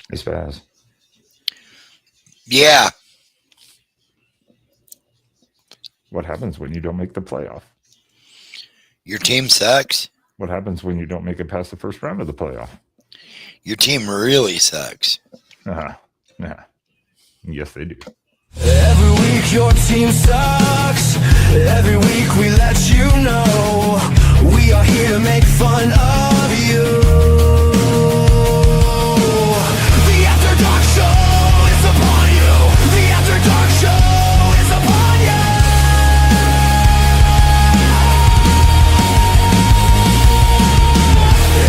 It's fast. Yeah. What happens when you don't make the playoff? Your team sucks. What happens when you don't make it past the first round of the playoff? Your team really sucks. Yeah. Yes, they do. Every week your team sucks. Every week we let you know we are here to make fun of you. The After Dark Show is upon you. The After Dark Show is upon you.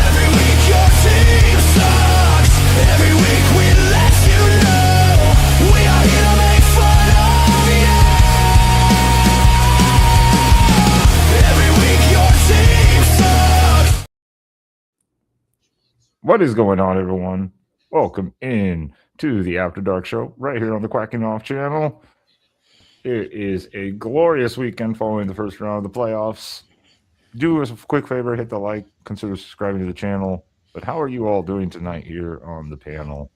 Every week your team sucks. Every week we let you know we are here to make fun of you. Every week your team sucks. What is going on, everyone? Welcome in to the After Dark Show right here on the Quacking Off channel. It is a glorious weekend following the first round of the playoffs. Do us a quick favor, hit the like, consider subscribing to the channel. But how are you all doing tonight here on the panel?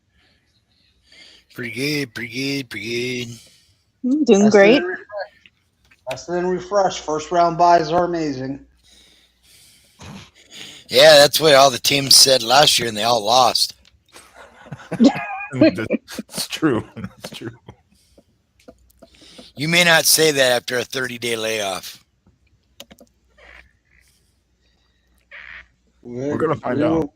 Pretty good. Doing great. Faster than refresh. First round buys are amazing. Yeah, that's what all the teams said last year, and they all lost. It's true. It's true. You may not say that after a 30-day layoff. We're gonna find out.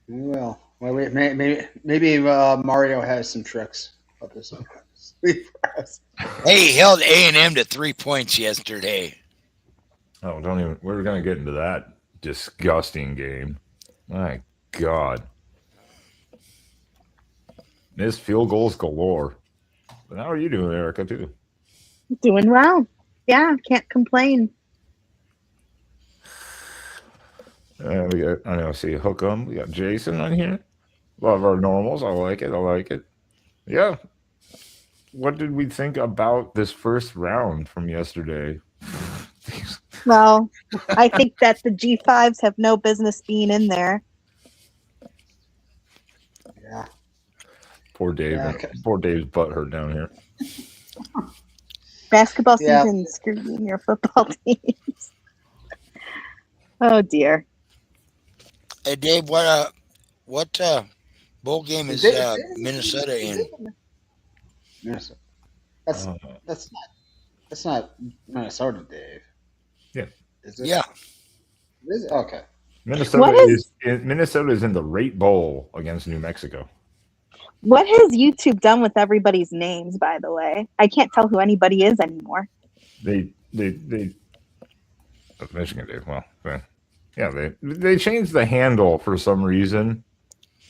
We will. Well, wait, maybe Mario has some tricks up his sleeve for us. Hey, he held A&M to 3 points yesterday. Oh, don't even. We're gonna get into that disgusting game. My God, missed field goals galore. But how are you doing, Erica? Too. Doing well. Yeah, can't complain. We got. I know. See, Hookem. We got Jason on here. A lot of our normals. I like it. Yeah. What did we think about this first round from yesterday? Well, I think that the G5s have no business being in there. Yeah. Poor Dave. Yeah, okay. Poor Dave's butt hurt down here. Basketball Yeah. season screwing your football teams. Oh dear. Hey, Dave, what bowl game is Minnesota in? Minnesota. That's not Minnesota, Dave. Yeah. Is it? Yeah. Is it? Okay. Minnesota What Minnesota is in the Rate Bowl against New Mexico. What has YouTube done with everybody's names, by the way? I can't tell who anybody is anymore. They Michigan Dave. Well, yeah, they changed the handle for some reason.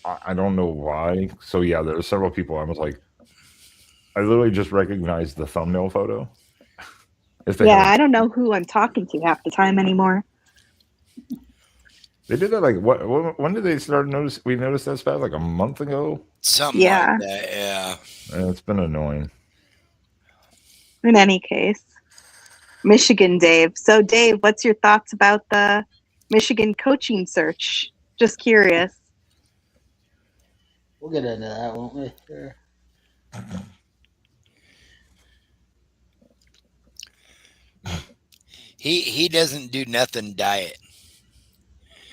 I don't know why. So yeah, there are several people. I was like, I literally just recognized the thumbnail photo. Yeah, I don't know who I'm talking to half the time anymore. They did that like what? When did they start notice? We noticed that spat like a month ago. Something Yeah. like that, yeah. It's been annoying. In any case, Michigan, Dave. So, Dave, what's your thoughts about the Michigan coaching search? Just curious. We'll get into that, won't we? Sure. He doesn't do nothing diet.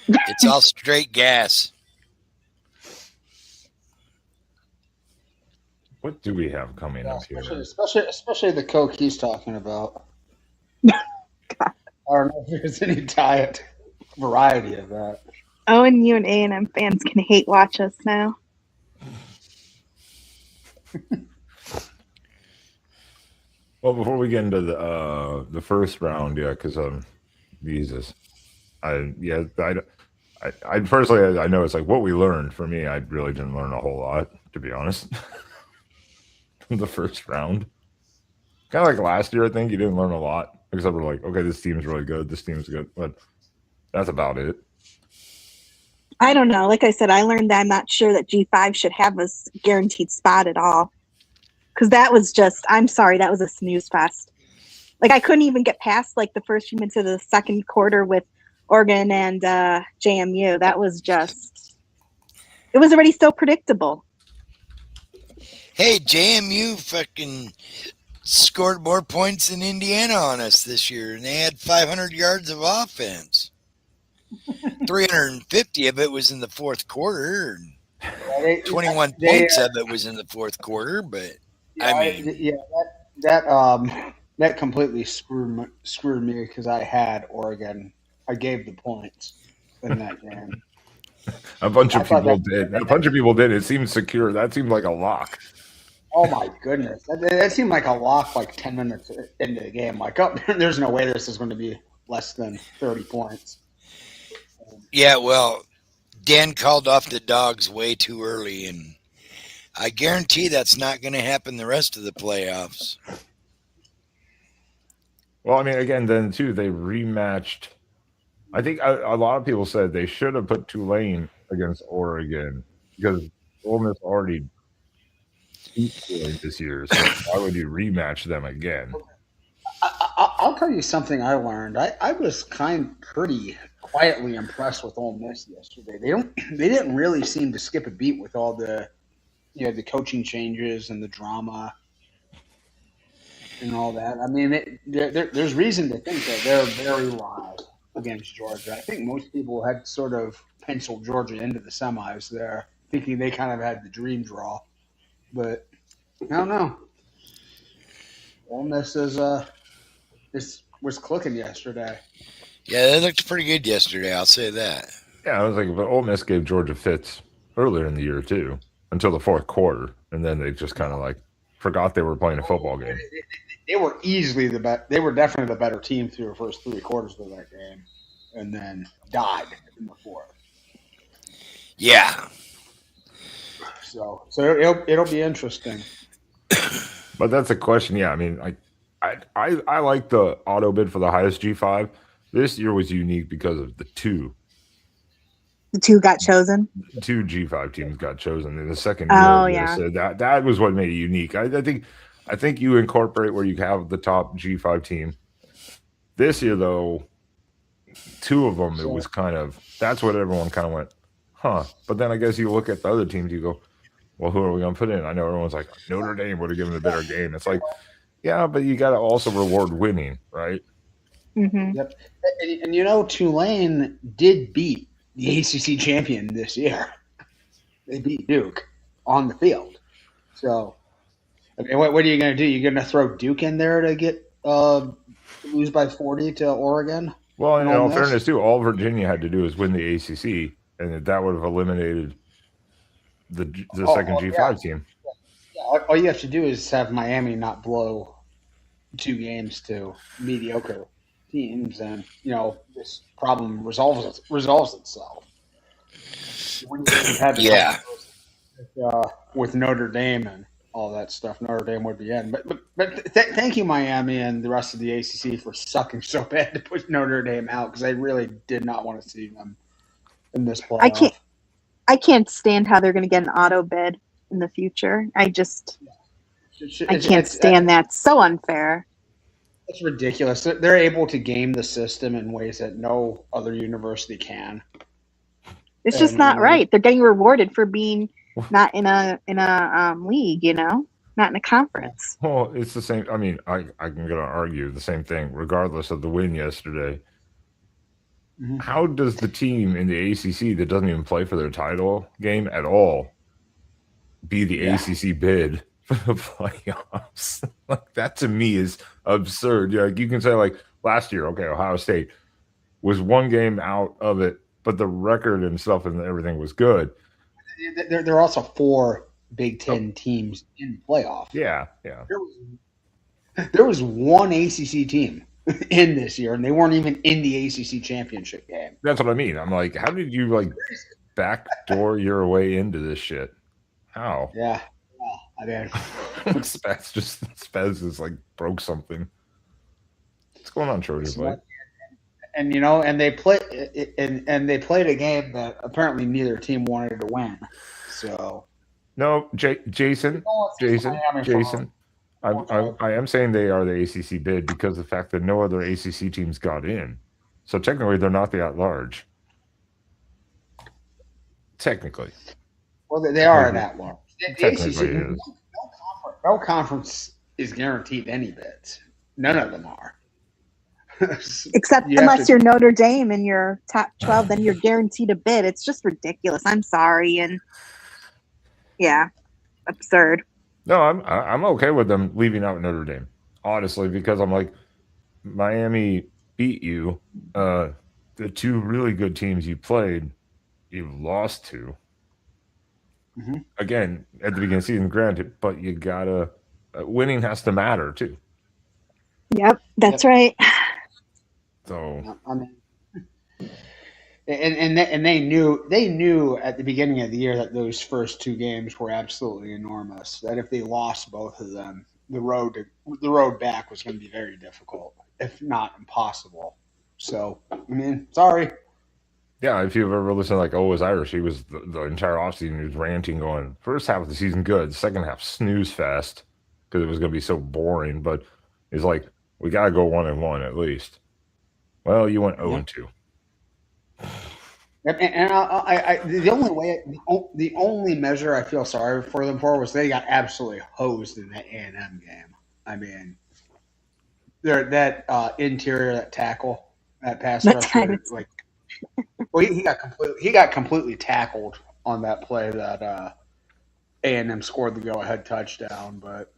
It's all straight gas. What do we have coming Yeah, up here? especially the Coke he's talking about. I don't know if there's any diet variety of that. Oh, and you and A&M fans can hate watch us now. Well, before we get into the first round, yeah, because Jesus, I personally I know it's like what we learned. For me, I really didn't learn a whole lot, to be honest. From the first round, kind of like last year, I think you didn't learn a lot except for like, okay, this team's really good, this team's good, but that's about it. I don't know. Like I said, I learned that I'm not sure that G5 should have a guaranteed spot at all. Because that was just, I'm sorry, that was a snooze fest. Like, I couldn't even get past, like, the first few minutes of the second quarter with Oregon and JMU. That was just It was already so predictable. Hey, JMU fucking scored more points than Indiana on us this year, and they had 500 yards of offense. 350 of it was in the fourth quarter. And 21 points of it was in the fourth quarter, but that completely screwed me because I had Oregon. I gave the points in that game. A bunch of people did. A bunch of people did. It seemed secure. That seemed like a lock. Oh my goodness, that seemed like a lock. Like 10 minutes into the game, like, oh, there's no way this is going to be less than 30 points. Yeah, well, Dan called off the dogs way too early, and I guarantee that's not going to happen the rest of the playoffs. Well, I mean, again, then too, they rematched. I think a lot of people said they should have put Tulane against Oregon because Ole Miss already beat Tulane this year. So why would you rematch them again? I'll tell you something I learned. I was pretty quietly impressed with Ole Miss yesterday. They didn't really seem to skip a beat with all the the coaching changes and the drama and all that. I mean, there's reason to think that they're very live against Georgia. I think most people had sort of penciled Georgia into the semis there, thinking they kind of had the dream draw. But I don't know. Ole Miss was clicking yesterday. Yeah, they looked pretty good yesterday. I'll say that. Yeah, I was like, but Ole Miss gave Georgia fits earlier in the year too, until the fourth quarter, and then they just kind of like forgot they were playing a football game. They were easily the best. They were definitely the better team through the first 3 quarters of that game, and then died in the fourth. Yeah. So it'll be interesting. But that's a question. Yeah, I mean, I like the auto bid for the highest G5. This year was unique because of the two. The 2 got chosen. 2 G5 teams got chosen in the second Oh, year. yeah. So that was what made it unique. I think you incorporate where you have the top G5 team. This year, though, 2 of them, it was kind of that's what everyone kind of went, huh? But then I guess you look at the other teams, you go, well, who are we going to put in? I know everyone's like Notre Dame would have given a better game. It's like, yeah, but you got to also reward winning, right? Mm-hmm. Yep. And Tulane did beat the ACC champion this year. They beat Duke on the field. So, I mean, what are you going to do? You're going to throw Duke in there to get lose by 40 to Oregon? Well, in all fairness, too, all Virginia had to do was win the ACC, and that would have eliminated the second G5 team. Yeah, all you have to do is have Miami not blow 2 games to mediocre teams, and this problem resolves itself. When you had with Notre Dame and all that stuff, Notre Dame would be in. But thank you, Miami, and the rest of the ACC for sucking so bad to push Notre Dame out, because I really did not want to see them in this playoff. I can't stand how they're going to get an auto bid in the future. I can't stand that. It's so unfair. It's ridiculous. They're able to game the system in ways that no other university can. It's just not right. They're getting rewarded for being not in a league, not in a conference. Well, it's the same. I mean, I'm going to argue the same thing, regardless of the win yesterday. Mm-hmm. How does the team in the ACC that doesn't even play for their title game at all be the ACC bid for the playoffs? Like, that to me is absurd. You can say, like, last year, okay, Ohio State was 1 game out of it, but the record and stuff and everything was good. There are also 4 Big Ten teams in the playoff. Yeah. There was 1 ACC team in this year, and they weren't even in the ACC championship game. That's what I mean. I'm like, how did you backdoor your way into this shit? How? Yeah, I mean, Spez is broke something. What's going on, Trojan Blake? And and they played a game that apparently neither team wanted to win. So no, Jason. I am saying they are the ACC bid because of the fact that no other ACC teams got in. So technically, they're not the at-large. Technically. Well, they are at that large. The Technically, ACC, it is. no conference is guaranteed any bids. None of them are. Except You have unless to- you're Notre Dame and you're top 12, then you're guaranteed a bid. It's just ridiculous. I'm sorry. And yeah, absurd. No, I'm okay with them leaving out Notre Dame, honestly, because I'm like, Miami beat you. The two really good teams you played, you lost to. Mhm. Again, at the beginning of the season, granted, but you gotta winning has to matter too. Yep, that's right. So I mean, and they knew at the beginning of the year that those first two games were absolutely enormous. That if they lost both of them, the road back was going to be very difficult, if not impossible. So I mean, sorry. yeah, if you've ever listened to like Always Irish, he was the entire offseason he was ranting, going first half of the season good, second half snooze fest because it was going to be so boring. But he's like, we got to go 1-1 at least. Well, you went 0-2. And the only way, the only measure I feel sorry for them for was they got absolutely hosed in that A&M game. I mean, that interior, that tackle, that pass That rusher, time. like, well, he got completely tackled on that play that A&M scored the go-ahead touchdown. But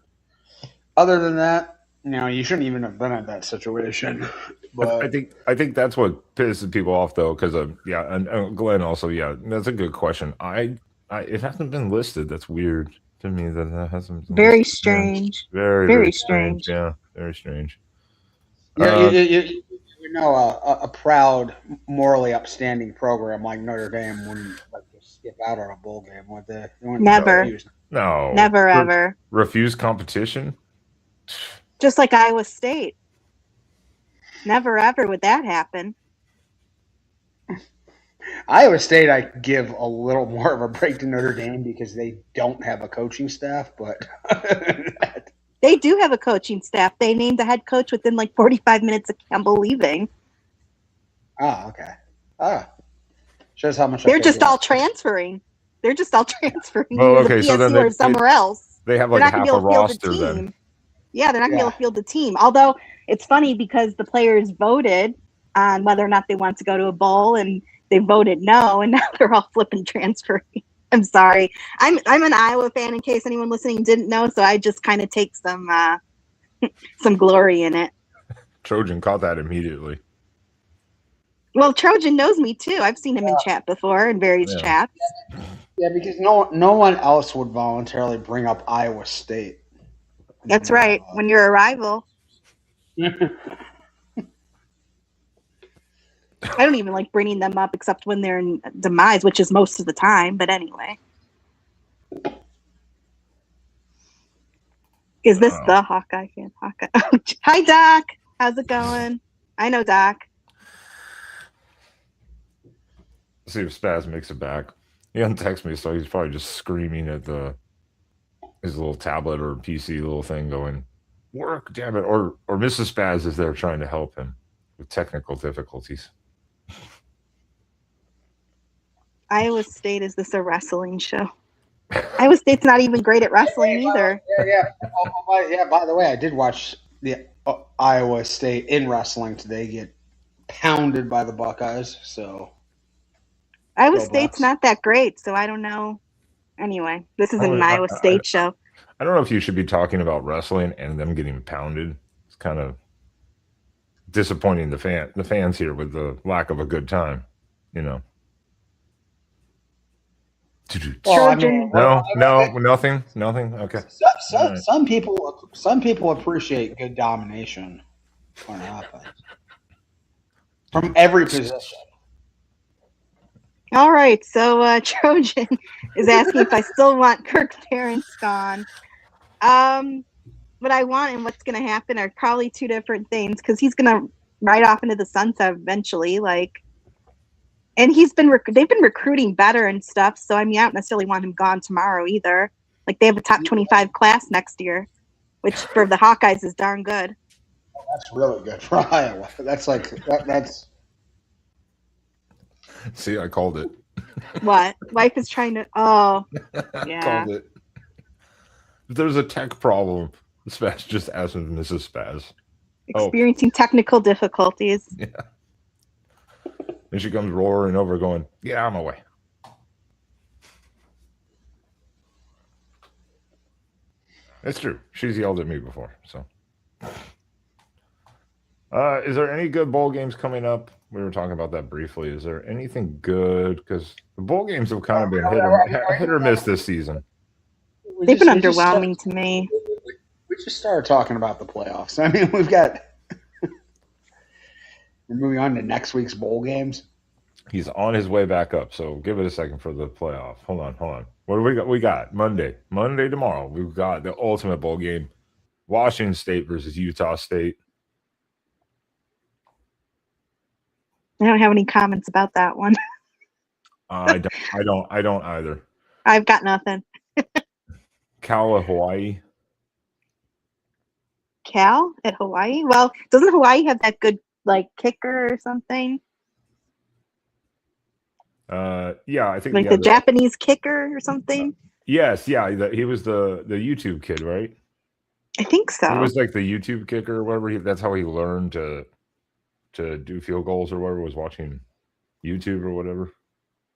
other than that, you shouldn't even have been in that situation. But I think that's what pisses people off though, because and Glenn also, that's a good question. I it hasn't been listed. That's weird to me that hasn't been Very listed. strange. Very Very strange. strange. Yeah, very strange. A proud, morally upstanding program like Notre Dame wouldn't just skip out on a bowl game, would they? Never. Refuse. No, Never, ever. Refuse competition. Just like Iowa State. Never, ever would that happen. Iowa State, I give a little more of a break to Notre Dame because they don't have a coaching staff, but They do have a coaching staff. They named the head coach within like 45 minutes of Campbell leaving. oh, okay. Shows how much They're just all transferring. They're just all transferring Well, either okay, to so then PSU or somewhere else. They have They're like not going half to be a able to field roster the team. then. Yeah, they're not going to be able to field the team. Although it's funny because the players voted on whether or not they want to go to a bowl, and they voted no, and now they're all flipping transferring. I'm sorry. I'm an Iowa fan, in case anyone listening didn't know, so I just kind of take some glory in it. Trojan caught that immediately. Well, Trojan knows me too. I've seen him in chat before, in various chats. Yeah, because no one else would voluntarily bring up Iowa State. That's right. When you're a rival. I don't even like bringing them up except when they're in demise, which is most of the time. But anyway. Is this the Hawkeye fan? Hawkeye. Hi, Doc. How's it going? I know, Doc. Let's see if Spaz makes it back. He doesn't text me, so he's probably just screaming at his little tablet or PC little thing going, work, damn it. Or Mrs. Spaz is there trying to help him with technical difficulties. Iowa State, is this a wrestling show? Iowa State's not even great at wrestling either. Yeah. By the way, I did watch the Iowa State in wrestling today get pounded by the Buckeyes. So Iowa State's not that great, so I don't know. Anyway, this isn't an Iowa State show. I don't know if you should be talking about wrestling and them getting pounded. It's kind of disappointing the fans here with the lack of a good time, Well, I mean, no, nothing. Okay. Some people appreciate good domination on offense from every position. All right, so Trojan is asking if I still want Kirk's parents gone. What I want and what's going to happen are probably two different things, because he's going to ride off into the sunset eventually. And they've been recruiting better and stuff. So I don't necessarily want him gone tomorrow either. Like, they have a top 25 class next year, which for the Hawkeyes is darn good. That's really good for Iowa. That's. See, I called it. What? Wife is trying to. Oh, yeah. Called it. If there's a tech problem, Spaz just asked Mrs. Spaz. Experiencing technical difficulties. Yeah. And she comes roaring over, going, "Get out of my way." It's true. She's yelled at me before. So, is there any good bowl games coming up? We were talking about that briefly. Is there anything good? Because the bowl games have kind of been hit or miss this season. They've been underwhelming to me. We just started talking about the playoffs. I mean, we've got. We're moving on to next week's bowl games. He's on his way back up, so give it a second for the playoff. Hold on. What do we got? We got Monday tomorrow. We've got the ultimate bowl game, Washington State versus Utah State. I don't have any comments about that one. I don't either. I've got nothing. Cal at Hawaii. Cal at Hawaii? Well, doesn't Hawaii have that good kicker or something? Yeah, I think the Japanese kicker or something. Yes, yeah, he was the YouTube kid, right? I think so. He was like the YouTube kicker or whatever. That's how he learned to do field goals or whatever. Was watching YouTube or whatever.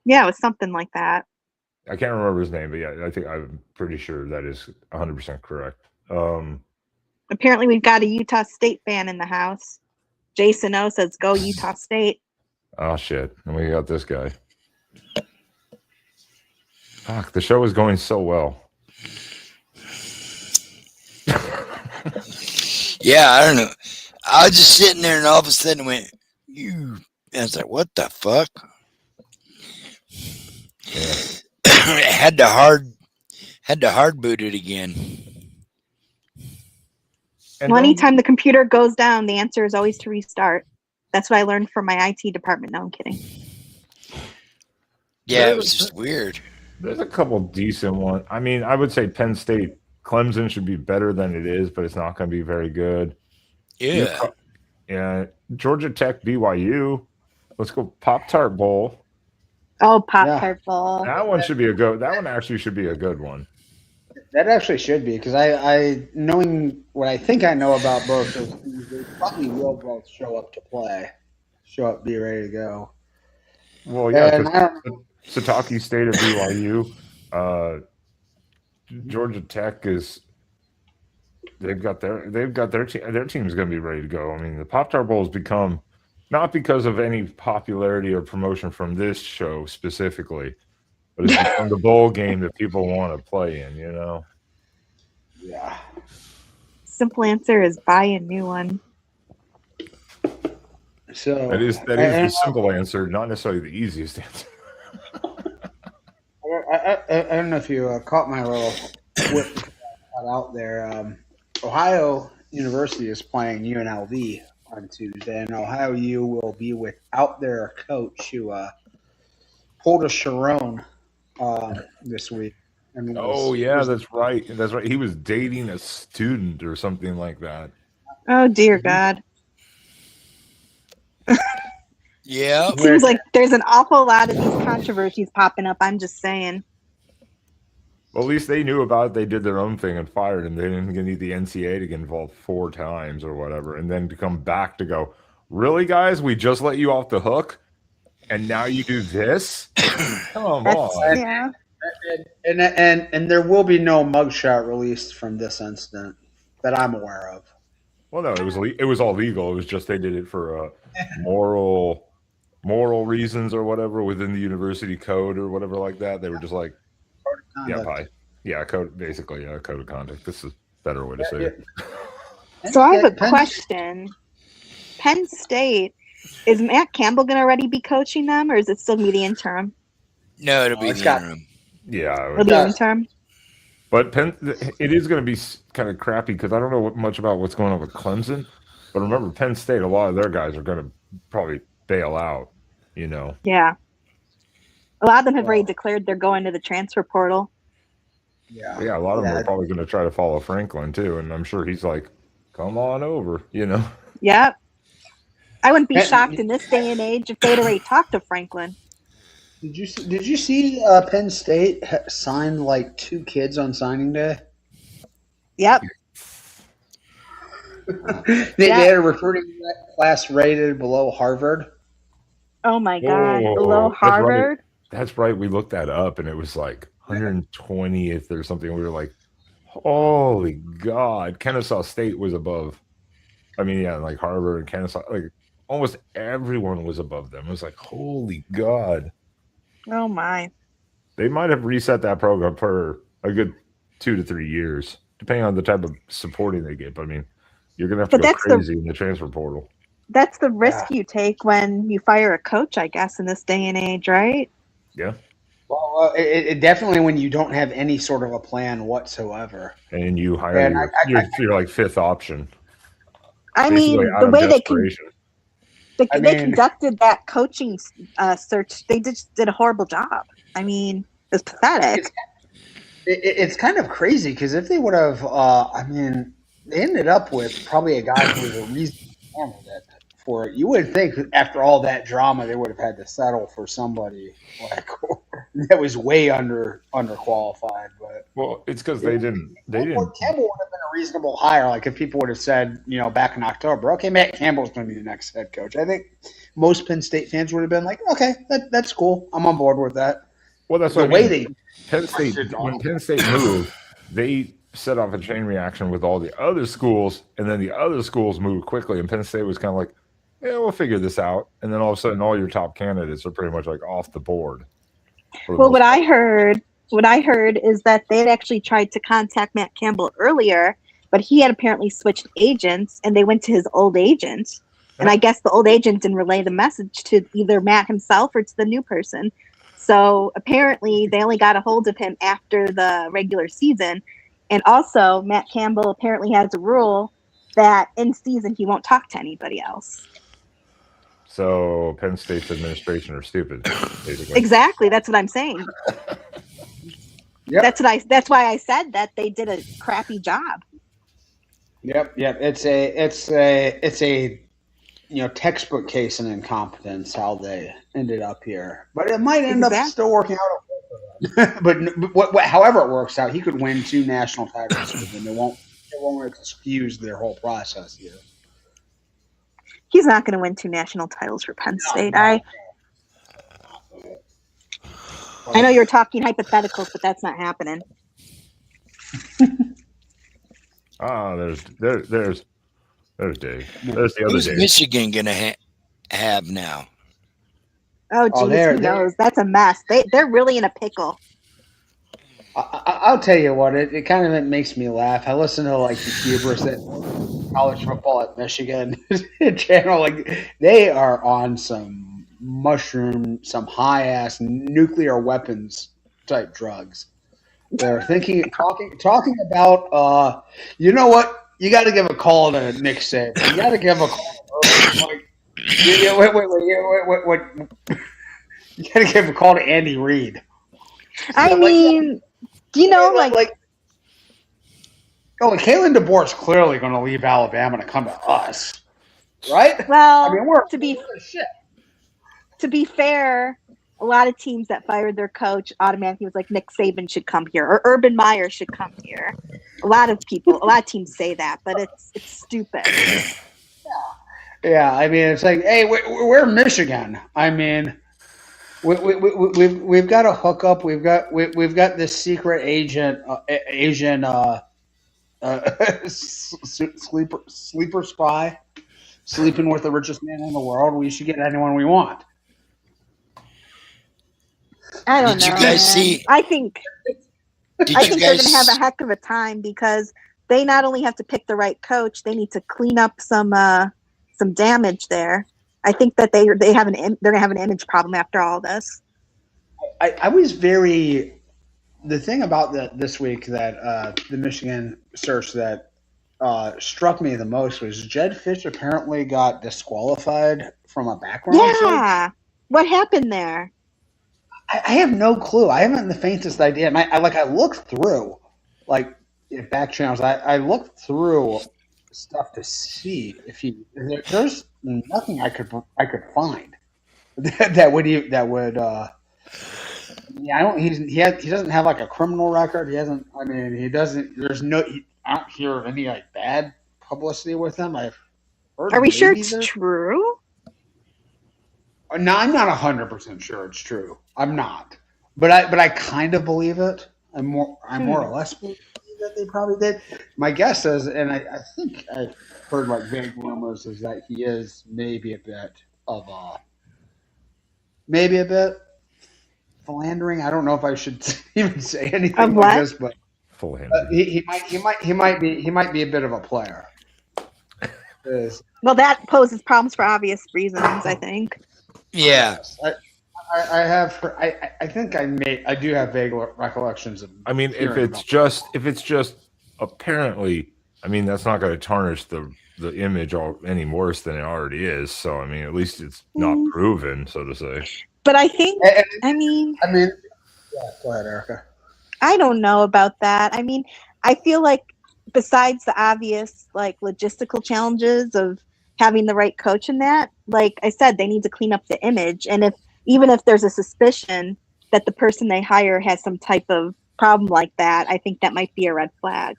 Yeah, it was something like that. I can't remember his name, but yeah, I'm pretty sure that is 100% correct. Apparently, we've got a Utah State fan in the house. Jason O says, "Go Utah State." Oh shit! And we got this guy. Fuck, the show is going so well. Yeah, I don't know. I was just sitting there and all of a sudden went, "You." And I was like, "What the fuck?" Yeah. had to hard boot it again. And well, anytime the computer goes down, the answer is always to restart. That's what I learned from my IT department. No, I'm kidding. Yeah, it was just weird. There's a couple decent ones. I mean, I would say Penn State, Clemson should be better than it is, but it's not going to be very good. Yeah. Yeah. Georgia Tech, BYU. Let's go Pop-Tart Bowl. Oh, Pop-Tart Bowl. That one should be that one actually should be a good one. That actually should be, because I knowing what I think I know about both those teams, they probably will both show up to play, be ready to go. Well, yeah, Sataki State of BYU, Georgia Tech is they've got their team. Their team is going to be ready to go. I mean, the Pop-Tart Bowl has become, not because of any popularity or promotion from this show specifically, but it's become the bowl game that people want to play in, you know? Yeah. Simple answer is buy a new one. So that is the simple answer, not necessarily the easiest answer. I don't know if you caught my little whip out there. Ohio University is playing UNLV on Tuesday, and Ohio U will be without their coach who pulled a Sharon this week. That's right. That's right. He was dating a student or something like that. Oh, dear God. Yeah. It seems like there's an awful lot of these controversies popping up. I'm just saying. Well, at least they knew about it. They did their own thing and fired him. They didn't need the NCAA to get involved 4 times or whatever, and then to come back to go, really, guys? We just let you off the hook, and now you do this? Come on. Yeah. And there will be no mugshot released from this incident that I'm aware of. Well, no, it was all legal. It was just they did it for moral reasons or whatever within the university code or whatever like that. They were just like, code, basically, code of conduct. This is a better way to say it. So I have a question. Penn State, is Matt Campbell going to already be coaching them, or is it still going to be the interim? No, it'll be the interim. Yeah, it'll be the interim. But it is going to be kind of crappy because I don't know much about what's going on with Clemson. But remember, Penn State, a lot of their guys are going to probably bail out, you know. Yeah. A lot of them have already declared they're going to the transfer portal. Yeah, a lot of them are probably going to try to follow Franklin, too. And I'm sure he's like, come on over, you know. Yep. I wouldn't be shocked in this day and age if they'd already talked to Franklin. Did you see Penn State sign like 2 kids on signing day? Yep. They Yeah. had a recruiting class rated below Harvard. Oh my God. Below Oh, that's right. Harvard. That's right. We looked that up, and it was like 120th or something. We were like, "Holy God!" Kennesaw State was above. I mean, yeah, like Harvard and Kennesaw, like almost everyone was above them. It was like, "Holy God!" Oh my. They might have reset that program for a good 2 to 3 years, depending on the type of supporting they get. But I mean, you're gonna have to But go crazy in the transfer portal. that's the risk Yeah. you take when you fire a coach, I guess, in this day and age, right? Yeah, Well, it definitely when you don't have any sort of a plan whatsoever. and you hire And your like fifth option, I basically mean, out the of way desperation. I they mean, conducted that coaching search, they just did a horrible job. I mean, it's pathetic. it's it's kind of crazy because if they would have, I mean, they ended up with probably a guy who was a reasonable candidate for it. You would think after all that drama, they would have had to settle for somebody like that was way underqualified. But Well, it's because you know, they didn't. Campbell would have been a reasonable hire. Like if people would have said, back in October, okay, Matt Campbell's going to be the next head coach. I think most Penn State fans would have been like, okay, that's cool. I'm on board with that. Well, that's The what I way mean. they Penn State, busted when all Penn State moved, they set off a chain reaction with all the other schools, and then the other schools moved quickly, and Penn State was kind of like, "Yeah, we'll figure this out." And then all of a sudden, all your top candidates are pretty much like off the board for the Well, most part. what I heard is that they had actually tried to contact Matt Campbell earlier, but he had apparently switched agents, and they went to his old agent. And I guess the old agent didn't relay the message to either Matt himself or to the new person. So apparently, they only got a hold of him after the regular season. And also, Matt Campbell apparently has a rule that in season he won't talk to anybody else. So Penn State's administration are stupid, basically. Exactly, that's what I'm saying. Yep. That's why I said that they did a crappy job. Yep. It's a textbook case in incompetence how they ended up here, but it might end up Exactly. still working out. But however it works out, he could win 2 national titles with them. It won't excuse their whole process here. He's not going to win 2 national titles for Penn State. No. I know you're talking hypotheticals, but that's not happening. There's Dave. There's the other Who's Dave. Michigan going to have now? Oh, geez, who knows? That's a mess. They're really in a pickle. I'll tell you what, it kind of makes me laugh. I listen to like the hubris that college football at Michigan channel. Like they are on some some high ass nuclear weapons type drugs. They're talking about. You know what? You got to give a call to Nick Saban. You got to give a call. Wait. You got to give a call to Andy Reid. I mean, Kalen DeBoer is clearly going to leave Alabama to come to us, right? Well, I mean, we're shit. To be fair, a lot of teams that fired their coach automatically was like Nick Saban should come here or Urban Meyer should come here. A lot of teams say that, but it's stupid. Yeah. I mean, it's like, hey, we're Michigan. I mean, we've got a hookup. We've got this secret agent, Asian sleeper spy, sleeping with the richest man in the world. We should get anyone we want. I don't know. Did you guys see? I think they're going to have a heck of a time because they not only have to pick the right coach, they need to clean up some damage there. I think that they're going to have an image problem after all this. I was the thing about this week that the Michigan search that struck me the most was Jed Fish apparently got disqualified from a background check. Yeah. What happened there? I have no clue. I haven't the faintest idea. And I looked through back channels. I looked through stuff to see if there's nothing I could find that would Yeah, I don't. He doesn't have like a criminal record. He hasn't. I mean, he doesn't. There's no. I don't hear of any like bad publicity with him. I've heard Are we sure maybe it's there's. true? No, I'm not 100% sure it's true. I'm not, but I kind of believe it. I more or less believe that they probably did. My guess is, and I think I've heard like vague rumors, is that he is maybe a bit of maybe a bit philandering. I don't know if I should even say anything Of like what? this, but Full-handed. he might be a bit of a player. Is- Well, that poses problems for obvious reasons, I think. Yeah. yes, I have. I think I do have vague recollections of. I mean, if hearing it's about just apparently, I mean, that's not going to tarnish the image any worse than it already is. So, I mean, at least it's not proven, so to say. But I think, it. I mean, Yeah, go ahead, Erica. I don't know about that. I mean, I feel like besides the obvious like logistical challenges of having the right coach in that, like I said, they need to clean up the image. And even if there's a suspicion that the person they hire has some type of problem like that, I think that might be a red flag.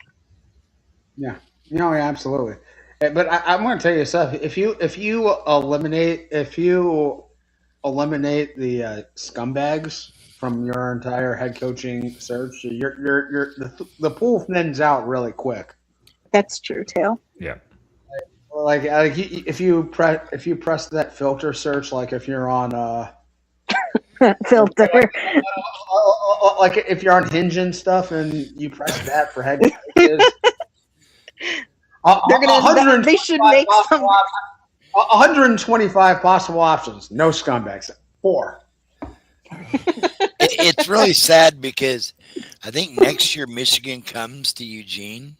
Yeah, no, yeah, absolutely. But I'm going to tell you stuff. If you eliminate the scumbags from your entire head coaching search, the pool thins out really quick. That's true too. Yeah. Like if you press that filter search, like if you're on Filter. like if you're on Hinge and stuff, and you press that for head coaches, They're gonna. They should make some. 125 possible options. No scumbags. 4. It's really sad because I think next year Michigan comes to Eugene,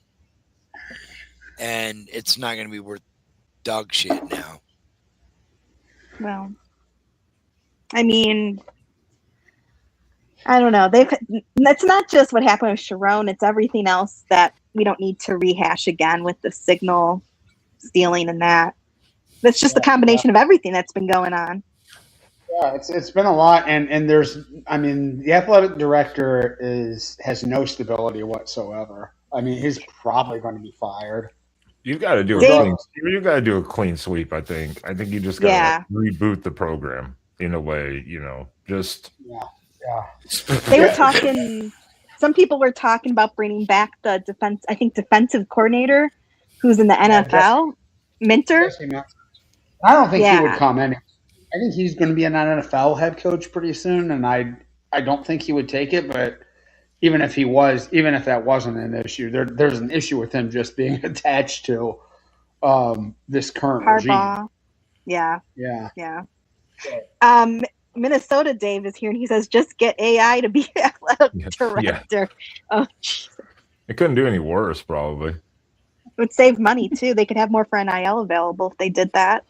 and it's not going to be worth dog shit now. Well, I mean, I don't know. That's not just what happened with Sharon. It's everything else that we don't need to rehash again with the signal stealing and that. That's just the combination of everything that's been going on. Yeah, it's been a lot, and there's, I mean, the athletic director has no stability whatsoever. I mean, he's probably going to be fired. You've got to do a clean sweep. I think you just got to reboot the program in a way. Just They were talking. Some people were talking about bringing back the defensive coordinator, who's in the NFL, Minter. I don't think he would come in. I think he's going to be an NFL head coach pretty soon, and I don't think he would take it. But even if that wasn't an issue, there's an issue with him just being attached to this current regime. Yeah. Yeah. Minnesota Dave is here, and he says, "Just get AI to be athletic director." Oh, geez. It couldn't do any worse, probably. It would save money too. They could have more for NIL available if they did that.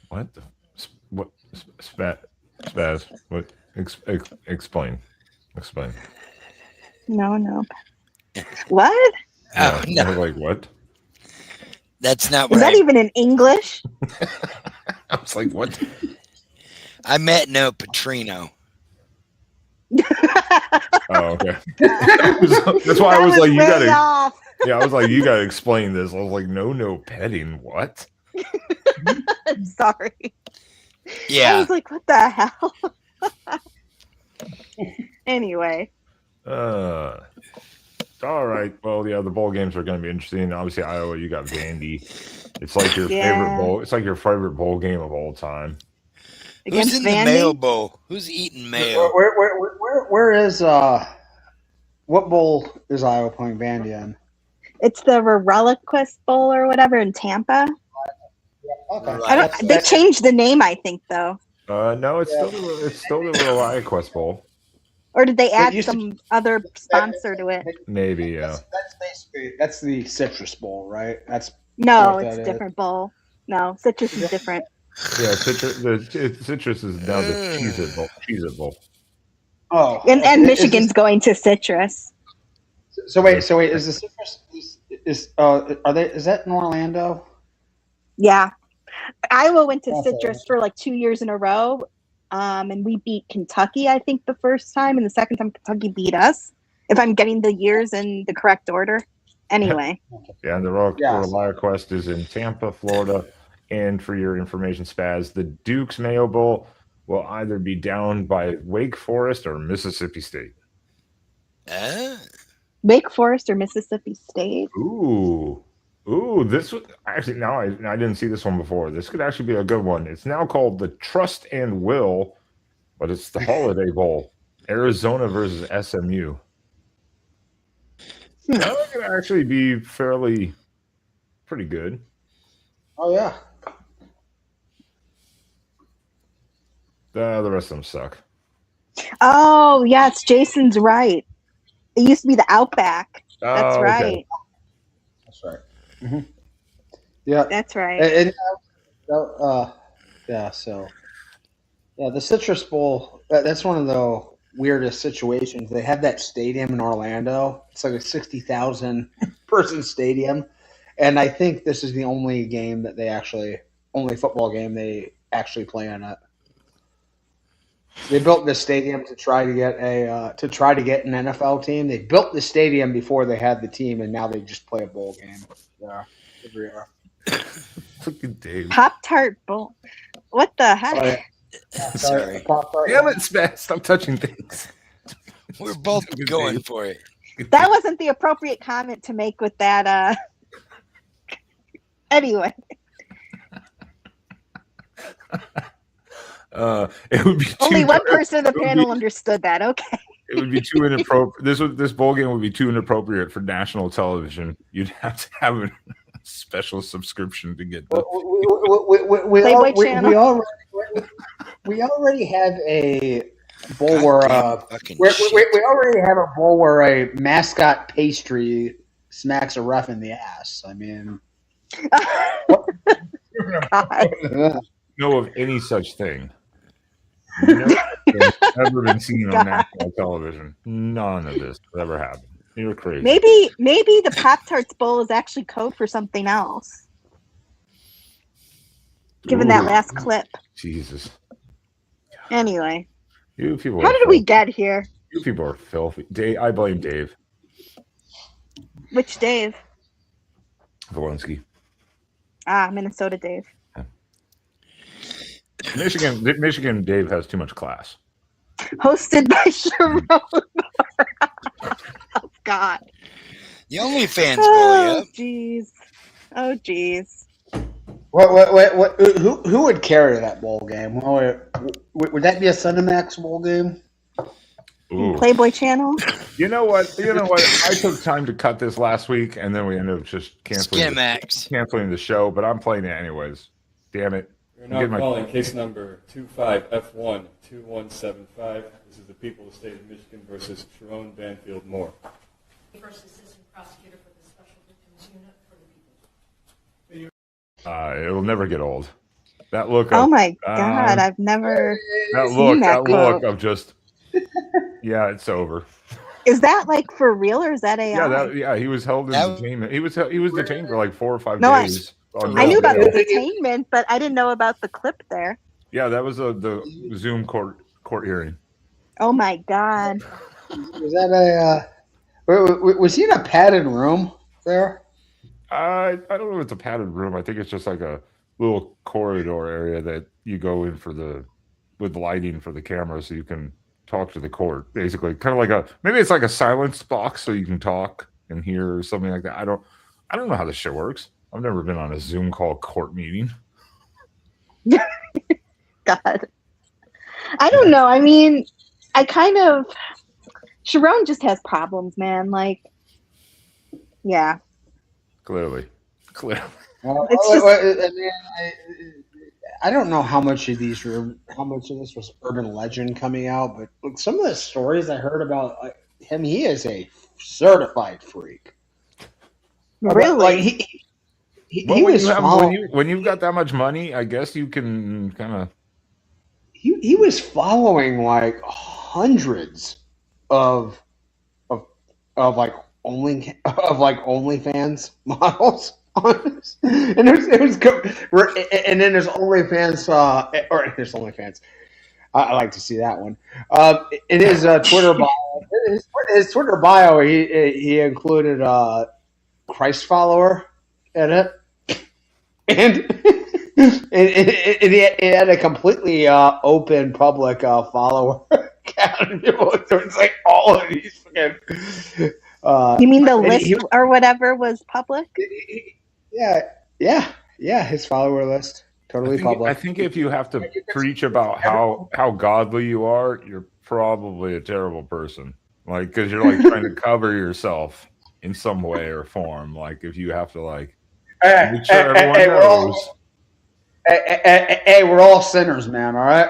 What? What? Spaz? What? Explain. No. What? Oh, no. Like what? That's not Is what that even in English? I was like, what? I met no Petrino. Oh, okay. That's why I was like, you gotta. Off. Yeah, I was like, you gotta explain this. I was like, no petting. What? I'm sorry. Yeah. I was like, what the hell? Anyway. All right. Well, yeah, the bowl games are going to be interesting. Obviously, Iowa, you got Vandy. It's like your favorite bowl. It's like your favorite bowl game of all time. Who's in the Mayo Bowl? Who's eating mayo? Where is what bowl is Iowa playing Vandy in? It's the Reliquist Bowl or whatever in Tampa. Okay. They changed the name, I think, though. No, it's still the Reliquist Bowl. Or did they add some other sponsor to it? Maybe, yeah. That's the Citrus Bowl, right? No, it's a different bowl. No, Citrus is different. Yeah, Citrus is now the Cheez-It Bowl. Oh, and Michigan's going to Citrus. So wait, is the Citrus is that in Orlando? Yeah, Iowa went to That's Citrus awesome. for like 2 years in a row, and we beat Kentucky, I think, the first time, and the second time Kentucky beat us, if I'm getting the years in the correct order. Anyway. Yeah, and the Relia Quest is in Tampa, Florida. And for your information, Spaz, the Duke's Mayo Bowl will either be down by Wake Forest or Mississippi State. Wake Forest or Mississippi State? Ooh. This was actually now I didn't see this one before. This could actually be a good one. It's now called the Trust and Will, but it's the Holiday Bowl. Arizona versus SMU. That could actually be pretty good. Oh yeah. The rest of them suck. Oh, yes, Jason's right. It used to be the Outback. That's right. Okay. That's right. Mm-hmm. Yeah. That's right. Yeah. So, yeah, the Citrus Bowl. That's one of the weirdest situations. They have that stadium in Orlando. It's like a 60,000 person stadium, and I think this is the only football game they actually play in it. They built this stadium to try to get an NFL team. They built the stadium before they had the team, and now they just play a bowl game. Yeah, every year. Look at Dave. Pop-Tart Bowl. What the heck? Oh, yeah. Sorry. Damn it, Spaz. Stop touching things. We're both going for it. That wasn't the appropriate comment to make with that. Anyway. It would be only one person in the panel understood that. Okay. It would be too inappropriate. This bowl game would be too inappropriate for national television. You'd have to have a special subscription to get the we already have a bowl we already have a bowl where a mascot pastry smacks a ref in the ass. I mean, know of any such thing. Never been seen on national television. None of this ever happened. You're crazy. Maybe the Pop-Tarts Bowl is actually code for something else. Given that last clip. Jesus. Anyway. You people. How did we get here? You people are filthy. Dave, I blame Dave. Which Dave? Walensky. Minnesota Dave. Michigan Dave has too much class. Hosted by Sharon. Oh, God. The OnlyFans bowl, Oh, jeez. What? Who would carry that bowl game? Would that be a Cinemax bowl game? Ooh. Playboy Channel? You know what? I took time to cut this last week, and then we ended up just canceling the show, but I'm playing it anyways. Damn it. We're now calling case number 25F12175. This is the people of the state of Michigan versus Sharon Banfield Moore. First assistant prosecutor for the Special Victims Unit for the people. It'll never get old. That look. Oh my God! I've never seen that look of just. Yeah, it's over. Is that like for real or is that AI? Yeah, he was held in detainment. He was detained for like 4 or 5 days. I knew about the detainment, but I didn't know about the clip there. Yeah, that was the Zoom court hearing. Oh my God! Was that was he in a padded room there? I don't know if it's a padded room. I think it's just like a little corridor area that you go in with lighting for the camera, so you can talk to the court. Basically, kind of like maybe it's like a silence box, so you can talk and hear or something like that. I don't know how this shit works. I've never been on a Zoom call court meeting. God. I don't know. I mean, Sharon just has problems, man. Like, yeah. Clearly. Well, I don't know how much of this was urban legend coming out, but look, some of the stories I heard about him, he is a certified freak. Really? When you've got that much money, I guess you can kind of. He was following like hundreds of OnlyFans models. And and then there's OnlyFans, or there's OnlyFans. I like to see that one. In his Twitter bio, his Twitter bio, he included Christ follower in it, and he had a completely open public follower account. It's like all of these fucking. You mean the and list or whatever was public? Yeah. His follower list totally public. I think if you have to preach about how godly you are, you're probably a terrible person. Like, because you're like trying to cover yourself in some way or form. Like, if you have to like make sure everyone knows. Hey, we're all sinners, man. All right.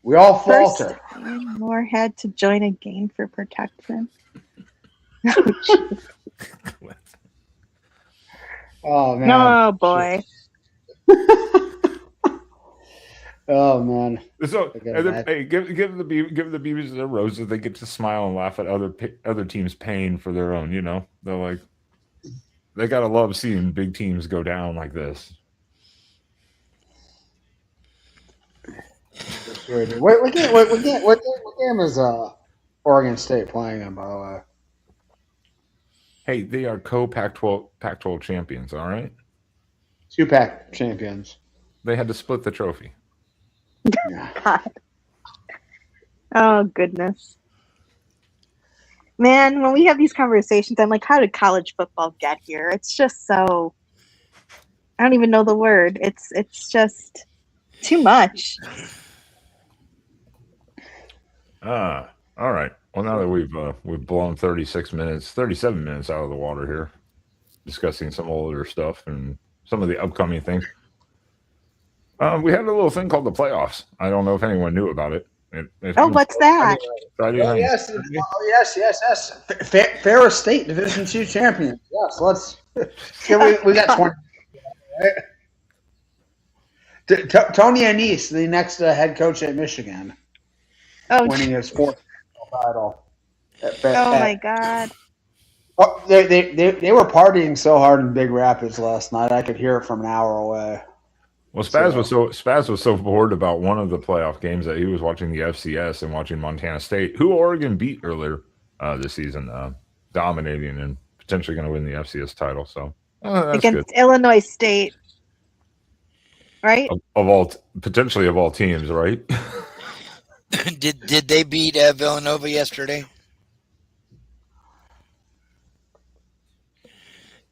We all falter. First, Moore had to join a gang for protection. Oh man. Oh boy. Oh man. So hey, give the Beavers their roses. They get to smile and laugh at other teams' pain for their own. You know, they're like, they gotta love seeing big teams go down like this. Wait, what game is Oregon State playing in, by the way? Hey, they are Pac-12 champions. All right, 2-pack champions. They had to split the trophy. God. Oh goodness. Man, when we have these conversations, I'm like, how did college football get here? It's just so, I don't even know the word. It's just too much. All right. Well, now that we've blown 37 minutes out of the water here, discussing some older stuff and some of the upcoming things. We had a little thing called the playoffs. I don't know if anyone knew about it. What's that? Yes. Ferris State Division II champions. Yes, let's. We got 20. Right? Tony Annese, the next head coach at Michigan, winning his fourth title. My God! Oh, they were partying so hard in Big Rapids last night. I could hear it from an hour away. Well, Spaz was so bored about one of the playoff games that he was watching the FCS and watching Montana State, who Oregon beat earlier this season, dominating and potentially going to win the FCS title. So that's against good. Illinois State, right? Potentially of all teams, right? Did they beat Villanova yesterday?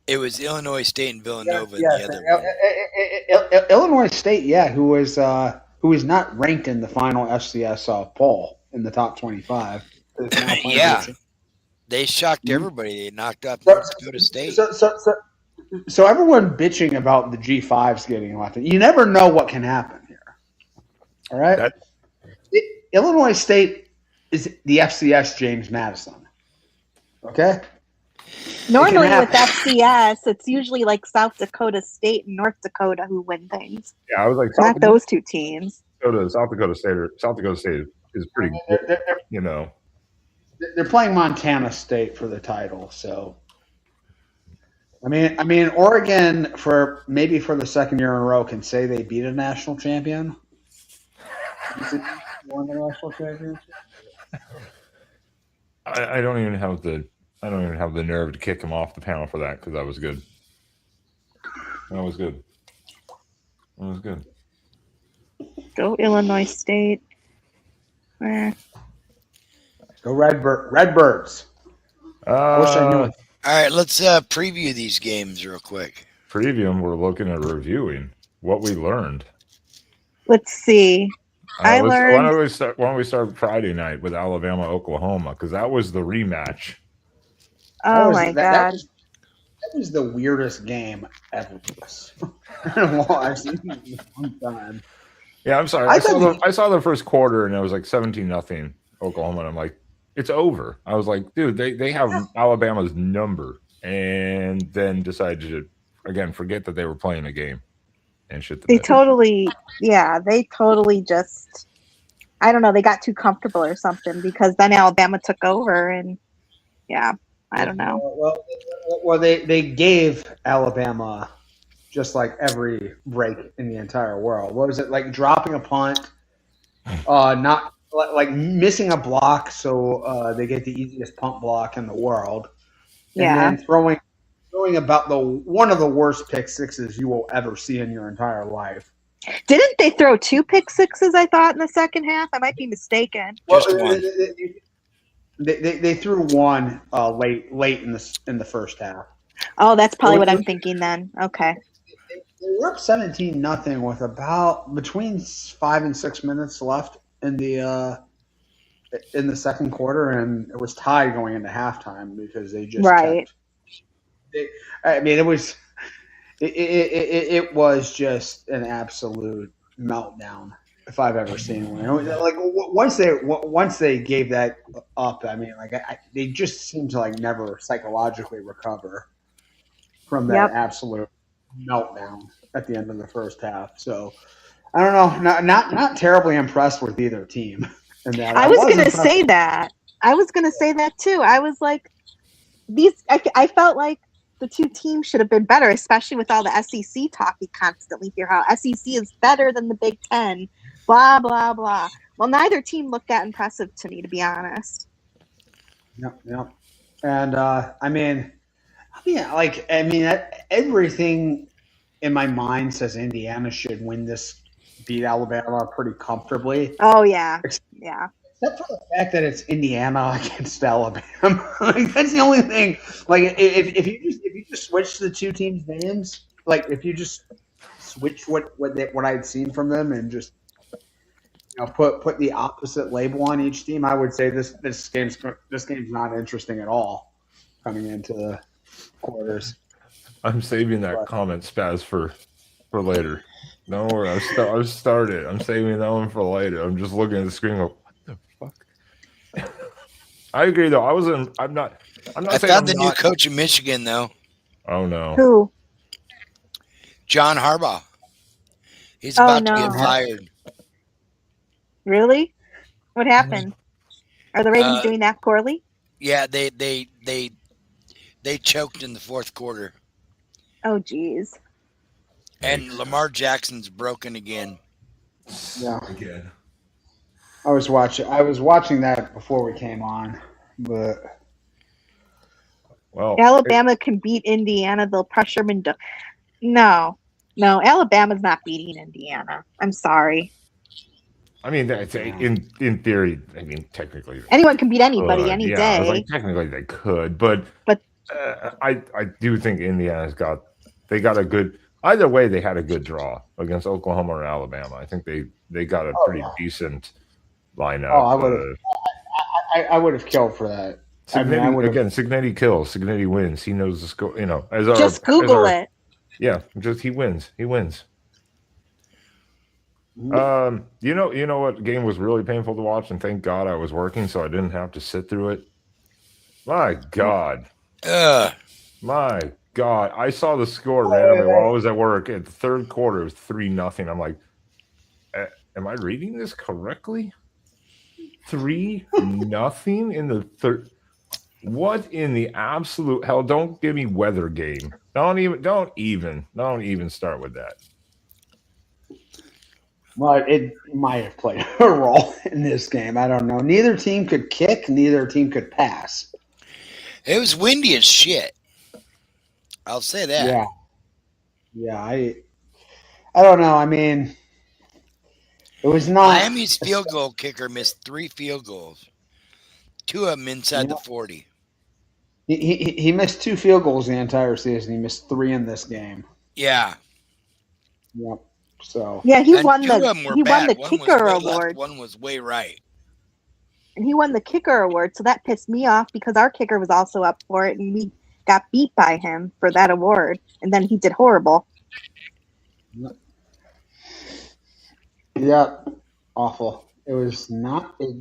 It was Illinois State and Villanova in the other one. Illinois State, who was not ranked in the final FCS poll in the top 25. Yeah, they shocked everybody. They knocked off North Dakota State. So everyone bitching about the G5s getting left. You never know what can happen here. All right? Illinois State is the FCS James Madison. Okay? Normally with FCS, it's usually like South Dakota State and North Dakota who win things. Yeah, I was like, not those two teams. South Dakota State is pretty good, you know. They're playing Montana State for the title, so I mean, Oregon for the second year in a row can say they beat a national champion. Won the national championship. I don't even have the nerve to kick him off the panel for that because that was good. That was good. Go Illinois State. Go Redbirds. I wish I knew it. All right, let's preview these games real quick. Preview them. We're looking at reviewing what we learned. Let's see. Why don't we start Friday night with Alabama, Oklahoma, because that was the rematch. Oh my God. That was the weirdest game ever. I've seen it in a long time. Yeah, I'm sorry. I saw the first quarter and it was like 17-0 Oklahoma, and I'm like, it's over. I was like, dude, they have Alabama's number, and then decided to again forget that they were playing a game and shit. They totally just, I don't know, they got too comfortable or something because then Alabama took over and I don't know. Well, Well, they gave Alabama just like every break in the entire world. What was it like? Dropping a punt, not like missing a block, so they get the easiest punt block in the world, and Yeah. then throwing about one of the worst pick sixes you will ever see in your entire life. Didn't they throw 2 pick sixes, I thought, in the second half? I might be mistaken. Just one. They threw one late in the first half. Oh, that's probably what I'm thinking then. Okay. They were up 17-0 with about between 5 and 6 minutes left in the second quarter, and it was tied going into halftime because they just Right. I mean, it was just an absolute meltdown if I've ever seen one. Like once they gave that up, I mean, like they just seem to like never psychologically recover from that Yep. absolute meltdown at the end of the first half. So I don't know, not terribly impressed with either team. And that I was going to say that. I was going to say that too. I was like, I felt like the two teams should have been better, especially with all the SEC talk we constantly hear how SEC is better than the Big Ten, blah, blah, blah. Well, neither team looked that impressive to me, to be honest. Yep. And everything in my mind says Indiana should win this, beat Alabama pretty comfortably. Oh, yeah. Yeah. Except for the fact that it's Indiana against Alabama. Like, that's the only thing. Like if you just switch the two teams' names, like if you just switch what I'd seen from them and just put the opposite label on each team, I would say this game's not interesting at all coming into the quarters. I'm saving that comment spaz for later. Don't worry, I've started. I'm saving that one for later. I'm just looking at the screen. Like, what the fuck? I agree though. I'm not. I found the new coach in Michigan though. Oh no. Who? John Harbaugh. He's about to get fired. Really? What happened? Are the Ravens doing that poorly? Yeah, they choked in the fourth quarter. Oh, geez. And Lamar Jackson's broken again. Yeah. Again. I was watching that before we came on, but Alabama can beat Indiana. They'll pressure them into. No, Alabama's not beating Indiana. I'm sorry. I mean, in theory. I mean, technically, anyone can beat anybody any day. I was like, technically, they could, but I do think Indiana's got a good. Either way, they had a good draw against Oklahoma or Alabama. I think they got a pretty decent lineup. I would have killed for that. Cignetti kills. Cignetti wins. He knows the score. Just Google it. Yeah, he wins. He wins. You know what game was really painful to watch, and thank God I was working, so I didn't have to sit through it. My God. My God. I saw the score randomly while I was at work. At the third quarter, it was 3-0. I'm like, am I reading this correctly? 3-0 in the third. What in the absolute hell? Don't give me weather game. Don't even start with that. Well, it might have played a role in this game. I don't know. Neither team could kick. Neither team could pass. It was windy as shit. I'll say that. Yeah. I don't know. I mean, it was not. Miami's field goal kicker missed 3 field goals. 2 of them inside the 40. He missed 2 field goals the entire season. He missed 3 in this game. Yeah. Yep. So he won the kicker award. One was way right. And he won the kicker award, so that pissed me off because our kicker was also up for it, and we got beat by him for that award, and then he did horrible. Yeah, awful. It was not a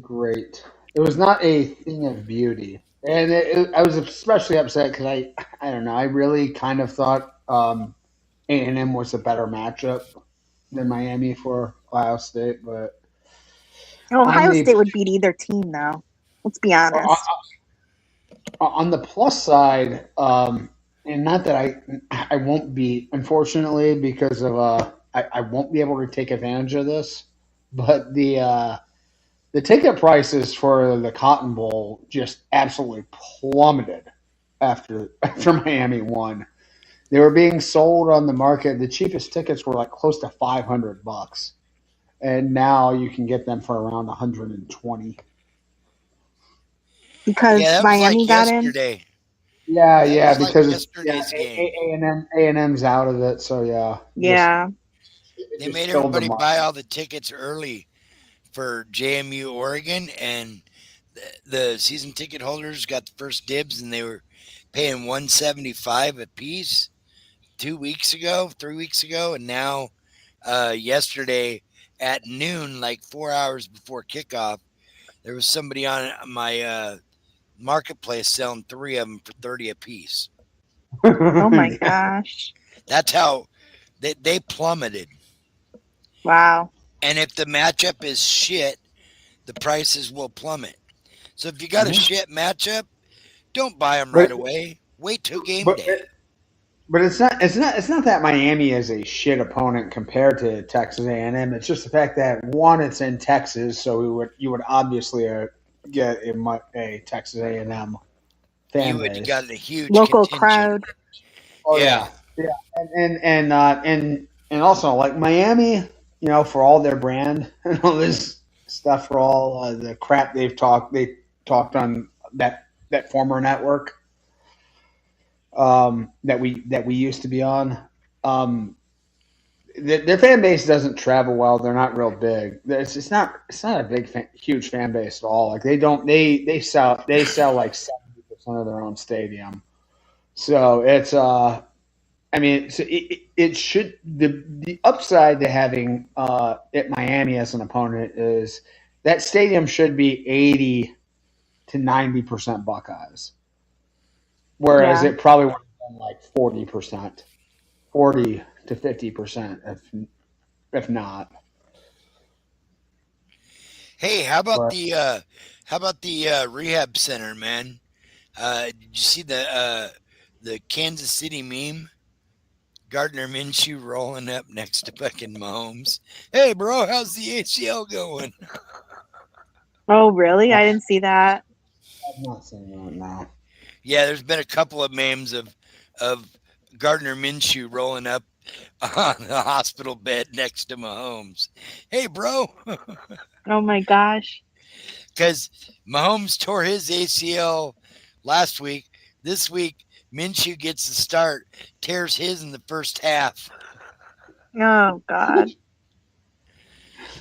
thing of beauty. And I was especially upset because I don't know, I really kind of thought A&M was a better matchup than Miami for Ohio State, but Ohio State would beat either team, though. Let's be honest. On the plus side, and not that I won't be, unfortunately, because of I won't be able to take advantage of this, but the ticket prices for the Cotton Bowl just absolutely plummeted after Miami won. They were being sold on the market. The cheapest tickets were like close to $500, and now you can get them for around 120. Yeah, because that was Miami like got in. yesterday. Yeah, That yeah, was like because it's yesterday's game. A&M's out of it, so yeah, just Yeah, it They just made killed the everybody buy market. all the tickets early for JMU Oregon, and the season ticket holders got the first dibs, and they were paying 175 a piece 2 weeks ago, 3 weeks ago, and now yesterday at noon, like 4 hours before kickoff, there was somebody on my marketplace selling three of them for 30 a piece. oh my Yeah. gosh, That's how they plummeted. wow. And if the matchup is shit, the prices will plummet. So if you got a Mhm. shit matchup, don't buy them right But away. Wait till game but day. but it's not that Miami is a shit opponent compared to Texas A&M. It's just the fact that one, it's in Texas, so you would obviously get a Texas A&M You fan would base. got a huge Local contingent. crowd. Oh Yeah. yeah, yeah, and also like Miami, for all their brand and all this stuff, for all the crap they talked on that former network that we used to be on. Um, their fan base doesn't travel well. They're not real big. It's not a huge fan base at all. Like they sell like 70% of their own stadium. So it's I mean, so it should the upside to having at Miami as an opponent is that stadium should be 80 to 90% Buckeyes, whereas Yeah, it probably would have been like 40%, 40 to 50% if not. Hey, But how about the rehab center, man? Did you see the Kansas City meme? Gardner Minshew rolling up next to fucking Mahomes. Hey, bro, how's the ACL going? oh really? I've I didn't see that. not seen that now. Yeah, there's been a couple of memes of Gardner Minshew rolling up on the hospital bed next to Mahomes. Hey, bro, Oh my gosh. because Mahomes tore his ACL last week. This week, Minshew gets the start, tears his in the first half. Oh god.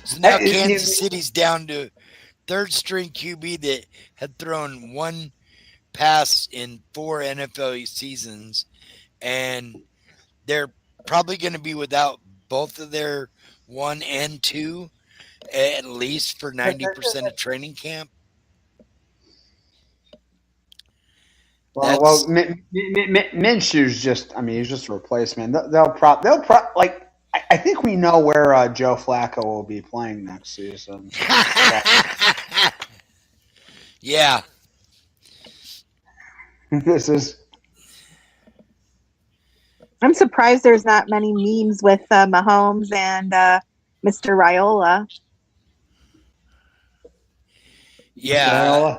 So I, now Kansas it, City's down to third string QB that had thrown one pass in 4 NFL seasons, and they're probably going to be without both of their one and two at least for 90% of training camp. well, That's Minshew's just. I mean, he's just a replacement. They'll like. I think we know where Joe Flacco will be playing next season. So yeah. this is I'm surprised there's not many memes with Mahomes and Mr. Raiola. Mr. Yeah. Iola.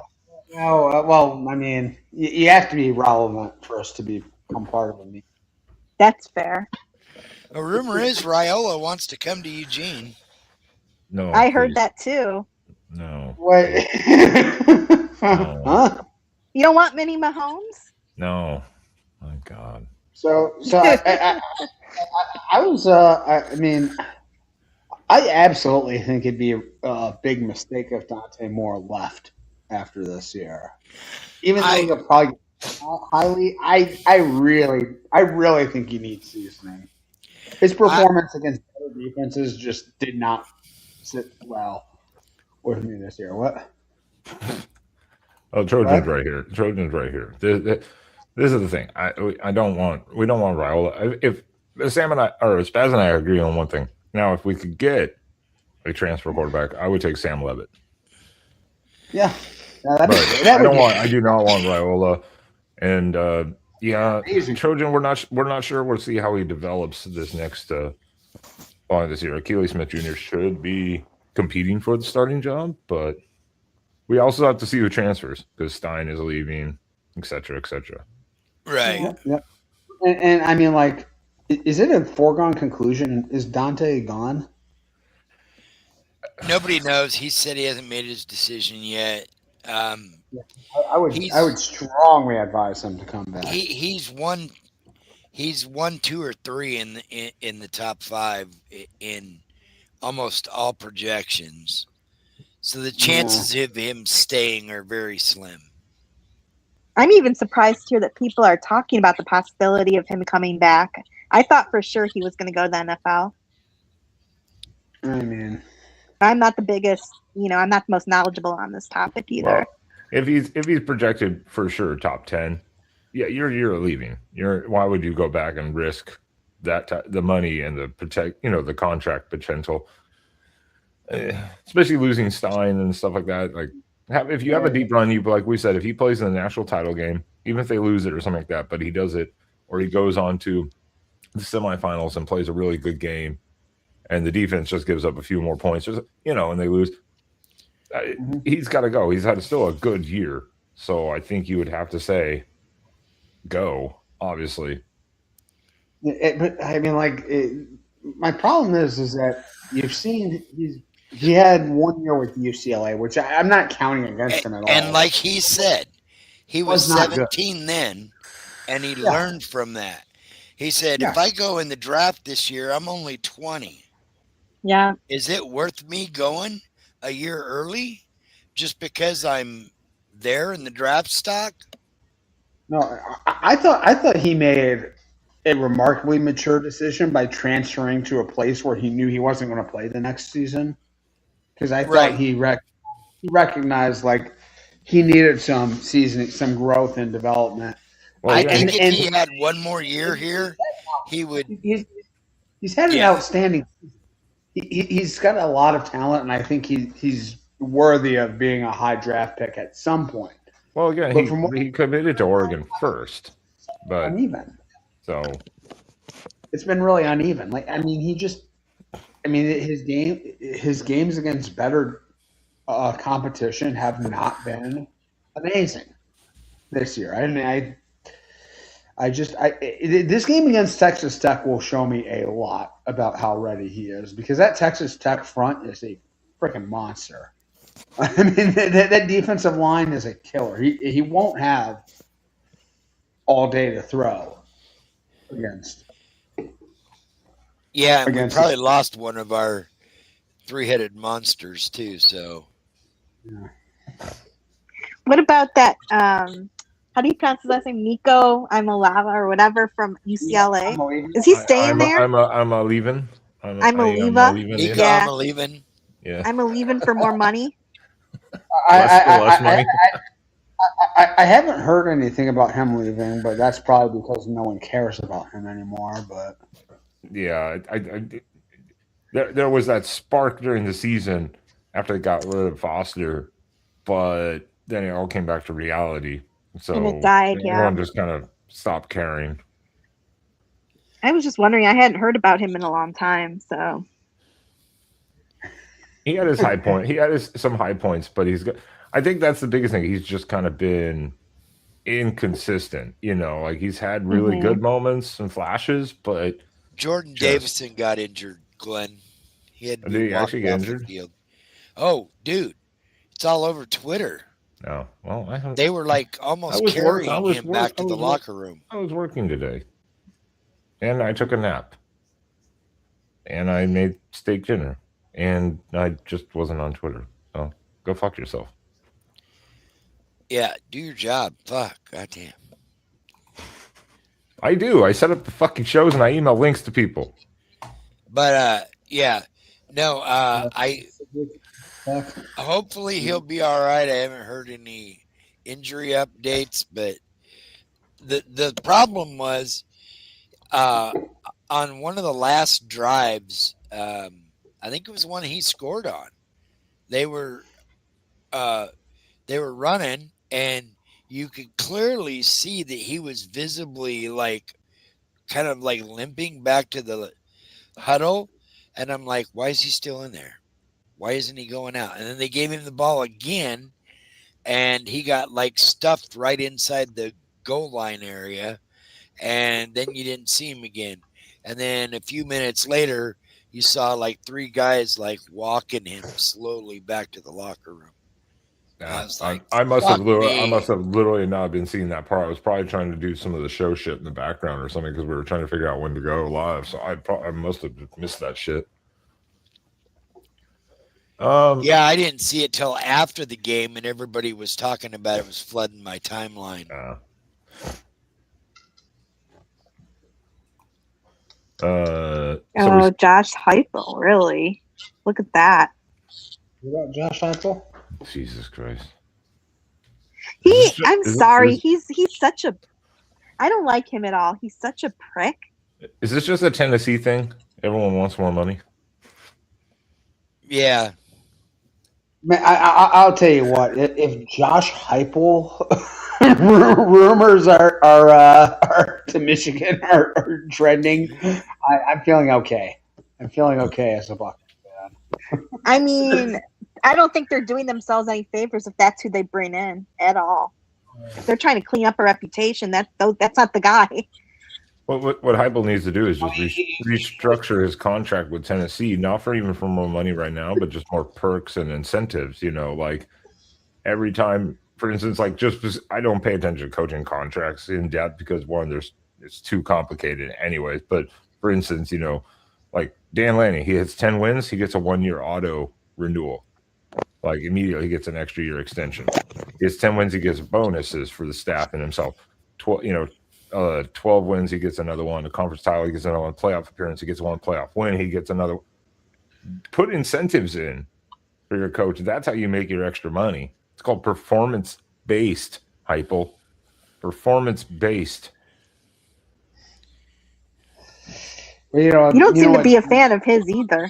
No, well, I mean, you have to be relevant for us to become part of the That's fair. A rumor is Raiola wants to come to Eugene. No, I heard please. that too. No. What? No. Huh? You don't want mini Mahomes? No. My God. So I was I mean I absolutely think it'd be a big mistake if Dante Moore left after this year. Even though I he'll probably get highly, I really think he needs seasoning. His I performance against other defenses just did not sit well with me this year. What? Oh, Trojan's What? right here. Trojan's right here. This is the thing. We don't want Raiola. If Sam and I or Spaz and I agree on one thing. Now, if we could get a transfer quarterback, I would take Sam Levitt. Yeah, no, that'd be But great. That I would don't be want. I do not want Raiola. And Yeah, Amazing. Trojan. We're not sure. We'll see how he develops this next this year. Achilles Smith Jr. should be competing for the starting job, but we also have to see who transfers because Stein is leaving, etc., etc. Right. Yeah, yeah. And I mean, like, is it a foregone conclusion? Is Dante gone? Nobody knows. He said he hasn't made his decision yet. Um, Yeah. I would he's strongly advise him to come back. he's won two or three in the top five in almost all projections. So the Yeah. chances of him staying are very slim. I'm even surprised here that people are talking about the possibility of him coming back. I thought for sure he was going to go to the NFL. I mean, I'm not the biggest, I'm not the most knowledgeable on this topic either. Well, if he's projected for sure top 10, yeah, you're leaving. Why would you go back and risk the money and the contract potential, especially losing Stein and stuff like that. Like, if you have a yeah, deep run, you like we said, if he plays in the national title game, even if they lose it or something like that, but he does it, or he goes on to the semifinals and plays a really good game, and the defense just gives up a few more points, and they lose. mhm. He's got to go. He's had still a good year, so I think you would have to say go. Obviously, But I mean, like, my problem is that you've seen he had 1 year with UCLA, which I'm not counting against him at And all. like he said, he was Was not good. 17 then, and he Yeah, learned from that. He said, if I yes. go in the draft this year, I'm only 20. Yeah. Is it worth me going a year early just because I'm there in the draft stock? No, I thought he made a remarkably mature decision by transferring to a place where he knew he wasn't going to play the next season. Because I thought Right. he recognized like he needed some seasoning, some growth and development. well, I yeah, think And if and he had one more year here, he would, he's he's had an yeah. outstanding. He's got a lot of talent, and I think he's worthy of being a high draft pick at some point. well, again, But he from what he committed to Oregon first, but uneven, so it's been really uneven. Like I mean, I mean, his games against better competition have not been amazing this year. I mean, this game against Texas Tech will show me a lot about how ready he is because that Texas Tech front is a freaking monster. I mean, that defensive line is a killer. He won't have all day to throw against Yeah, and we against probably this. lost one of our three-headed monsters too. So Yeah. What about that? How do you pronounce his last name? Nico Imalava or whatever from Yeah, UCLA. unbelievable. Is he I, staying I'm a, there? I'm a, I'm a leaving. I'm a I am a Leva. leaving. Nico, Yeah, I'm Yeah, a leaving. yeah. I'm a leaving for more money. I, Less for I, less I, money. I haven't heard anything about him leaving, but that's probably because no one cares about him anymore. But Yeah, there was that spark during the season after they got rid of Foster, but then it all came back to reality. And it So died, yeah. everyone just kind of stopped caring. I was just wondering. I hadn't heard about him in a long time, so He had his high point. He had some high points, but he's got. I think that's the biggest thing. He's just kind of been inconsistent. Like he's had really hmm good moments and flashes, but Jordan just Davison got injured, Glenn. He had to be did he actually walked get off the injured? field. Oh, dude, it's all over Twitter. No. Well, They were like I almost was work. I carrying was him work. back I to the was work. locker room. I was working today, and I took a nap, and I made steak dinner, and I just wasn't on Twitter. So go fuck yourself. Yeah, do your job. Fuck, goddamn. I do. I set up the fucking shows and I email links to people. But yeah, no. yeah, I Tech, hopefully he'll be all right. I haven't heard any injury updates, but the problem was uh, on one of the last drives. I think it was one he scored on. They were uh, they were running, and you could clearly see that he was visibly like kind of like limping back to the huddle. And I'm like, why is he still in there? Why isn't he going out? And then they gave him the ball again, and he got like stuffed right inside the goal line area. And then you didn't see him again. And then a few minutes later, you saw like three guys like walking him slowly back to the locker room. I was like, I must have me. literally not been seeing that part. I was probably trying to do some of the show shit in the background or something because we were trying to figure out when to go live. So I must have missed that shit. Yeah, I didn't see it till after the game, and everybody was talking about it. Was flooding my timeline. Josh Heupel, really? Look at that. What about Josh Heupel? Jesus Christ. I'm sorry. He's such a. I don't like him at all. He's such a prick. Is this just a Tennessee thing? Everyone wants more money. Yeah. Man, I'll tell you what. If Josh Heupel rumors are to Michigan are trending, I'm feeling okay. I'm feeling okay as a Buckeye fan. I mean, I don't think they're doing themselves any favors if that's who they bring in at all. If they're trying to clean up a reputation, that's not the guy. What Heupel needs to do is just restructure his contract with Tennessee, not for more money right now, but just more perks and incentives. You know, like every time, for instance, like I don't pay attention to coaching contracts in depth because it's too complicated anyways. But for instance, you know, like Dan Lanning, he hits 10 wins, he gets a 1-year auto renewal. Like immediately he gets an extra year extension. He gets 10 wins, he gets bonuses for the staff and himself. 12 wins, he gets another one. A conference title, he gets another one. Playoff appearance, he gets one. Playoff win, he gets another. Put incentives in for your coach. That's how you make your extra money. It's called performance-based, Heupel. Performance-based. Well, you don't seem to be a fan of his either.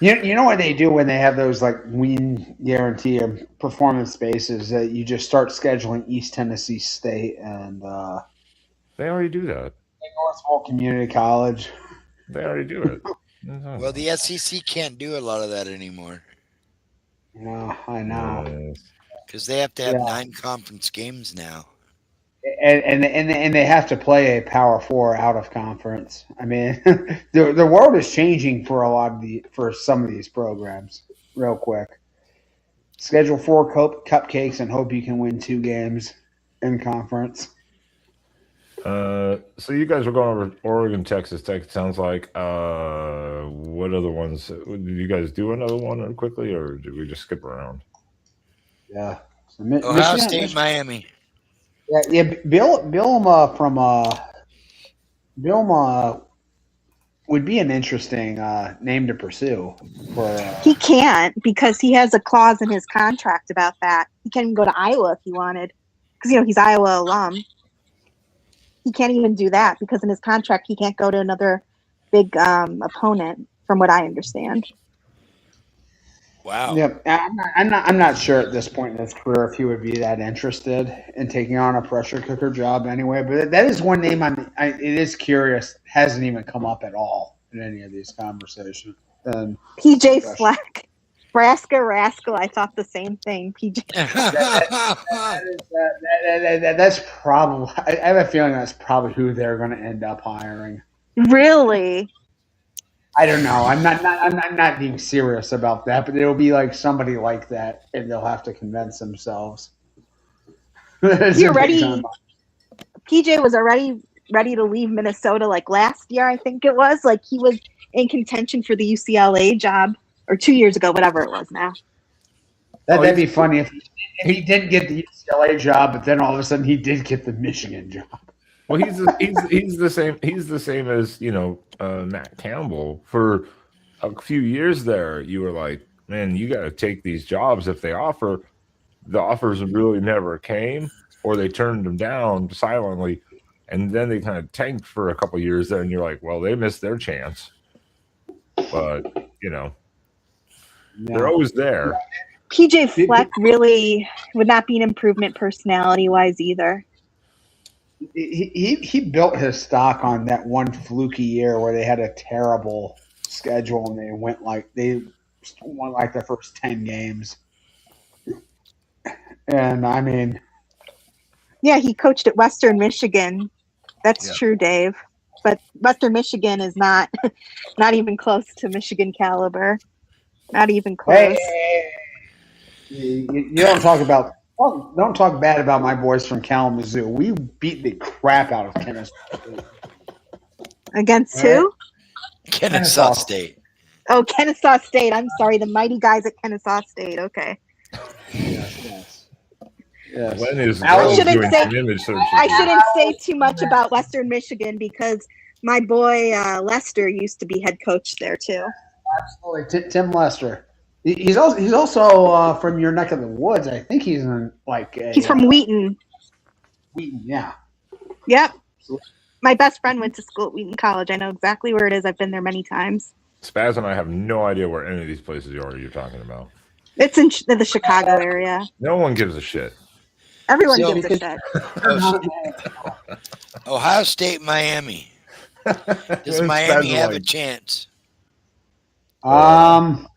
You know what they do when they have those like win guarantee or performance spaces that you just start scheduling East Tennessee State and they already do that. Northwell Community College. They already do it. Well, the SEC can't do a lot of that anymore. No, I know. Because they have to have 9 conference games now. And they have to play a Power 4 out of conference. I mean, the world is changing for some of these programs. Real quick, schedule 4 cupcakes and hope you can win 2 games in conference. So you guys were going over Oregon, Texas Tech. It sounds like. What other ones? Did you guys do another one quickly, or did we just skip around? Yeah. So Ohio State, Miami. Yeah. Bielema would be an interesting name to pursue. He can't because he has a clause in his contract about that. He can't even go to Iowa if he wanted because he's Iowa alum. He can't even do that because in his contract he can't go to another big opponent, from what I understand. Wow. Yep. I'm not sure at this point in his career if he would be that interested in taking on a pressure cooker job anyway. But that is one name it is curious, hasn't even come up at all in any of these conversations. PJ Fleck, Nebraska Rascal. I thought the same thing. PJ. That's probably. I have a feeling that's probably who they're going to end up hiring. Really? I don't know. I'm not being serious about that, but it'll be like somebody like that, and they'll have to convince themselves. You're ready. PJ was already ready to leave Minnesota like last year, I think it was. Like he was in contention for the UCLA job, or 2 years ago, whatever it was now. That'd be funny if he didn't get the UCLA job, but then all of a sudden he did get the Michigan job. Well, he's the same. He's the same as Matt Campbell. For a few years there, you were like, man, you got to take these jobs if they offer. The offers really never came, or they turned them down silently, and then they kind of tanked for a couple of years there, and you're like, well, they missed their chance. But they're always there. PJ Fleck really would not be an improvement personality-wise either. He built his stock on that one fluky year where they had a terrible schedule and they won like their first 10 games. And I mean, yeah, he coached at Western Michigan. That's true, Dave. But Western Michigan is not even close to Michigan caliber. Not even close. Hey, you don't talk about don't talk bad about my boys from Kalamazoo. We beat the crap out of Kennesaw State. Against who? Kennesaw State. Oh, Kennesaw State. I'm sorry, the mighty guys at Kennesaw State. Okay. Yes. Glenn is I doing some image searches. I shouldn't say too much about Western Michigan because my boy Lester used to be head coach there too. Absolutely, Tim Lester. He's also from your neck of the woods. I think he's in he's from Wheaton. Wheaton, yeah. Yep. My best friend went to school at Wheaton College. I know exactly where it is. I've been there many times. Spaz and I have no idea where any of these places you're talking about. It's in the Chicago area. No one gives a shit. Everyone gives a shit. Ohio State, Miami. Does Miami have a chance? I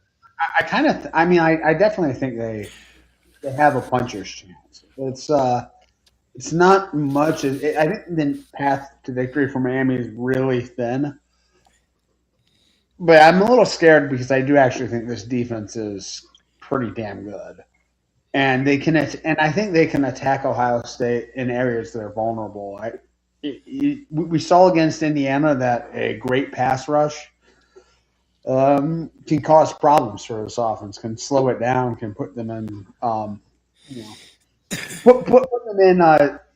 definitely think they have a puncher's chance. It's not much. I think the path to victory for Miami is really thin. But I'm a little scared because I do actually think this defense is pretty damn good, and I think they can attack Ohio State in areas that are vulnerable. We saw against Indiana that a great pass rush can cause problems for this offense, can slow it down, can put them in, put them in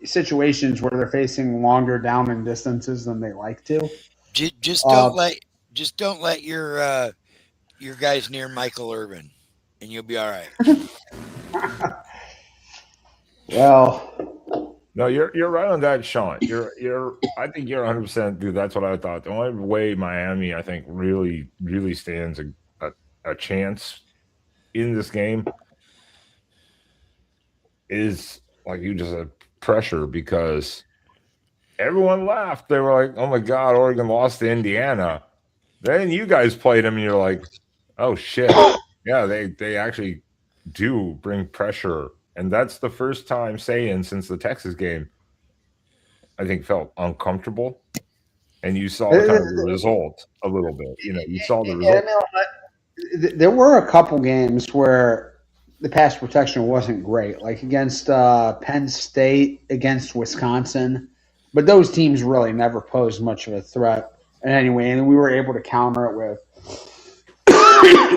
situations where they're facing longer down and distances than they like to. Just don't let your guys near Michael Irvin, and you'll be all right. Well, no, you're right on that, Sean. I think you're 100%, dude. That's what I thought. The only way Miami, I think, really stands a chance in this game is, like you just said, pressure, because everyone laughed. They were like, "Oh my God, Oregon lost to Indiana." Then you guys played them, and you're like, "Oh shit, yeah, they actually do bring pressure." And that's the first time Saiyan since the Texas game, I think, felt uncomfortable. And you saw kind of the result a little bit. You saw the result. There were a couple games where the pass protection wasn't great, like against Penn State, against Wisconsin. But those teams really never posed much of a threat anyway, and we were able to counter it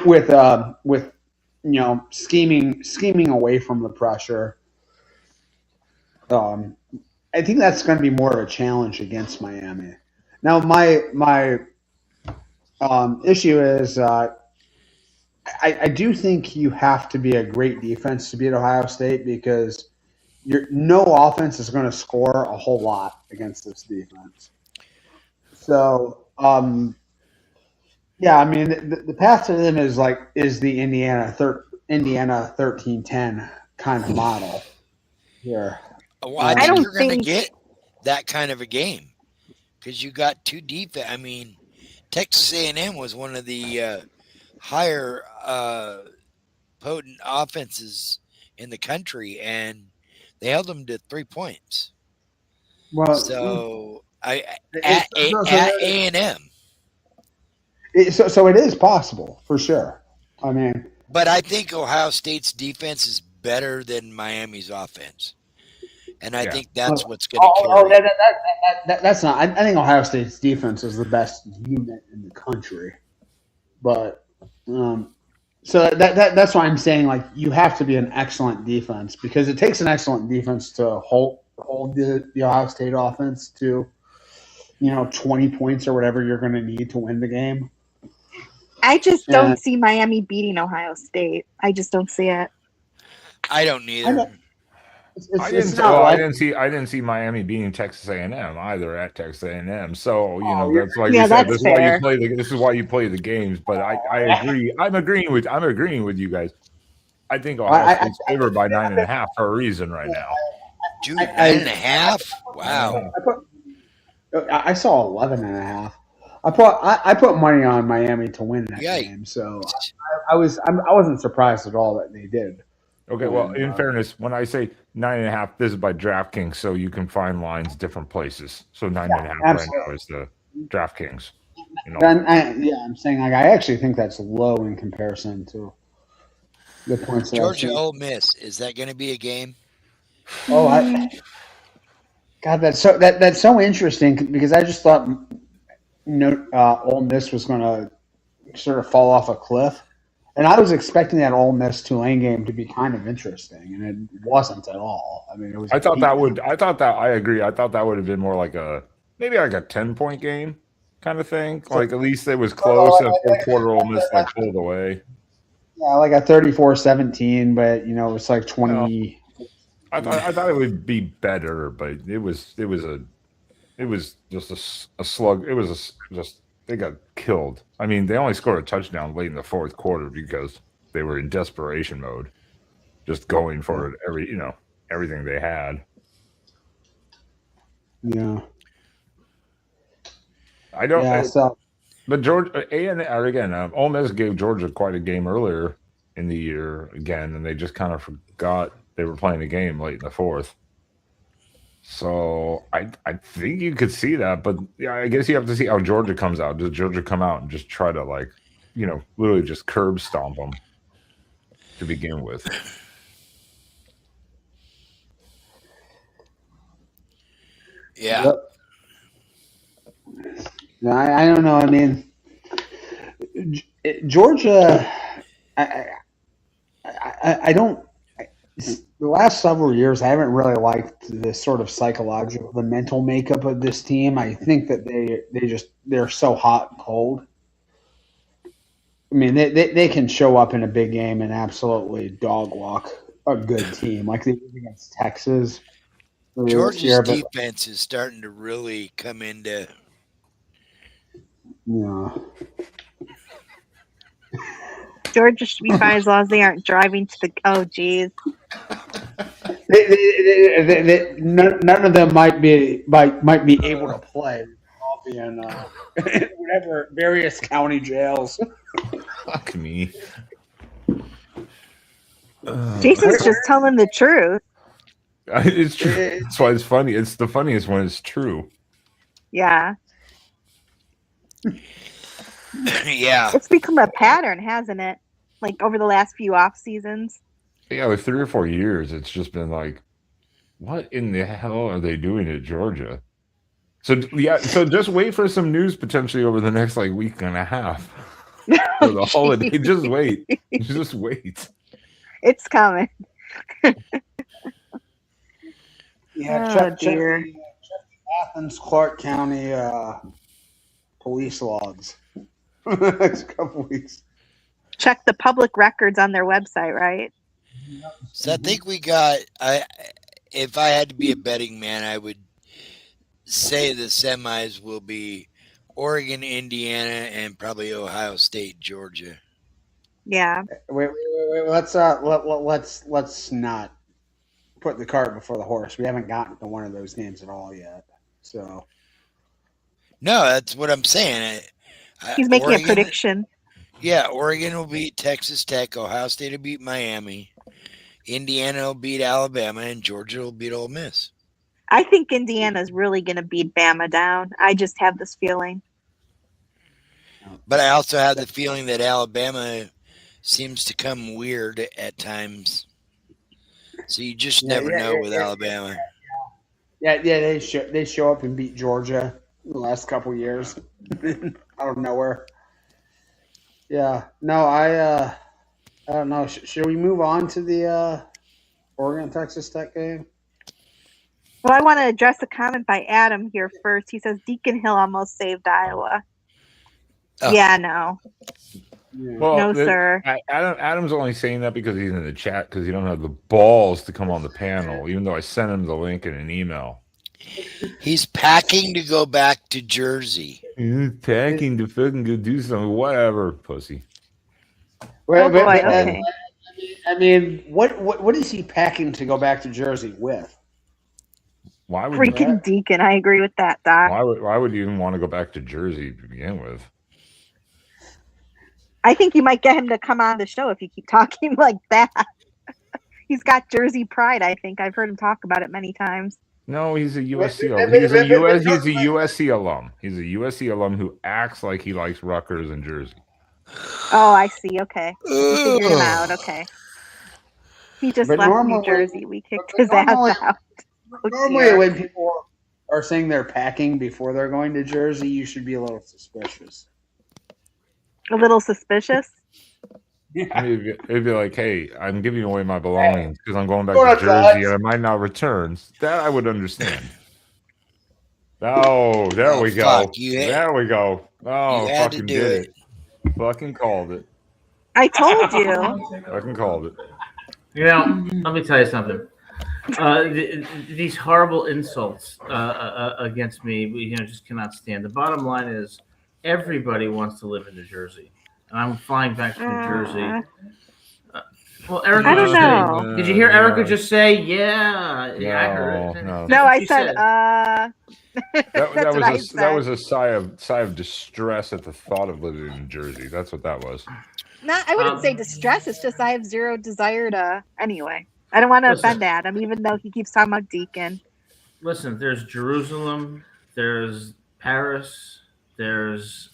with scheming away from the pressure. I think that's going to be more of a challenge against Miami. Now, my issue is I do think you have to be a great defense to beat Ohio State, because no offense is going to score a whole lot against this defense. So, yeah, I mean, the path to them is the Indiana 13-10 kind of model here. Well, I think you're going to get that kind of a game because you got two defense. I mean, Texas A&M was one of the higher potent offenses in the country, and they held them to 3 points. Well, so at A&M. So it is possible for sure. I mean, but I think Ohio State's defense is better than Miami's offense, and I think that's what's going to carry. That's not. I think Ohio State's defense is the best unit in the country, but so that's why I'm saying, like, you have to be an excellent defense, because it takes an excellent defense to hold the Ohio State offense to 20 points or whatever you're going to need to win the game. I just don't see Miami beating Ohio State. I just don't see it. I don't either. I didn't see Miami beating Texas A&M either at Texas A&M. So that's like you said. This is why you play the games. But I agree. I'm agreeing with you guys. I think Ohio State's favored by 9.5 for a reason right now. Dude, 9.5? Wow. I saw 11.5. I put money on Miami to win that Yikes. game, so I wasn't surprised at all that they did. Okay, well, in fairness, when I say 9.5, this is by DraftKings, so you can find lines different places. So 9.5 right now is the DraftKings. I'm saying like I actually think that's low in comparison to the points that Georgia I've seen. Ole Miss, is that going to be a game? Oh, God, that's so interesting because I just thought Ole Miss was going to sort of fall off a cliff, and I was expecting that Ole Miss Tulane game to be kind of interesting, and it wasn't at all. I mean, it was. I thought that I agree. I thought that would have been more like maybe like a 10-point game kind of thing. Like at least it was close, and fourth quarter Ole Miss like pulled away. Yeah, like a 34-17, but it was like 20. I thought it would be better, but it was just a slug. It was just they got killed. I mean, they only scored a touchdown late in the fourth quarter because they were in desperation mode, just going for it everything they had. Yeah. I don't. Yeah, so But Georgia again, Ole Miss gave Georgia quite a game earlier in the year again, and they just kind of forgot they were playing a game late in the fourth. So I think you could see that, but yeah, I guess you have to see how Georgia comes out. Does Georgia come out and just try to literally just curb stomp them to begin with? Yeah. Yep. I don't know. I mean, Georgia, I don't. The last several years, I haven't really liked the sort of the mental makeup of this team. I think that they're so hot and cold. I mean, they can show up in a big game and absolutely dog walk a good team, like they did against Texas. Georgia's defense is starting to really come into. Yeah. Georgia should be fine as long as they aren't driving to the. Oh, geez. None of them might be able to play. All be in whatever various county jails. Fuck me. Jason's just telling the truth. It's true. That's why it's funny. It's the funniest when it's true. Yeah. Yeah. It's become a pattern, hasn't it? Like over the last few off seasons. Yeah, like 3 or 4 years, it's just been like, what in the hell are they doing at Georgia? So just wait for some news potentially over the next week and a half for the holiday. Just wait. Just wait. It's coming. Check the Athens Clark County police logs. Next couple weeks. Check the public records on their website, right? So I think we got. If I had to be a betting man, I would say the semis will be Oregon, Indiana, and probably Ohio State, Georgia. Yeah. Wait. Let's not put the cart before the horse. We haven't gotten to one of those games at all yet. So. No, that's what I'm saying. He's making a prediction. Yeah, Oregon will beat Texas Tech. Ohio State will beat Miami. Indiana will beat Alabama, and Georgia will beat Ole Miss. I think Indiana's really going to beat Bama down. I just have this feeling. But I also have the feeling that Alabama seems to come weird at times. So you just never know with Alabama. Yeah, they show up and beat Georgia in the last couple of years out of nowhere. Yeah, no, I don't know. Should we move on to the Oregon Texas Tech game? Well, I want to address a comment by Adam here first. He says Deacon Hill almost saved Iowa. Oh. Yeah, no. Well, no, sir. Adam's only saying that because he's in the chat because he don't have the balls to come on the panel, even though I sent him the link in an email. He's packing to go back to Jersey. He's packing to fucking go do something, whatever, pussy. Okay. I mean, what is he packing to go back to Jersey with? Why would Freaking Deacon. I agree with that, Doc. why would you even want to go back to Jersey to begin with? I think you might get him to come on the show if you keep talking like that. He's got Jersey pride, I think. I've heard him talk about it many times. No, he's a USC. He's a USC alum. He's a USC alum who acts like he likes Rutgers and Jersey. Oh, I see. Okay. You figured him out. Okay. He just left New Jersey. We kicked his ass out. Normally, when people are saying they're packing before they're going to Jersey, you should be a little suspicious. A little suspicious? Yeah. I mean, it'd be like, hey, I'm giving away my belongings because I'm going back to Jersey and I might not return. That I would understand. Oh, there we go. There we go. Oh, fucking did it. Fucking called it. I told you. Fucking called it. You know, let me tell you something. These horrible insults against me, just cannot stand. The bottom line is everybody wants to live in New Jersey. And I'm flying back to New Jersey. Well, Erica, I don't know. Did you hear Erica just say, yeah? Yeah, I heard it. No, I said, that was a sigh of distress at the thought of living in New Jersey. That's what that was. No, I wouldn't say distress. It's just I have zero desire to. Anyway, I don't want to offend Adam, even though he keeps talking about Deacon. Listen, there's Jerusalem, there's Paris, there's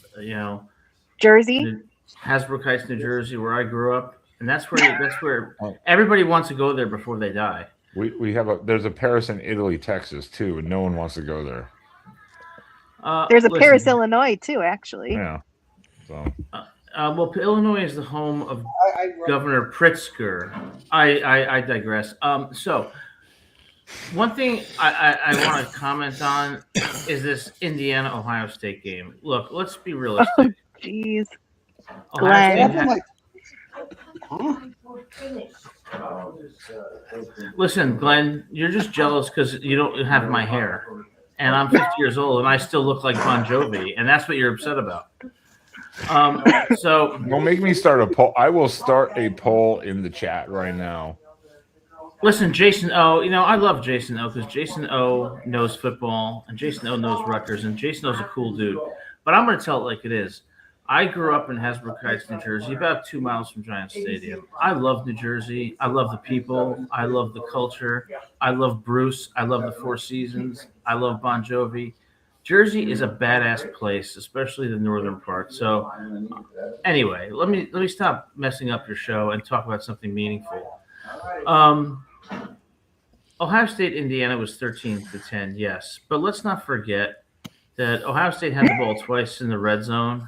Jersey, Hasbrook Heights, New Jersey, where I grew up, and that's where everybody wants to go there before they die. There's a Paris in Italy, Texas too, and no one wants to go there. There's a Paris, Illinois too, actually. Yeah. So. Well, Illinois is the home of Governor Pritzker. I digress. So, one thing I want to comment on is this Indiana-Ohio State game. Look, let's be realistic. Oh, jeez. Glenn. Listen, Glenn, you're just jealous because you don't have my hair. And I'm 50 years old, and I still look like Bon Jovi, and that's what you're upset about. So don't make me start a poll. I will start a poll in the chat right now. Listen, Jason O, I love Jason O because Jason O knows football and Jason O knows Rutgers and Jason O's a cool dude. But I'm going to tell it like it is. I grew up in Hasbrook Heights, New Jersey, about 2 miles from Giant Stadium. I love New Jersey. I love the people. I love the culture. I love Bruce. I love the Four Seasons. I love Bon Jovi. Jersey is a badass place, especially the northern part. So anyway, let me stop messing up your show and talk about something meaningful. Ohio State, Indiana was 13-10, yes. But let's not forget that Ohio State had the ball twice in the red zone.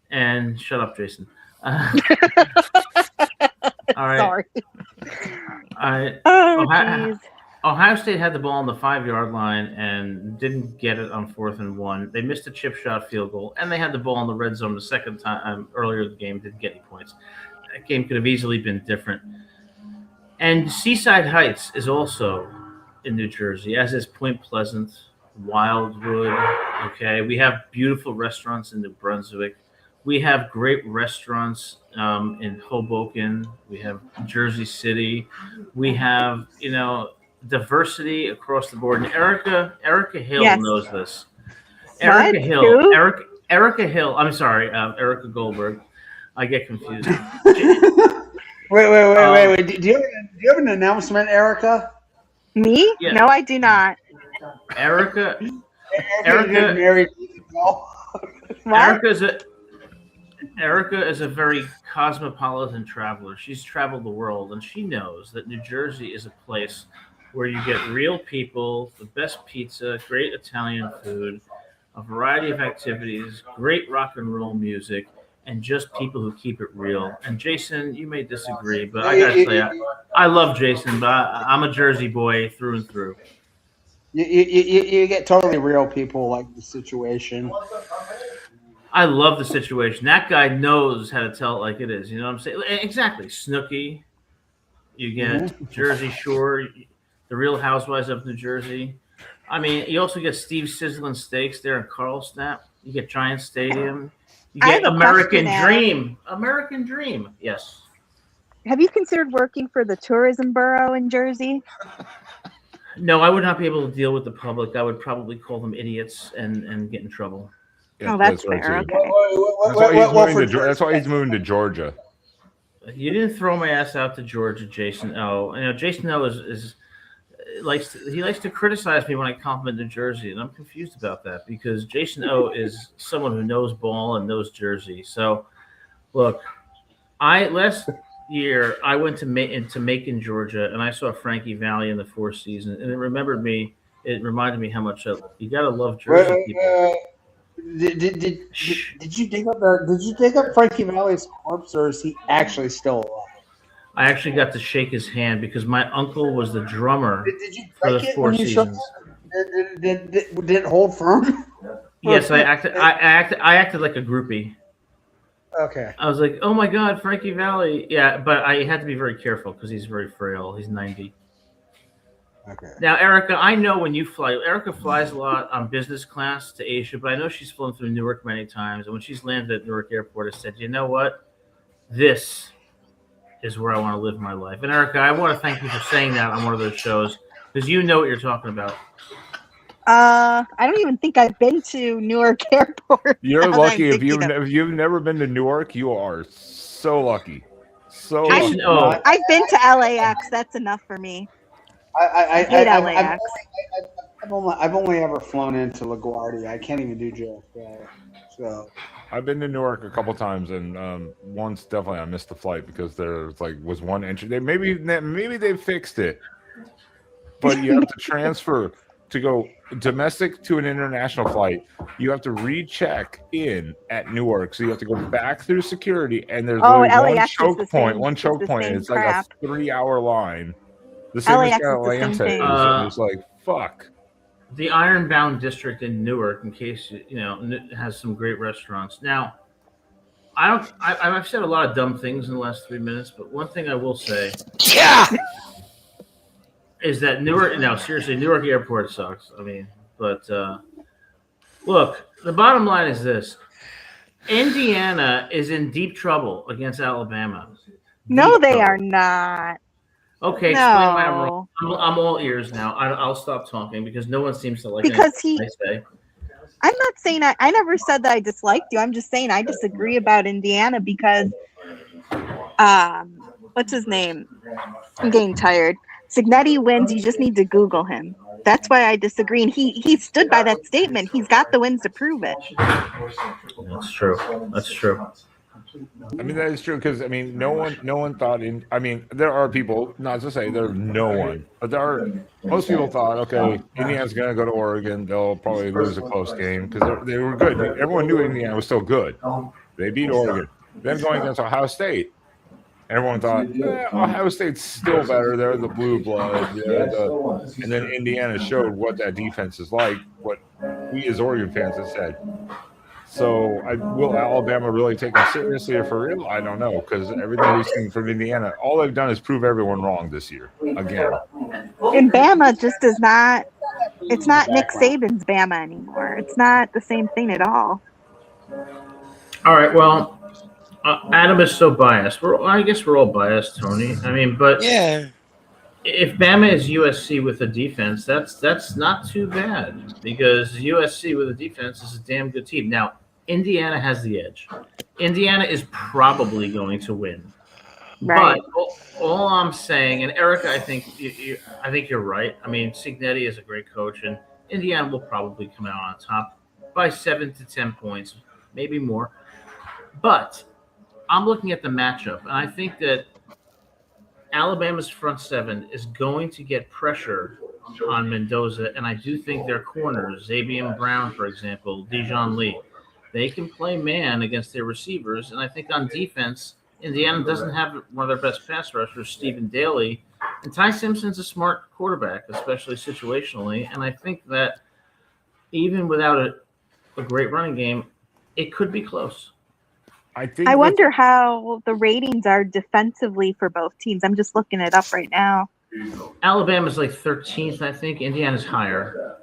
And shut up, Jason. All right. Sorry. Ohio State had the ball on the 5-yard line and didn't get it on 4th and 1. They missed a chip shot field goal, and they had the ball in the red zone the second time earlier in the game. Didn't get any points. That game could have easily been different. And Seaside Heights is also in New Jersey, as is Point Pleasant, Wildwood. Okay, we have beautiful restaurants in New Brunswick. We have great restaurants in Hoboken. We have Jersey City. We have, diversity across the board. And Erica Hill knows this. Erica Hill. Erica Hill. I'm sorry, Erica Goldberg. I get confused. Wait. Do you have an announcement, Erica? Me? Yeah. No, I do not. Erica is a very cosmopolitan traveler. She's traveled the world, and she knows that New Jersey is a place where you get real people, the best pizza, great Italian food, a variety of activities, great rock and roll music, and just people who keep it real. And Jason, you may disagree, but I gotta say, I love Jason, but I'm a Jersey boy through and through. You get totally real people like the situation. I love the situation. That guy knows how to tell it like it is. You know what I'm saying? Exactly. Snooki. You get Jersey Shore, the Real Housewives of New Jersey. I mean, you also get Steve Sizzling Steaks there in Carlsbad. You get Giant Stadium. You get American Dream. American Dream. Yes. Have you considered working for the tourism bureau in Jersey? No, I would not be able to deal with the public. I would probably call them idiots and get in trouble. Yeah, Oh, that's right fair. too. Okay. That's why he's moving to Georgia. You didn't throw my ass out to Georgia, Jason O. You know, Jason O is likes to criticize me when I compliment New Jersey, and I'm confused about that because Jason O is someone who knows ball and knows Jersey. So, look, last year I went to Macon, Georgia, and I saw Frankie Valli in the Four Seasons, and it reminded me how much you gotta love Jersey people. Did you dig up Frankie Valli's corpse, or is he actually still alive? I actually got to shake his hand because my uncle was the drummer Did you for break the it Four when you showed Seasons. up? Did it hold firm? Yes, I acted like a groupie. Okay. I was like, "Oh my God, Frankie Valli!" Yeah, but I had to be very careful because he's very frail. He's 90. Okay. Now, Erica, I know when you fly. Erica flies a lot on business class to Asia, but I know she's flown through Newark many times. And when she's landed at Newark Airport, I said, "You know what? This is where I want to live my life." And Erica, I want to thank you for saying that on one of those shows because you know what you're talking about. I don't even think I've been to Newark Airport. You're lucky if you've never been to Newark. You are so lucky. So Jason, lucky. I've been to LAX. That's enough for me. I hate LAX. I've only ever flown into LaGuardia. I can't even do JFK. So I've been to Newark a couple times, and once definitely I missed the flight because there was one entry. Maybe they fixed it, but you have to transfer to go domestic to an international flight. You have to recheck in at Newark, so you have to go back through security, and there's one choke point. It's like a 3-hour line. The same as Atlanta is. It's like fuck. The Ironbound District in Newark, in case you know, has some great restaurants. Now, I've said a lot of dumb things in the last 3 minutes, but one thing I will say, is that Newark. No, seriously, Newark Airport sucks. I mean, but look, the bottom line is this: Indiana is in deep trouble against Alabama. No, they are not. Okay, explain why I'm wrong. I'm all ears now. I'll stop talking because no one seems to like anything I say. I'm not saying I never said that I disliked you. I'm just saying I disagree about Indiana because, what's his name? I'm getting tired. Signetti wins. You just need to Google him. That's why I disagree. And he stood by that statement. He's got the wins to prove it. That's true. That's true. I mean, that is true because I mean, no one thought in. I mean, there are people, not to say there's no one, but most people thought, okay, Indiana's going to go to Oregon. They'll probably lose a close game because they were good. Everyone knew Indiana was still good. They beat Oregon. Then going against Ohio State, everyone thought Ohio State's still better. They're the blue blood. And then Indiana showed what that defense is like. What we as Oregon fans have said. So, will Alabama really take them seriously or for real? I don't know because everything we've seen from Indiana, all they've done is prove everyone wrong this year again. And Bama just does not. It's not Nick Saban's Bama anymore. It's not the same thing at all. All right. Well, Adam is so biased. I guess we're all biased, Tony. I mean, but yeah. If Bama is USC with a defense, that's not too bad because USC with a defense is a damn good team. Now, Indiana has the edge. Indiana is probably going to win. Right. But all I'm saying, and Erica, I think you're right. I mean, Signetti is a great coach, and Indiana will probably come out on top by 7 to 10 points, maybe more. But I'm looking at the matchup, and I think that Alabama's front seven is going to get pressure on Mendoza, and I do think their corners, Xavier Brown, for example, Dijon Lee, they can play man against their receivers. And I think on defense, Indiana doesn't have one of their best pass rushers, Stephen Daly, and Ty Simpson's a smart quarterback, especially situationally. And I think that even without a great running game, it could be close. I wonder how the ratings are defensively for both teams. I'm just looking it up right now. Alabama's like 13th, I think. Indiana's higher.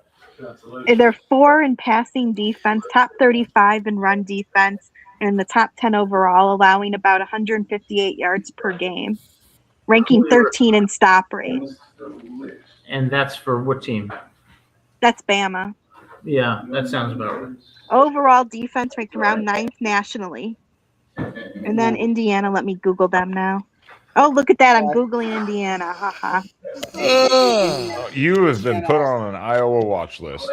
They're 4 in passing defense, top 35 in run defense, and in the top 10 overall, allowing about 158 yards per game. ranking 13 in stop rate. And that's for what team? That's Bama. Yeah, that sounds about right. Overall defense ranked around 9th nationally. And then Indiana, let me Google them now. Oh, look at that. I'm Googling Indiana. Haha. You have been put on an Iowa watch list.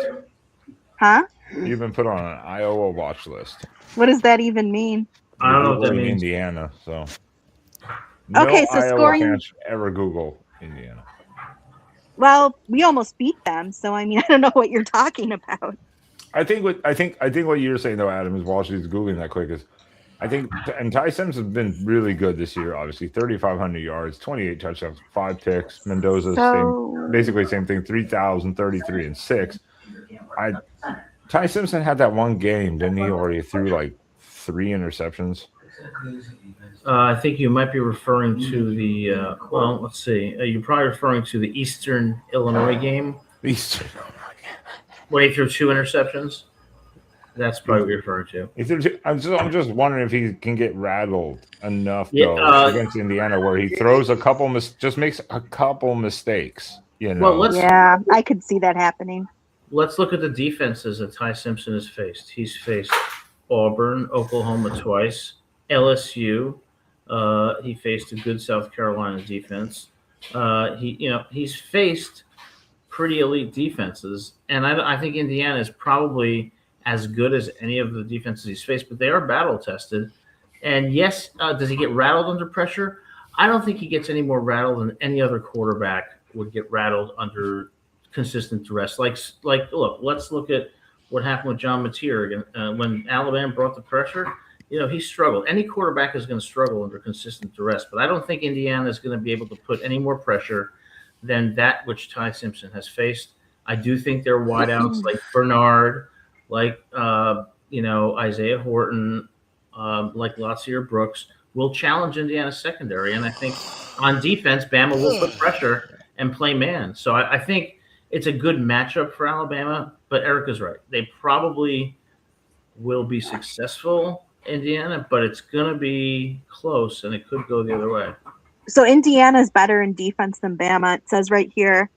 Huh? You've been put on an Iowa watch list. What does that even mean? I don't know what that Googling means. Indiana, so Okay, so Iowa scoring- fans should ever Google Indiana. Well, we almost beat them, so I mean, I don't know what you're talking about. I think what you're saying though, Adam, is while she's googling that quick is, I think, and Ty Simpson's been really good this year. Obviously, 3,500 yards, 28 touchdowns, 5 picks. Mendoza, basically same thing, 3,033 and 6. Ty Simpson had that one game, didn't he? Or he threw like 3 interceptions. I think you might be referring to the. Well, let's see. You're probably referring to the Eastern Illinois game. Eastern. When he threw 2 interceptions. That's probably what you're referring to. I'm just wondering if he can get rattled enough though against Indiana, where he throws a couple, just makes a couple mistakes. You know. Well, yeah, I could see that happening. Let's look at the defenses that Ty Simpson has faced. He's faced Auburn, Oklahoma twice, LSU. He faced a good South Carolina defense. He's faced pretty elite defenses, and I think Indiana is probably as good as any of the defenses he's faced, but they are battle tested. And yes, does he get rattled under pressure? I don't think he gets any more rattled than any other quarterback would get rattled under consistent duress. Like, look, let's look at what happened with John Mateer when Alabama brought the pressure. He struggled. Any quarterback is going to struggle under consistent duress, but I don't think Indiana is going to be able to put any more pressure than that which Ty Simpson has faced. I do think there are wideouts like Bernard, like Isaiah Horton, like Latsier Brooks will challenge Indiana's secondary, and I think on defense, Bama will put pressure and play man. So I think it's a good matchup for Alabama. But Erica's right; they probably will be successful, Indiana, but it's going to be close, and it could go the other way. So Indiana's better in defense than Bama. It says right here.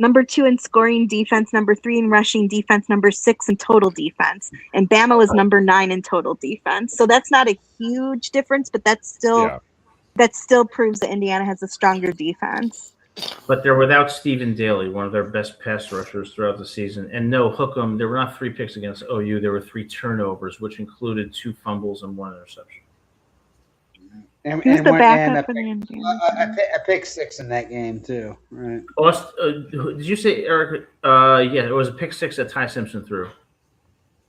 Number 2 in scoring defense, number 3 in rushing defense, number 6 in total defense. And Bama was number 9 in total defense. So that's not a huge difference, but that still proves that Indiana has a stronger defense. But they're without Stephen Daly, one of their best pass rushers throughout the season. And no, Hookem, there were not 3 picks against OU. There were 3 turnovers, which included 2 fumbles and 1 interception. Who's the backup in the Indiana? I picked 6 in that game too. Right? Did you say, Eric? Yeah, it was a pick 6 that Ty Simpson threw.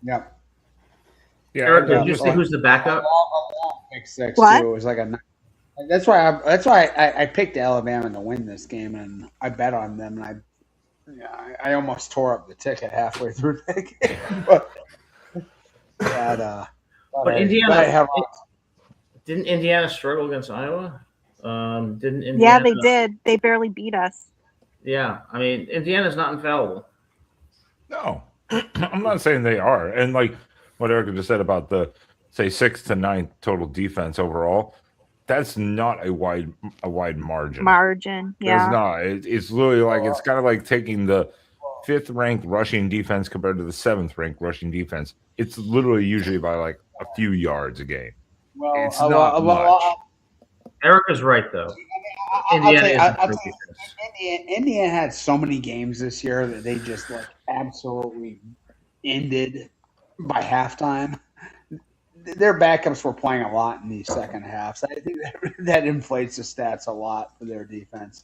Yep. Yeah. Eric, did you say who's the backup? A long pick 6 What? too. It was like a. That's why I picked Alabama to win this game, and I bet on them, and I almost tore up the ticket halfway through that game. But Indiana. Didn't Indiana struggle against Iowa? Didn't Indiana? Yeah, they did. They barely beat us. Yeah, I mean, Indiana's not infallible. No, I'm not saying they are. And like what Erica just said about the, say, 6th to 9th total defense overall, that's not a wide margin. Yeah. It's not. It's literally like, it's kind of like taking the 5th ranked rushing defense compared to the 7th ranked rushing defense. It's literally usually by like a few yards a game. Well, it's not much. Erica's right, though. Indiana had so many games this year that they just like absolutely ended by halftime. Their backups were playing a lot in these second halves. I think that inflates the stats a lot for their defense.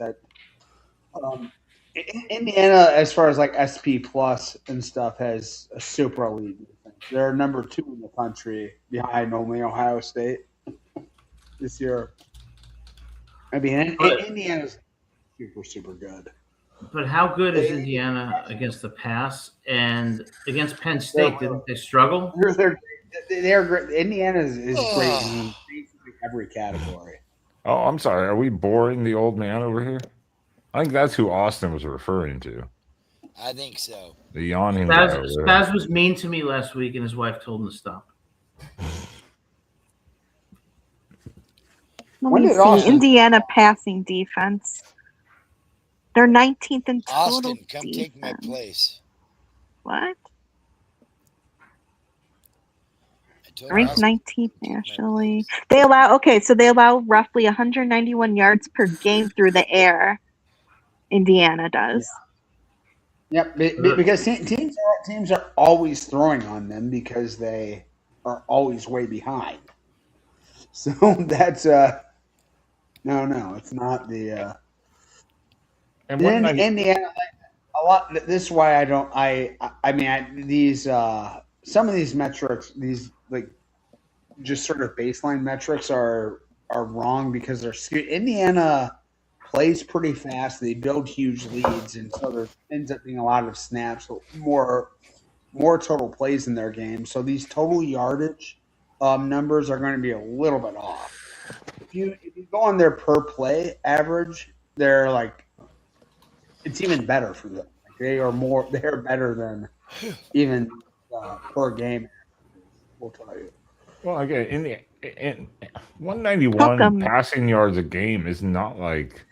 Indiana, as far as like SP plus and stuff, has a super elite defense. They're number 2 in the country, behind only Ohio State this year. I mean, Indiana's super good. But how good is Indiana against the pass? And against Penn State, didn't they struggle? They're great. Indiana is great in basically every category. Oh, I'm sorry. Are we boring the old man over here? I think that's who Austin was referring to. I think so. The yawning guy over there. Spaz was mean to me last week, and his wife told him to stop. Let When me did see. Austin- Indiana passing defense. They're 19th in total Austin, come defense. take my place. What? I told Ranked Austin, 19th come take my nationally. place. They allow roughly 191 yards per game through the air. Indiana does. Yep, because teams are always throwing on them because they are always way behind. So that's no, it's not the And in 190, Indiana. A lot. This is why I don't. I mean, these some of these metrics, these like just sort of baseline metrics are wrong because they're skewed. Indiana plays pretty fast. They build huge leads, and so there ends up being a lot of snaps, more total plays in their game. So these total yardage numbers are going to be a little bit off. If you go on their per play average, they're like it's even better for them. Like they're better than even per game. We'll tell you. well, again, in 191 Hookem. passing yards a game is not like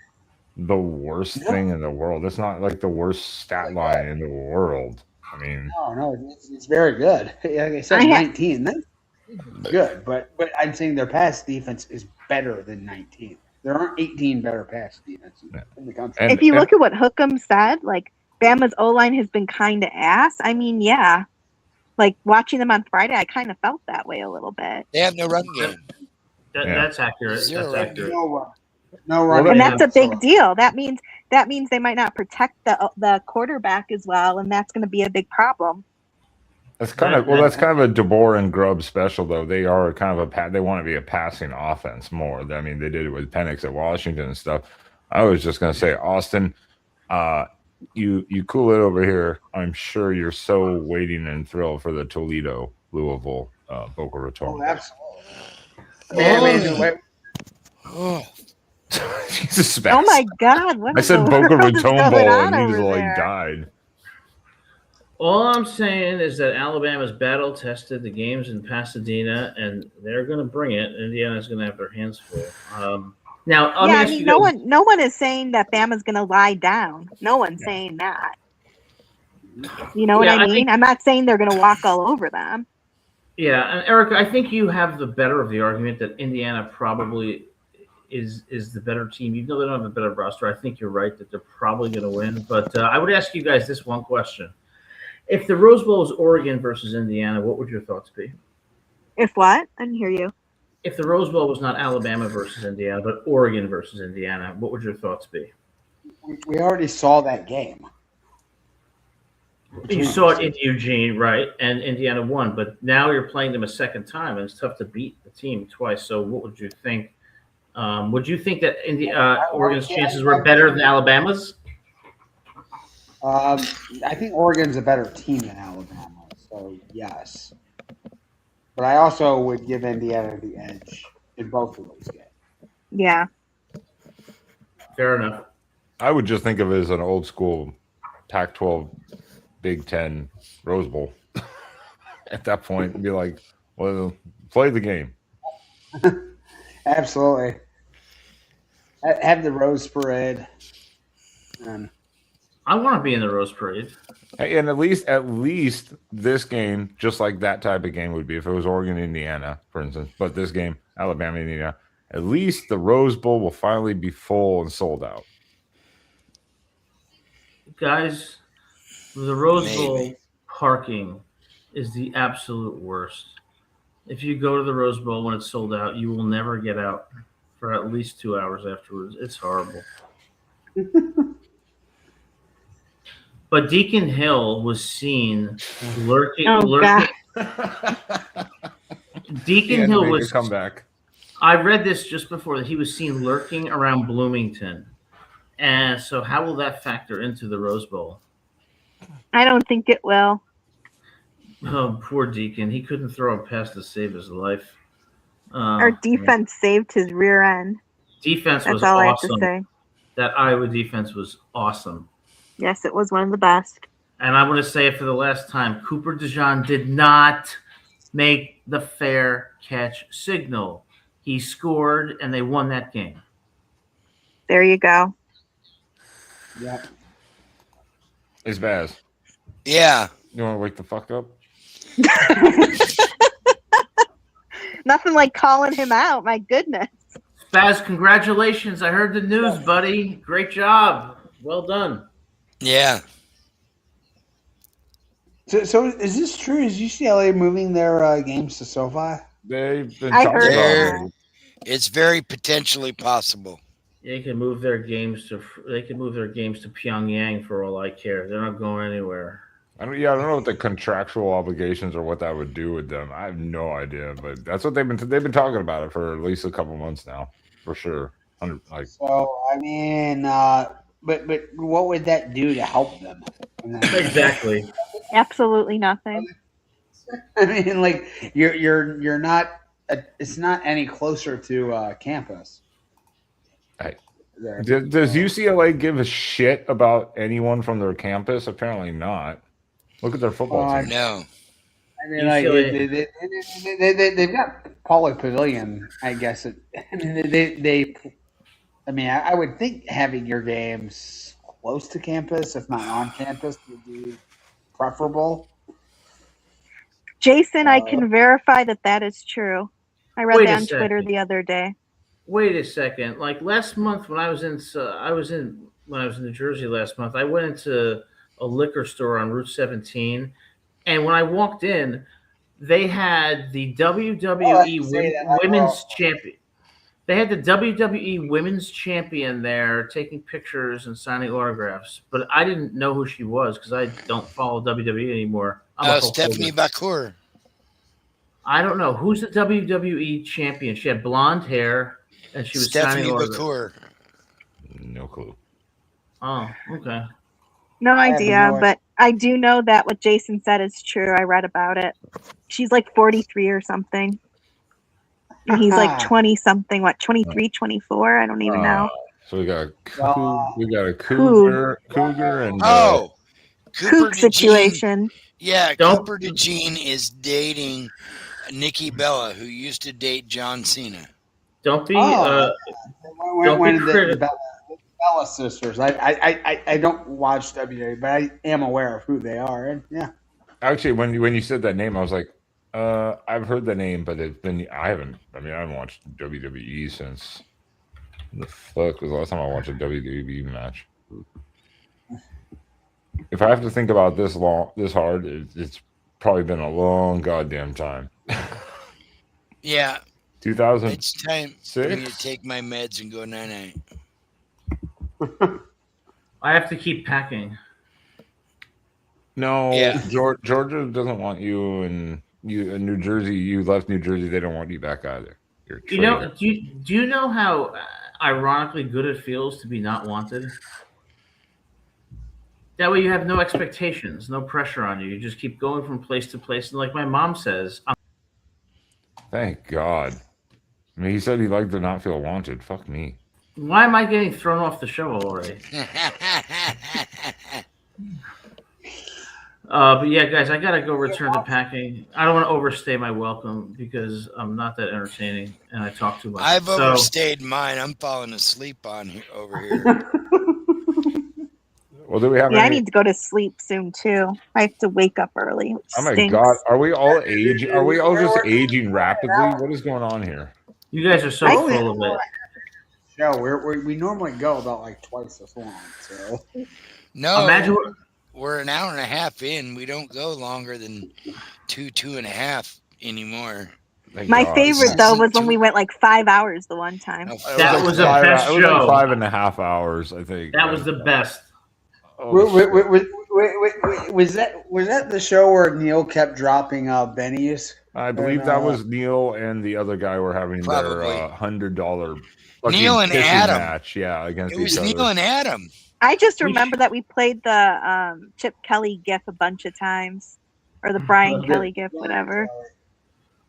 the worst thing in the world. It's not like the worst stat line in the world. I mean, No, it's very good. Like I said, 19. That's good, but I'm saying their pass defense is better than 19. There aren't 18 better pass defenses in the country. And- If you look at what Hookem said, like Bama's O-line has been kind of ass. I mean, yeah. Like watching them on Friday, I kind of felt that way a little bit. They have no run game. That's accurate. Zero That's run accurate. No running. And yeah. that's a big deal. That means they might not protect the quarterback as well, and that's going to be a big problem. that's kind of a DeBoer and Grubb special, though. They are kind of they want to be a passing offense more. I mean, they did it with Penix at Washington and stuff. I was just going to say, Austin, you cool it over here. I'm sure you're so waiting and thrilled for the Toledo Louisville Boca Raton. Oh, absolutely. Jesus, Oh my God! What I in said the Boca world is Raton going Bowl, on and he just over like there? died. All I'm saying is that Alabama's battle tested the games in Pasadena, and they're going to bring it. Indiana's going to have their hands full. Now, let me Yeah, I ask mean, you no guys- one is saying that Bama's going to lie down. No one's saying that. You know what Yeah, I I mean? think- I'm not saying they're going to walk all over them. Yeah, and Eric, I think you have the better of the argument that Indiana probably is the better team. Even though they don't have a better roster, I think you're right that they're probably going to win. But I would ask you guys this one question: if the Rose Bowl is Oregon versus Indiana, what would your thoughts be? If what? I didn't hear you. If the Rose Bowl was not Alabama versus Indiana, but Oregon versus Indiana, what would your thoughts be? We already saw that game. You saw it in Eugene, right? And Indiana won, but now you're playing them a second time, and it's tough to beat the team twice. So, what would you think? Would you think that Oregon's chances were better than Alabama's? I think Oregon's a better team than Alabama, so yes. But I also would give Indiana the edge in both of those games. Yeah. Fair enough. I would just think of it as an old school Pac-12, Big Ten Rose Bowl. At that point, be like, well, play the game. Absolutely. Have the Rose Parade. And I want to be in the Rose Parade. And at least this game, just like that type of game would be if it was Oregon, Indiana, for instance. But this game, Alabama, Indiana, at least the Rose Bowl will finally be full and sold out. Guys, the Rose Bowl parking is the absolute worst. If you go to the Rose Bowl when it's sold out, you will never get out for at least 2 hours afterwards. It's horrible. But Deacon Hill was seen lurking. God. Deacon Hill was come back. I read this just before that he was seen lurking around Bloomington. And so how will that factor into the Rose Bowl? I don't think it will. Oh, poor Deacon. He couldn't throw a pass to save his life. Our defense saved his rear end. Defense That's was all awesome. I have to say. That Iowa defense was awesome. Yes, it was one of the best. And I want to say it for the last time. Cooper DeJean did not make the fair catch signal. He scored, and they won that game. There you go. Yeah. It's Baz. Yeah. You want to wake the fuck up? Nothing like calling him out. My goodness. Spaz, congratulations. I heard the news, buddy. Great job. Well done. Yeah. So is this true? Is UCLA moving their games to SoFi? They've been I talking heard about that. it. It's very potentially possible. They can move their games to Pyongyang for all I care. They're not going anywhere. I don't know what the contractual obligations or what that would do with them. I have no idea, but that's what they've been talking about it for at least a couple months now, for sure. So I mean, but what would that do to help them? Exactly. Absolutely nothing. I mean, like you're not. It's not any closer to campus. Does UCLA give a shit about anyone from their campus? Apparently not. Look at their football team. No. I mean, like they've got Pauly Pavilion. I guess it. I mean, I mean, I would think having your games close to campus, if not on campus, would be preferable. Jason, I can verify that is true. I read Wait that a on Twitter second. the other day. Wait a second. Like last month when I was in New Jersey last month, I went into a liquor store on Route 17, and when I walked in, they had the WWE Women's Champion. They had the WWE Women's Champion there taking pictures and signing autographs, but I didn't know who she was because I don't follow WWE anymore. Stephanie Bakur. I don't know. Who's the WWE Champion? She had blonde hair, and she was Stephanie signing Bakur. No clue. Oh, okay. No idea, but I do know that what Jason said is true. I read about it. She's like 43 or something. And he's like 20 something, 23, 24? I don't even know. So we got a cougar and Coug situation. Cooper DeJean is dating Nikki Bella, who used to date John Cena. Don't be critical. The Bella sisters. I don't watch WWE, but I am aware of who they are. And yeah. Actually, when you said that name, I was like, I've heard the name, but I haven't watched WWE since the fuck was the last time I watched a WWE match. If I have to think about this hard, it's probably been a long goddamn time. Yeah. 2000. It's time for me to take my meds and go night-night. I have to keep packing. No, Georgia doesn't want you, and you in New Jersey. You left New Jersey. They don't want you back either. Do you know how ironically good it feels to be not wanted? That way you have no expectations, no pressure on you. You just keep going from place to place. And like my mom says, thank God. I mean, he said he'd like to not feel wanted. Fuck me. Why am I getting thrown off the show already? But yeah, guys, I gotta go return to packing. I don't want to overstay my welcome because I'm not that entertaining and I talk too much. I've overstayed mine. I'm falling asleep over here. Well, do we have? I need to go to sleep soon too. I have to wake up early. Oh my God, are we all aging? Are we all just aging rapidly? What is going on here? You guys are so full of it. No, we normally go about like twice as long. So no, imagine we're an hour and a half in. We don't go longer than 2.5 anymore. My favorite though was when we went like 5 hours the one time. That was the best show. It was like 5.5 hours, I think. That was the best. Was that the show where Neil kept dropping bennies? I believe that was Neil and the other guy were having their $100 Neil and Adam match. Yeah, against it was each other. Neil and Adam. I just remember that we played the Chip Kelly gif a bunch of times, or the Brian Kelly gif, whatever.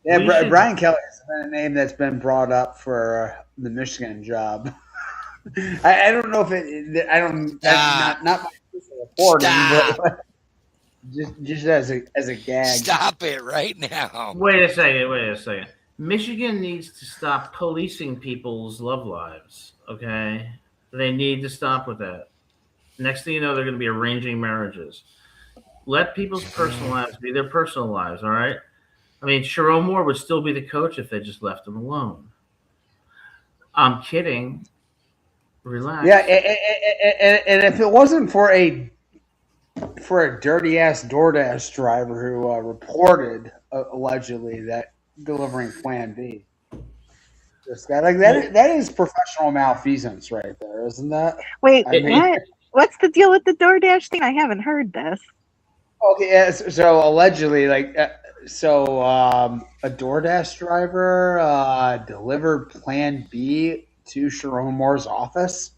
Yeah, Brian Kelly has been a name that's been brought up for the Michigan job. I don't know if it. I don't. Not my official reporting, but just as a gag. Stop it right now. Wait a second. Michigan needs to stop policing people's love lives. Okay, they need to stop with that. Next thing you know, they're going to be arranging marriages. Let people's personal lives be their personal lives. All right. I mean, Sharon Moore would still be the coach if they just left him alone. I'm kidding. Relax. Yeah, and if it wasn't for a dirty ass DoorDash driver who reported allegedly that delivering Plan B, this guy like that is professional malfeasance right there, isn't that? Wait, I mean, what? What's the deal with the DoorDash thing? I haven't heard this. okay, yeah, so allegedly, like, a DoorDash driver delivered Plan B to Sharon Moore's office.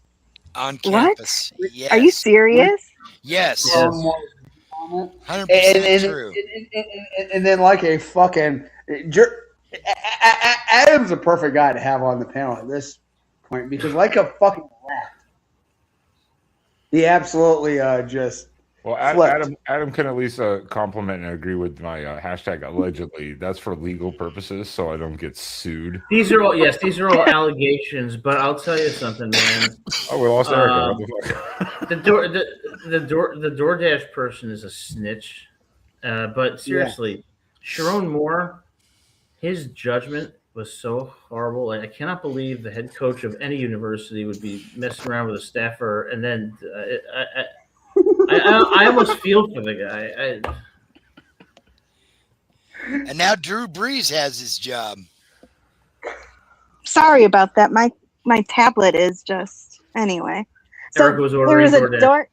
On What? campus. Yes. Are you serious? Yes. Sharon Moore on it. 100% true. And then like a fucking Adam's a perfect guy to have on the panel at this point because like a fucking rat, he absolutely just Well, flipped. Adam can at least compliment and agree with my hashtag allegedly. That's for legal purposes, so I don't get sued. These are all allegations, but I'll tell you something, man. Oh, we lost Erica. What the fuck? The DoorDash person is a snitch. But seriously, Sharon Moore, his judgment was so horrible. Like, I cannot believe the head coach of any university would be messing around with a staffer, and then I almost feel for the guy. And now Drew Brees has his job. Sorry about that. My tablet is just anyway. Eric was ordering DoorDash.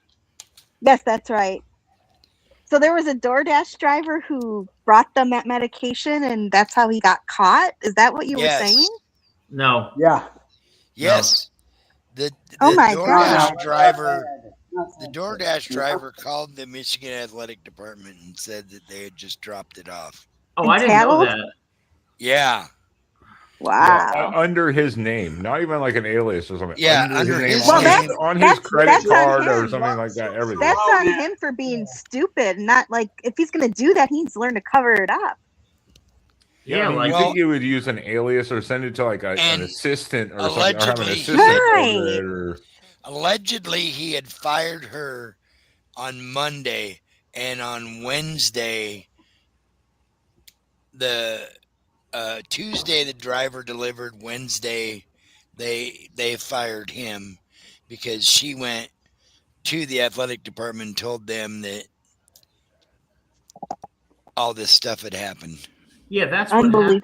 Yes, that's right. So there was a DoorDash driver who brought them that medication, and that's how he got caught. Is that what you were saying? No. Yeah. Yes. The oh my DoorDash God. driver. The DoorDash driver called the Michigan Athletic Department and said that they had just dropped it off. Oh, I didn't know that. Yeah. Wow. Yeah, under his name, not even like an alias or something. Yeah, under his name, Well, that's on his credit card or him. something like that. Everything. That's on him for being stupid. Not like if he's going to do that, he needs to learn to cover it up. Yeah, I mean, you think you would use an alias or send it to like an assistant or something, or have an assistant over it, or... Allegedly, he had fired her on Monday, and on Wednesday, Tuesday the driver delivered. Wednesday, they fired him because she went to the athletic department and told them that all this stuff had happened. Yeah, that's what happened.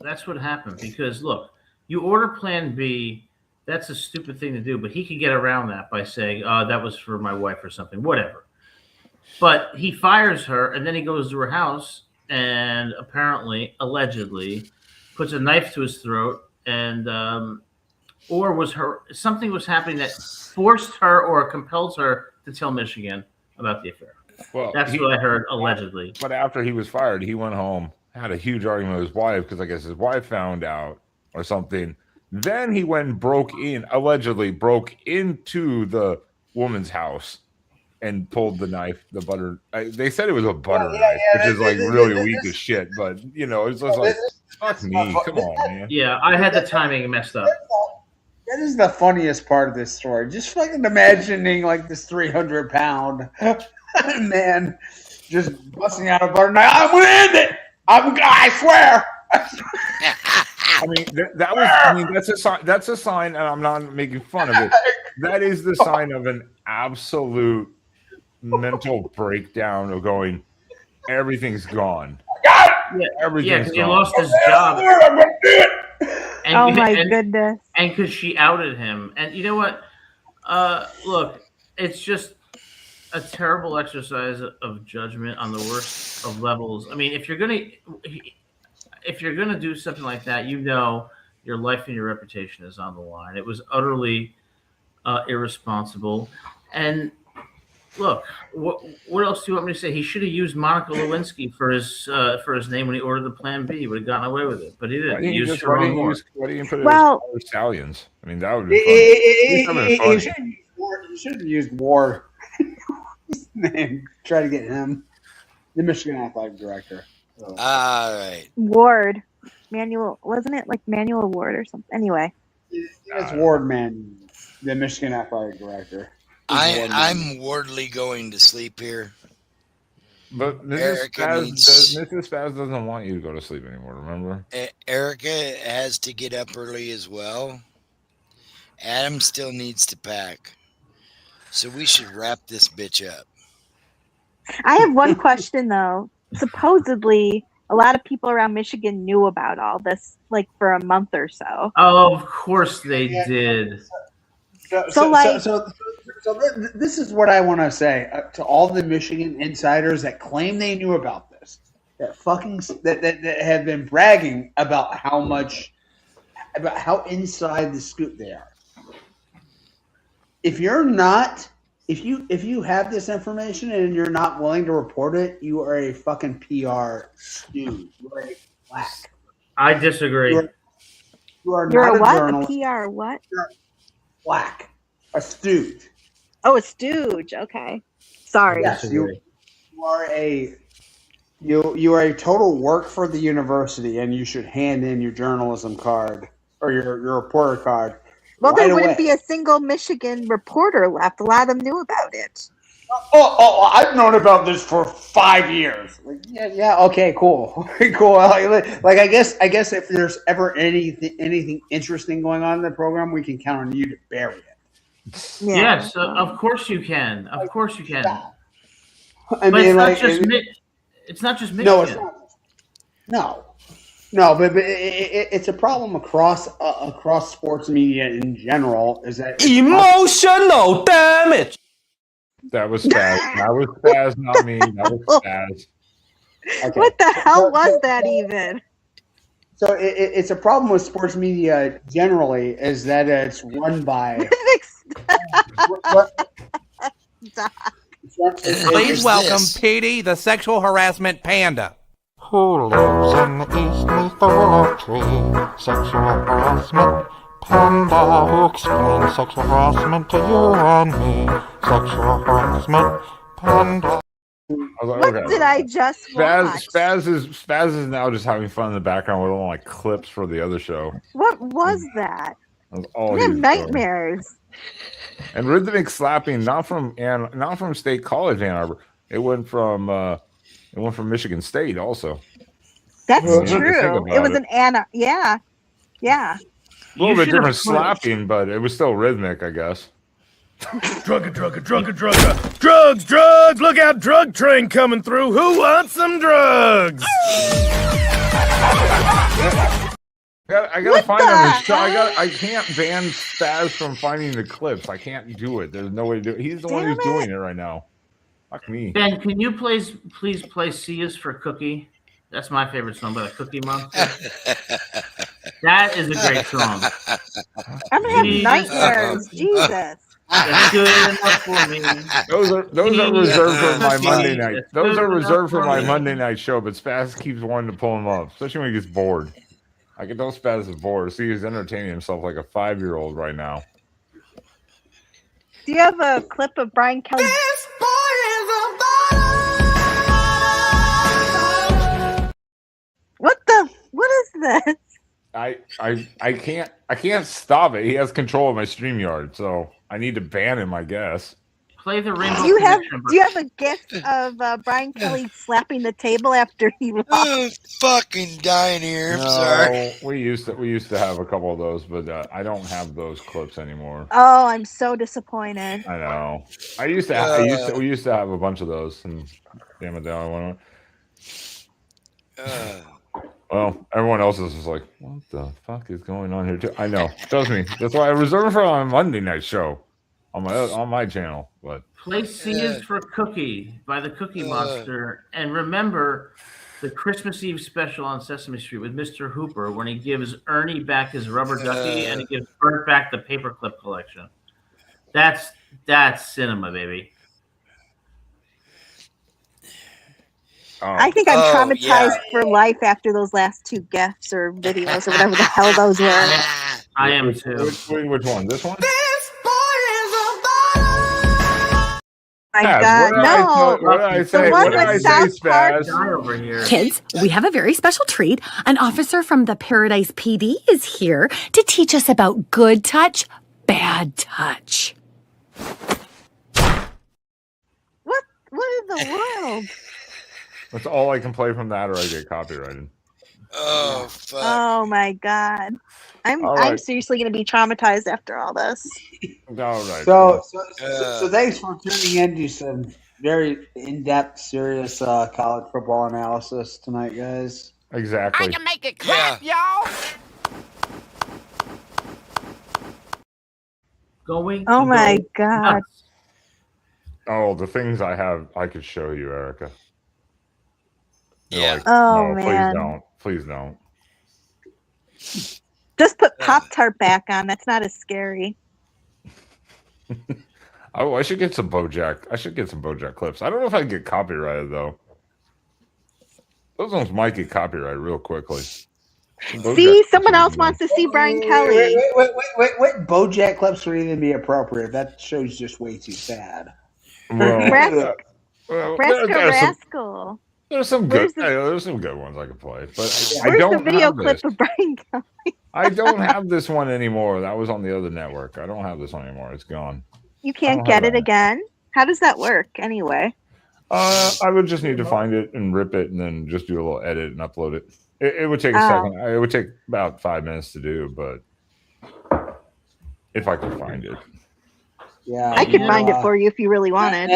That's what happened because look, you order Plan B. That's a stupid thing to do, but he could get around that by saying, that was for my wife or something, whatever. But he fires her, and then he goes to her house and apparently, allegedly, puts a knife to his throat, and something was happening that forced her or compelled her to tell Michigan about the affair. Well, that's what I heard, allegedly. But after he was fired, he went home, had a huge argument with his wife because I guess his wife found out or something. Then he went and allegedly broke into the woman's house and pulled the knife, the butter. They said it was a butter knife, which is like really weak as shit. But, it's just like, fuck me. Come on, man. Yeah, I had the timing messed up. That is the funniest part of this story. Just fucking imagining like this 300-pound man just busting out a butter knife. I'm going to end it. I swear. I mean, that's a sign. That's a sign, and I'm not making fun of it. That is the sign of an absolute mental breakdown of going, everything's gone. Everything's gone. He lost his job. Goodness! And because she outed him, and you know what? Look, it's just a terrible exercise of judgment on the worst of levels. I mean, if you're gonna do something like that, your life and your reputation is on the line. It was utterly irresponsible. And look, what else do you want me to say? He should have used Monica Lewinsky for his name when he ordered the Plan B. He would have gotten away with it, but he didn't. He used her own more. Why didn't you put it as Stallions? I mean, that would be funny. You should have used Ward. Name. Try to get him, the Michigan athletic director. All right. Ward. Manuel, wasn't it like Manuel Ward or something? Anyway. It's Ward Man, the Michigan athletic director. I'm Wardley going to sleep here. But Erica needs. Mrs. Spaz doesn't want you to go to sleep anymore, remember? Erica has to get up early as well. Adam still needs to pack. So we should wrap this bitch up. I have one question, though. Supposedly, a lot of people around Michigan knew about all this, like, for a month or so. Oh, of course they did. So this is what I want to say to all the Michigan insiders that claim they knew about this, that have been bragging about how inside the scoop they are. If you have this information and you're not willing to report it, you are a fucking PR stooge. You are a whack. I disagree. You're not a what? Journalist. A PR what? You're whack. A stooge. Oh, a stooge. Okay. Sorry. Yes, you are a total work for the university, and you should hand in your journalism card or your reporter card. Well, there wouldn't be a single Michigan reporter left. A lot of them knew about it. Oh, I've known about this for 5 years. Like, yeah, okay, cool. Cool. Like, I guess if there's ever anything interesting going on in the program, we can count on you to bury it. Yeah. Yes, of course you can. Of course you can. I mean, it's not just Michigan. No, it's not. No, but it's a problem across sports media in general. Is that emotional damage? That was Spaz. That was Spaz, not me. That was Spaz. Okay. What the hell was that even? So it's a problem with sports media generally, is that it's run by. Please welcome Petey, the sexual harassment panda. Who lives in the east neath the willow tree? Sexual harassment panda who explains sexual harassment to you and me. Sexual harassment panda. What did I just watch? Spaz is now just having fun in the background with all my clips for the other show. What was that? That was we have nightmares. And rhythmic slapping, not from State College Ann Arbor. It went from Michigan State also. That's true. It was an Anna. Yeah. A little bit different slapping, but it was still rhythmic, I guess. Drugs! Look out, drug train coming through. Who wants some drugs? I gotta find him. I can't ban Spaz from finding the clips. I can't do it. There's no way to do it. He's the one who's doing it right now. Fuck me. Ben, can you please play Sia's for Cookie? That's my favorite song by the Cookie Monster. That is a great song. I'm gonna have nightmares. Jesus. That's good enough for me. Those are reserved for my Monday night. Those are reserved for my Monday night show, but Spaz keeps wanting to pull them up, especially when he gets bored. I can tell Spaz is bored. See, he's entertaining himself like a 5-year-old right now. Do you have a clip of Brian Kelly? This boy is a What is this? I can't stop it. He has control of my StreamYard, so I need to ban him, I guess. Play the Rainbow. Do you have a gift of Brian Kelly slapping the table after he lost? I'm fucking dying here. I'm sorry. We used to have a couple of those, but I don't have those clips anymore. Oh, I'm so disappointed. I know. We used to have a bunch of those, and damn it, they all went on. Well, everyone else is just like, what the fuck is going on here? Too? I know. Trust me. That's why I reserve it for my Monday night show on my channel. But play Sia's for Cookie by the Cookie Monster, and remember the Christmas Eve special on Sesame Street with Mr. Hooper when he gives Ernie back his rubber ducky and he gives Bert back the paperclip collection. That's cinema, baby. I think I'm traumatized for life after those last 2 GIFs or videos or whatever the hell those were. I am too. Which one? This one? My Spaz, God, no. what did I say? The one What did I with say, South Park. Spaz? Die over here. Kids, we have a very special treat. An officer from the Paradise PD is here to teach us about good touch, bad touch. What in the world? That's all I can play from that, or I get copyrighted. Oh fuck! Oh my God, I'm seriously gonna be traumatized after all this. All right. So thanks for tuning in to some very in-depth, serious college football analysis tonight, guys. Exactly. I can make it clap, y'all. Going. Oh to my go God. nuts. Oh, the things I have, I could show you, Erica. You're Yeah. like, Oh, no, man. please don't. Just put Pop-Tart back on. That's not as scary. Oh, I should get some BoJack. I should get some BoJack clips. I don't know if I can get copyrighted though. Those ones might get copyrighted real quickly. See, someone else wants to see Brian Kelly. Wait. BoJack clips would even be appropriate. That show's just way too sad. Well, Rascal. there's some good ones I could play, but I Where's don't the video have clip this. of Brian Kelly? I don't have this one anymore. That was on the other network. I don't have this one anymore. It's gone. You can't get it again? How does that work anyway? I would just need to find it and rip it and then just do a little edit and upload it. It would take a second. It would take about 5 minutes to do, but if I could find it. Yeah, I could find it for you if you really wanted.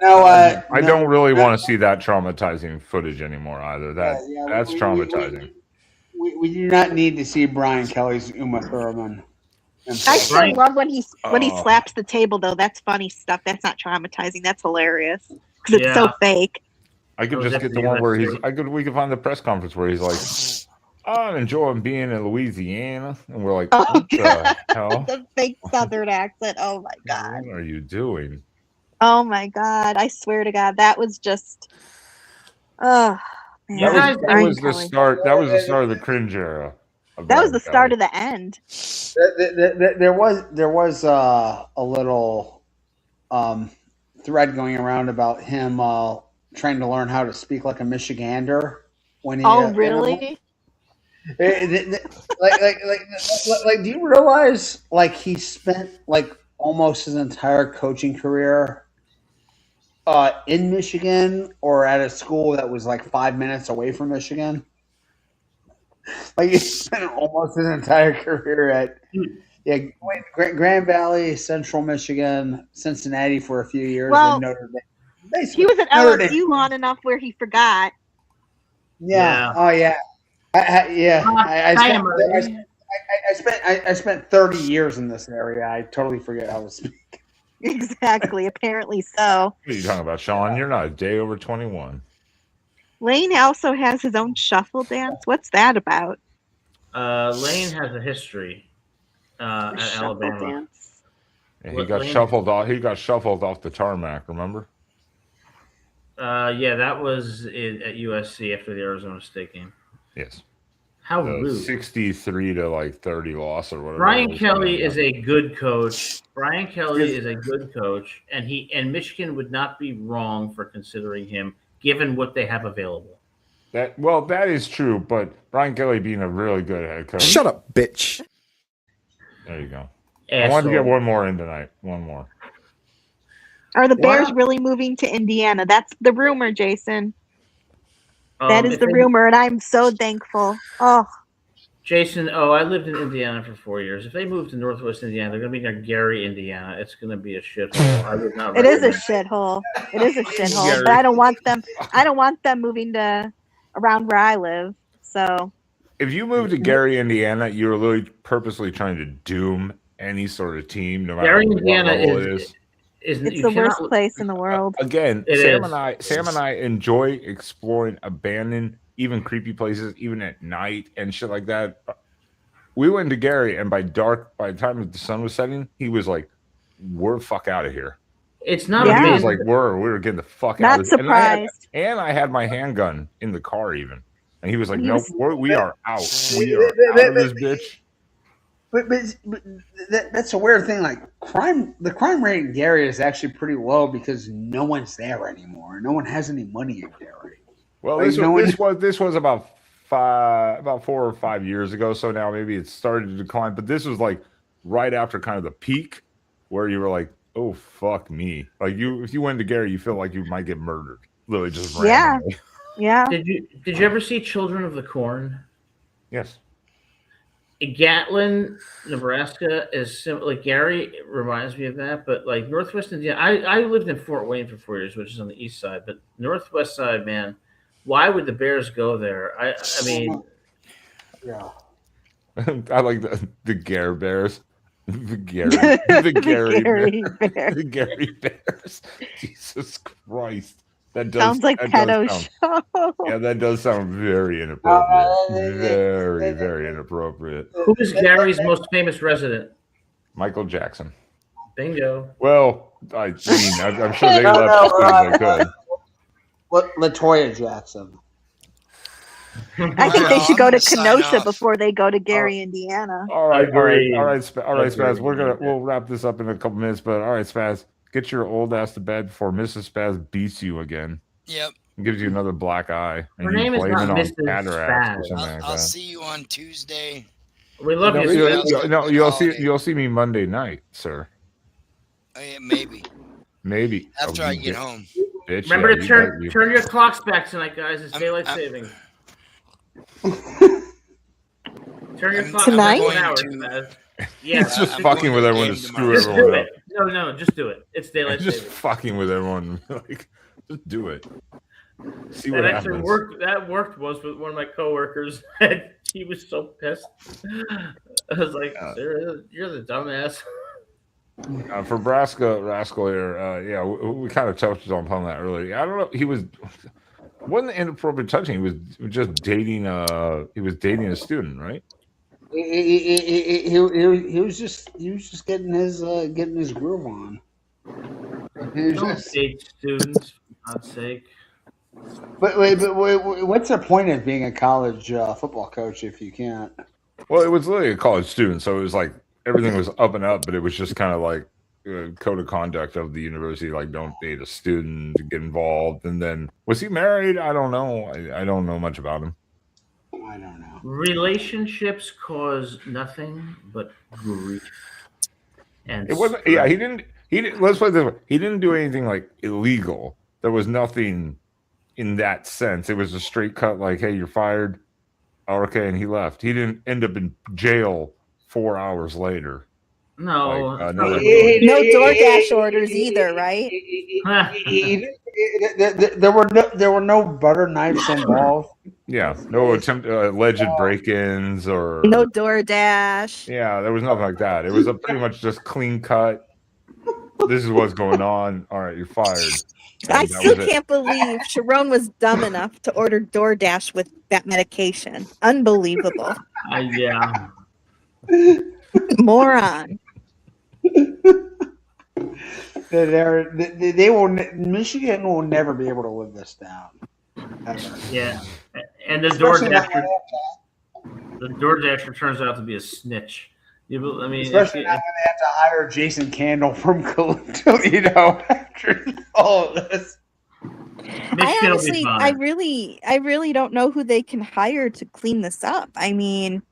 I don't really want to see that traumatizing footage anymore either. That's traumatizing. We do not need to see Brian Kelly's Uma Thurman. I still love when he slaps the table though. That's funny stuff. That's not traumatizing. That's hilarious because it's so fake. I could just get the one where we could find the press conference where he's like, I'm enjoying being in Louisiana, and we're like, what the hell? The fake Southern accent. Oh my God. What are you doing? Oh my God. I swear to God, that was just. Oh man. That was the start. That was the start of the cringe era. That was the start of the end. There was a little thread going around about him trying to learn how to speak like a Michigander when he. Oh really? Like, do you realize he spent almost his entire coaching career in Michigan or at a school that was 5 minutes away from Michigan? He spent almost his entire career at Grand Valley, Central Michigan, Cincinnati for a few years. Well, and Notre Dame. He was at LSU long enough where he forgot. Yeah. Oh yeah. I spent 30 years in this area. I totally forget how to speak. Exactly. Apparently so. What are you talking about, Sean? You're not a day over 21. Lane also has his own shuffle dance. What's that about? Lane has a history at Alabama. Dance. Yeah, he got shuffled off. He got shuffled off the tarmac. Remember? Yeah, that was at USC after the Arizona State game. Yes. How rude! 63 to 30 loss or whatever. Brian Kelly is a good coach. Brian Kelly is a good coach, and Michigan would not be wrong for considering him, given what they have available. That is true, but Brian Kelly being a really good head coach. Shut up, bitch. There you go. Asshole. I wanted to get one more in tonight. One more. Are the Bears really moving to Indiana? That's the rumor, Jason. That is the rumor, and I'm so thankful. Oh, Jason. Oh, I lived in Indiana for 4 years. If they move to Northwest Indiana, they're going to be near Gary, Indiana. It's going to be a shithole. I would not. It is a shithole. It is a shithole. But I don't want them. I don't want them moving to around where I live. So. If you move to Gary, Indiana, you're literally purposely trying to doom any sort of team, no matter Gary, what Indiana level it is. It's the worst place in the world. Again, Sam and I enjoy exploring abandoned, even creepy places, even at night and shit like that. We went to Gary, and by the time the sun was setting, he was like, "We're fuck out of here." It's not. He was like, "We were getting the fuck out." Not surprised. And I had my handgun in the car even, and he was like, "Nope, we are out. We are out of this bitch." But that's a weird thing. Like the crime rate in Gary is actually pretty low because no one's there anymore. No one has any money in Gary. Well, Like, this was about 4 or 5 years ago. So now maybe it started to decline. But this was like right after kind of the peak, where you were like, "Oh fuck me!" Like if you went to Gary, you feel like you might get murdered, literally just randomly. Yeah. Did you ever see Children of the Corn? Yes. Gatlin, Nebraska is like Gary. It reminds me of that, but like Northwest Indiana. I lived in Fort Wayne for 4 years, which is on the east side, but Northwest side, man. Why would the Bears go there? I mean, yeah. I like the Gare Bears. The Gary Bears. The Gary Bears. Jesus Christ. That does sounds like pedo show. Yeah, that does sound very inappropriate. Very inappropriate. Who is Gary's most famous resident? Michael Jackson. Bingo. Well, I mean, I'm sure they left as soon as they could. LaToya Jackson. I think they should go to Kenosha before they go to Gary, Indiana. All right, Spaz. We'll wrap this up in a couple minutes, but all right, Spaz, get your old ass to bed before Mrs. Spaz beats you again. Yep. Gives you another black eye. Her name is not Mrs. Spaz. I'll see you on Tuesday. We love you. No, you'll see me Monday night, sir. Oh, yeah, maybe. After I get home. Bitch, remember to turn your clocks back tonight, guys. It's daylight saving. Turn your clock tonight. 1 hour. Yeah, it's just fucking with everyone to screw everyone up. No, just do it. It's daylight saving. Just fucking with everyone. Like, just do it. See what that happens. actually worked. That worked once with one of my coworkers. And he was so pissed. I was like, "You're the dumbass." For Rascal here, we kind of touched on that earlier. I don't know. Wasn't inappropriate touching. He was just dating. He was dating a student, right? He was just getting his groove on. Don't date students, for God's sake. But wait, what's the point of being a college football coach if you can't? Well, it was literally a college student, so it was like everything was up and up, but it was just kind of like code of conduct of the university, like don't date a student, get involved. And then was he married? I don't know. I don't know much about him. I don't know. Relationships cause nothing but grief. And it wasn't. Yeah, he didn't. Let's put it this way. He didn't do anything like illegal. There was nothing in that sense. It was a straight cut, like, hey, you're fired. Oh, okay, and he left. He didn't end up in jail 4 hours later. No, like, no DoorDash orders either, right? There were no butter knives involved. Yeah, no alleged break-ins or no DoorDash. Yeah, there was nothing like that. It was pretty much just clean cut. This is what's going on. All right, you're fired. I still can't believe Sharon was dumb enough to order DoorDash with that medication. Unbelievable. Yeah. Moron. They will. Michigan will never be able to live this down. Ever. Yeah, and the DoorDasher turns out to be a snitch. I mean, especially not when they have to hire Jason Candle from Toledo after all of this. I really don't know who they can hire to clean this up. I mean,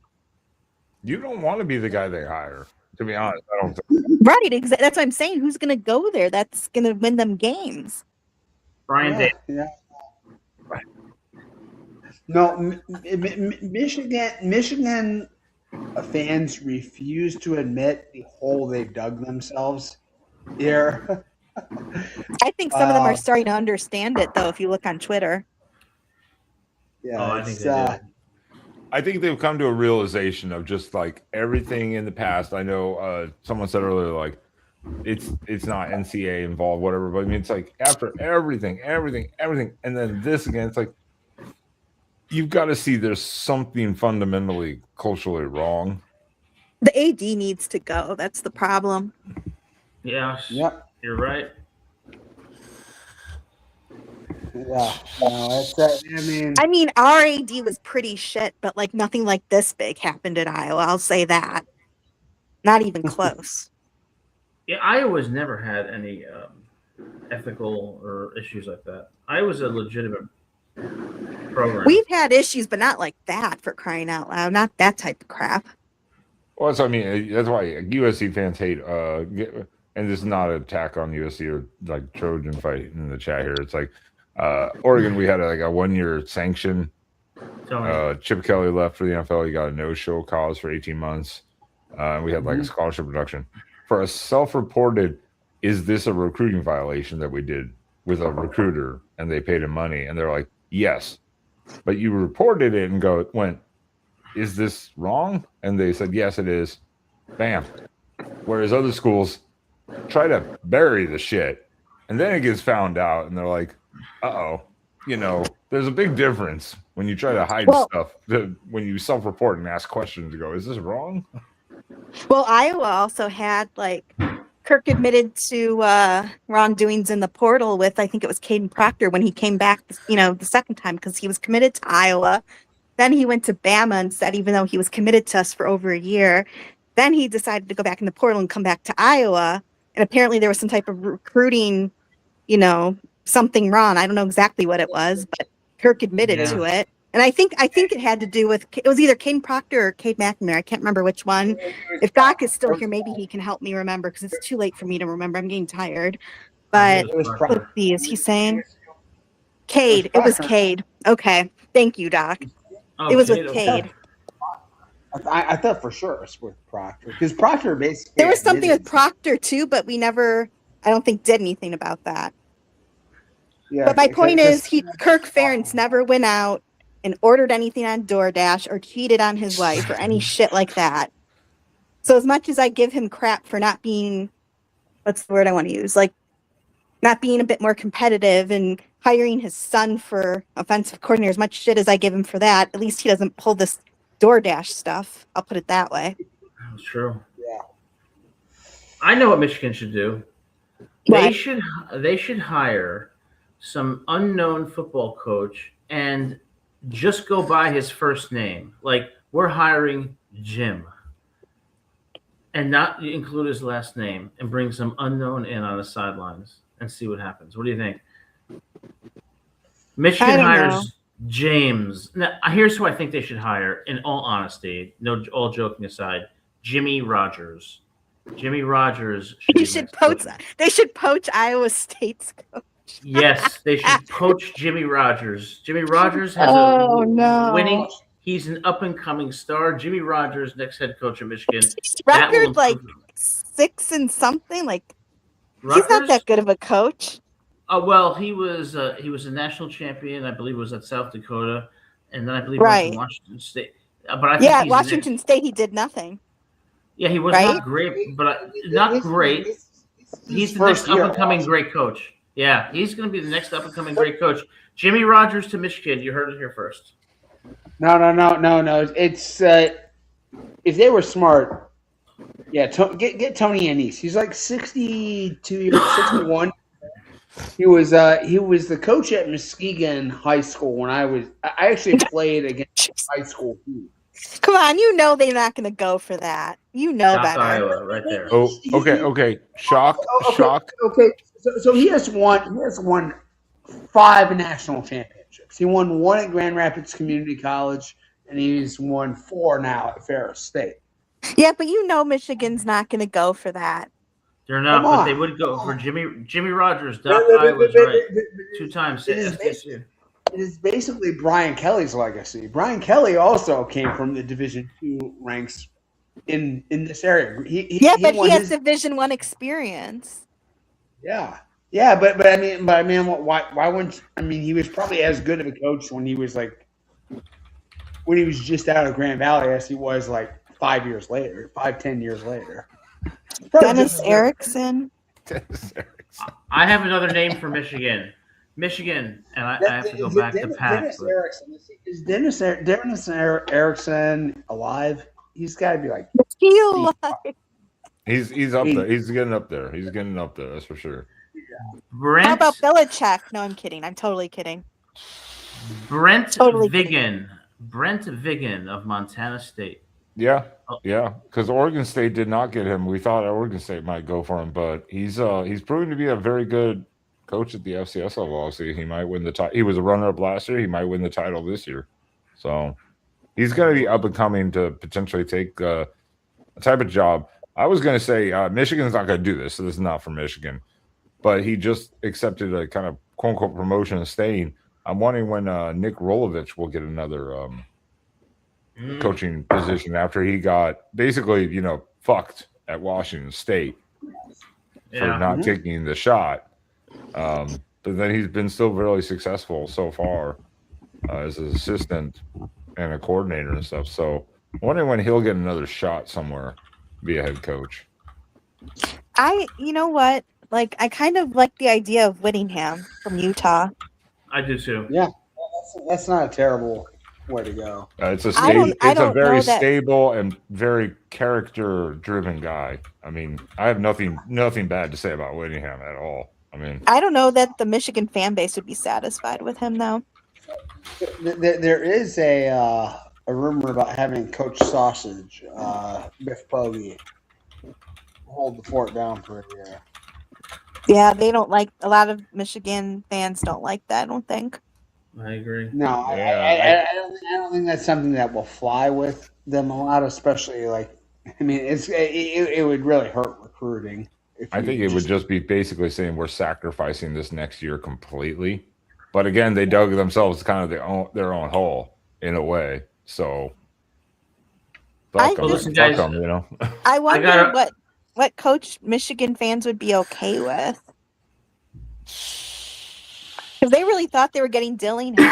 you don't want to be the guy they hire. To be honest, I don't. Right, exactly. That's what I'm saying. Who's going to go there? That's going to win them games. Brian Day. Yeah. No, Michigan fans refuse to admit the hole they've dug themselves here. I think some of them are starting to understand it, though. If you look on Twitter. Yeah, I think they've come to a realization of just like everything in the past. I know someone said earlier, like it's not NCAA involved, whatever. But I mean, it's like after everything, and then this again, it's like you've got to see there's something fundamentally culturally wrong. The AD needs to go. That's the problem. Yeah. Yep. You're right. Yeah, no, I mean, our AD was pretty shit, but like nothing like this big happened at Iowa. I'll say that. Not even close. Yeah, Iowa's never had any ethical or issues like that. Iowa's a legitimate program. We've had issues, but not like that, for crying out loud. Not that type of crap. Well, that's what I mean. That's why USC fans hate. And this is not an attack on USC or like Trojan fight in the chat here. It's like Oregon. We had a 1-year sanction. Chip Kelly left for the NFL. He got a no-show cause for 18 months. We had like a scholarship reduction for a self-reported. Is this a recruiting violation that we did with a recruiter and they paid him money? And they're like, yes, but you reported it and went, is this wrong? And they said, yes, it is. Bam. Whereas other schools try to bury the shit and then it gets found out and they're like, uh-oh, there's a big difference when you try to hide stuff when you self-report and ask questions to go, is this wrong? Well, Iowa also had Kirk admitted to wrongdoings in the portal with, I think it was Caden Proctor when he came back, the second time, because he was committed to Iowa. Then he went to Bama and said, even though he was committed to us for over a year, then he decided to go back in the portal and come back to Iowa. And apparently there was some type of recruiting, something wrong. I don't know exactly what it was, but Kirk admitted to it. And I think it had to do with, it was either Caden Proctor or Cade McNamara. I can't remember which one. If Doc is still here, maybe he can help me remember, because it's too late for me to remember. I'm getting tired. But let's see, is he saying? Cade. It was Cade. Okay. Thank you, Doc. It was with Cade. I thought for sure it was with Proctor, because Proctor basically. There was something with Proctor too, but we never, I don't think, did anything about that. Yeah, but my point is, Kirk Ferentz never went out and ordered anything on DoorDash or cheated on his wife or any shit like that. So as much as I give him crap for not being, what's the word I want to use, not being a bit more competitive and hiring his son for offensive coordinator, as much shit as I give him for that, at least he doesn't pull this DoorDash stuff. I'll put it that way. That's true. Yeah. I know what Michigan should do. They should hire some unknown football coach and just go by his first name. Like, we're hiring Jim. And not include his last name and bring some unknown in on the sidelines and see what happens. What do you think? Michigan hires James. Now, here's who I think they should hire, in all honesty, all joking aside, Jimmy Rogers. Jimmy Rogers they should poach Iowa State's coach. Yes, they should poach Jimmy Rogers. Jimmy Rogers has winning. He's an up-and-coming star. Jimmy Rogers, next head coach of Michigan. Record 6 and something. He's not that good of a coach. Well, he was a national champion. I believe it was at South Dakota, and then I believe he went to Washington State. But I think at Washington State he did nothing. Yeah, he was not great, but not great. He's the next up-and-coming great coach. Yeah, he's going to be the next up-and-coming great coach. Jimmy Rogers to Michigan. You heard it here first. No. It's if they were smart, get Tony Annese. He's like 62 years, 61. He was the coach at Muskegon High School when I actually played against high school team. Come on, they're not going to go for that. Better. Iowa, right there. Oh, okay. Shock. Okay. So he has won 5 national championships. He won 1 at Grand Rapids Community College, and he's won 4 now at Ferris State. Yeah, but Michigan's not going to go for that. They're not, but they would go for Jimmy Rogers. Iowa's right. 2 times. It is basically Brian Kelly's legacy. Brian Kelly also came from the Division II ranks in this area. He has Division I experience. Yeah, but I mean, why wouldn't? I mean, he was probably as good of a coach when he was just out of Grand Valley as he was 10 years later. Dennis Erickson. I have another name for Michigan, and I have to go back to Pat. Dennis Erickson. Is Dennis Erickson alive? He's got to be alive. He's up there. He's getting up there. That's for sure. How about Belichick? No, I'm kidding. I'm totally kidding. Brent Vigen of Montana State. Yeah, because Oregon State did not get him. We thought Oregon State might go for him, but he's proven to be a very good coach at the FCS level. Obviously, he might win the title. He was a runner-up last year. He might win the title this year. So he's going to be up and coming to potentially take a type of job. I was going to say Michigan's not going to do this, so this is not for Michigan. But he just accepted a kind of quote-unquote promotion and staying. I'm wondering when Nick Rolovich will get another coaching position after he got basically, fucked at Washington State for not taking the shot. But then he's been still really successful so far as an assistant and a coordinator and stuff. So I'm wondering when he'll get another shot somewhere, be a head coach. You know what? Like, I kind of like the idea of Whittingham from Utah. I do too. Yeah, that's not a terrible way to go. It's a very stable and very character-driven guy. I mean, I have nothing bad to say about Whittingham at all. I mean, I don't know that the Michigan fan base would be satisfied with him, though. There is a rumor about having Coach Sausage, Biff Poggi, hold the fort down for a year. Yeah, they don't like, a lot of Michigan fans don't like that, I don't think. I agree. No, I don't think that's something that will fly with them a lot, especially it would really hurt recruiting. I think it would just be basically saying we're sacrificing this next year completely. But again, they dug themselves kind of their own hole in a way. So, listen, guys, I wonder what coach Michigan fans would be okay with. Because they really thought they were getting Dillingham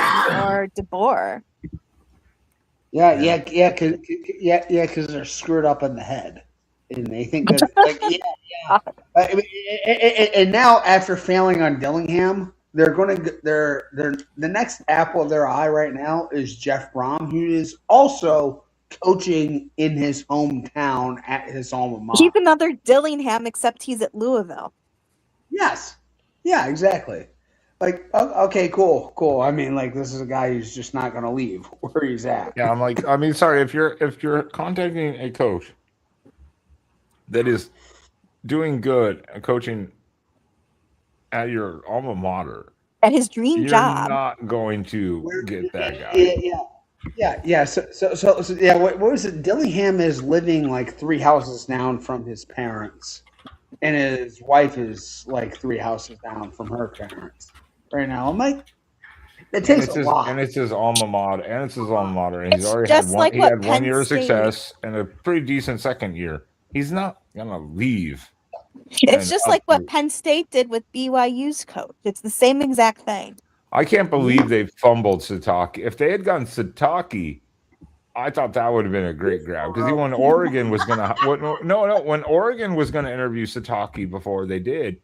or DeBoer. Yeah, because they're screwed up in the head, and they think that and now after failing on Dillingham, they're the next apple of their eye right now is Jeff Brom, who is also coaching in his hometown at his alma mater. He's another Dillingham, except he's at Louisville. Yes. Yeah, exactly. Like, okay, cool. I mean, like, this is a guy who's just not going to leave where he's at. Yeah, sorry, if you're contacting a coach that is doing good and coaching at your alma mater, at his dream job, you're not going to get that guy. Yeah. So yeah. What was it? Dillingham is living like 3 houses down from his parents, and his wife is like 3 houses down from her parents. Right now, I'm like, it takes a lot. And it's his alma mater, and he's already had 1 year of success and a pretty decent second year. He's not gonna leave. It's just like what Penn State did with BYU's coach. It's the same exact thing. I can't believe they fumbled Sataki. If they had gone Sataki, I thought that would have been a great grab because when Oregon was gonna when Oregon was gonna interview Sataki before they did,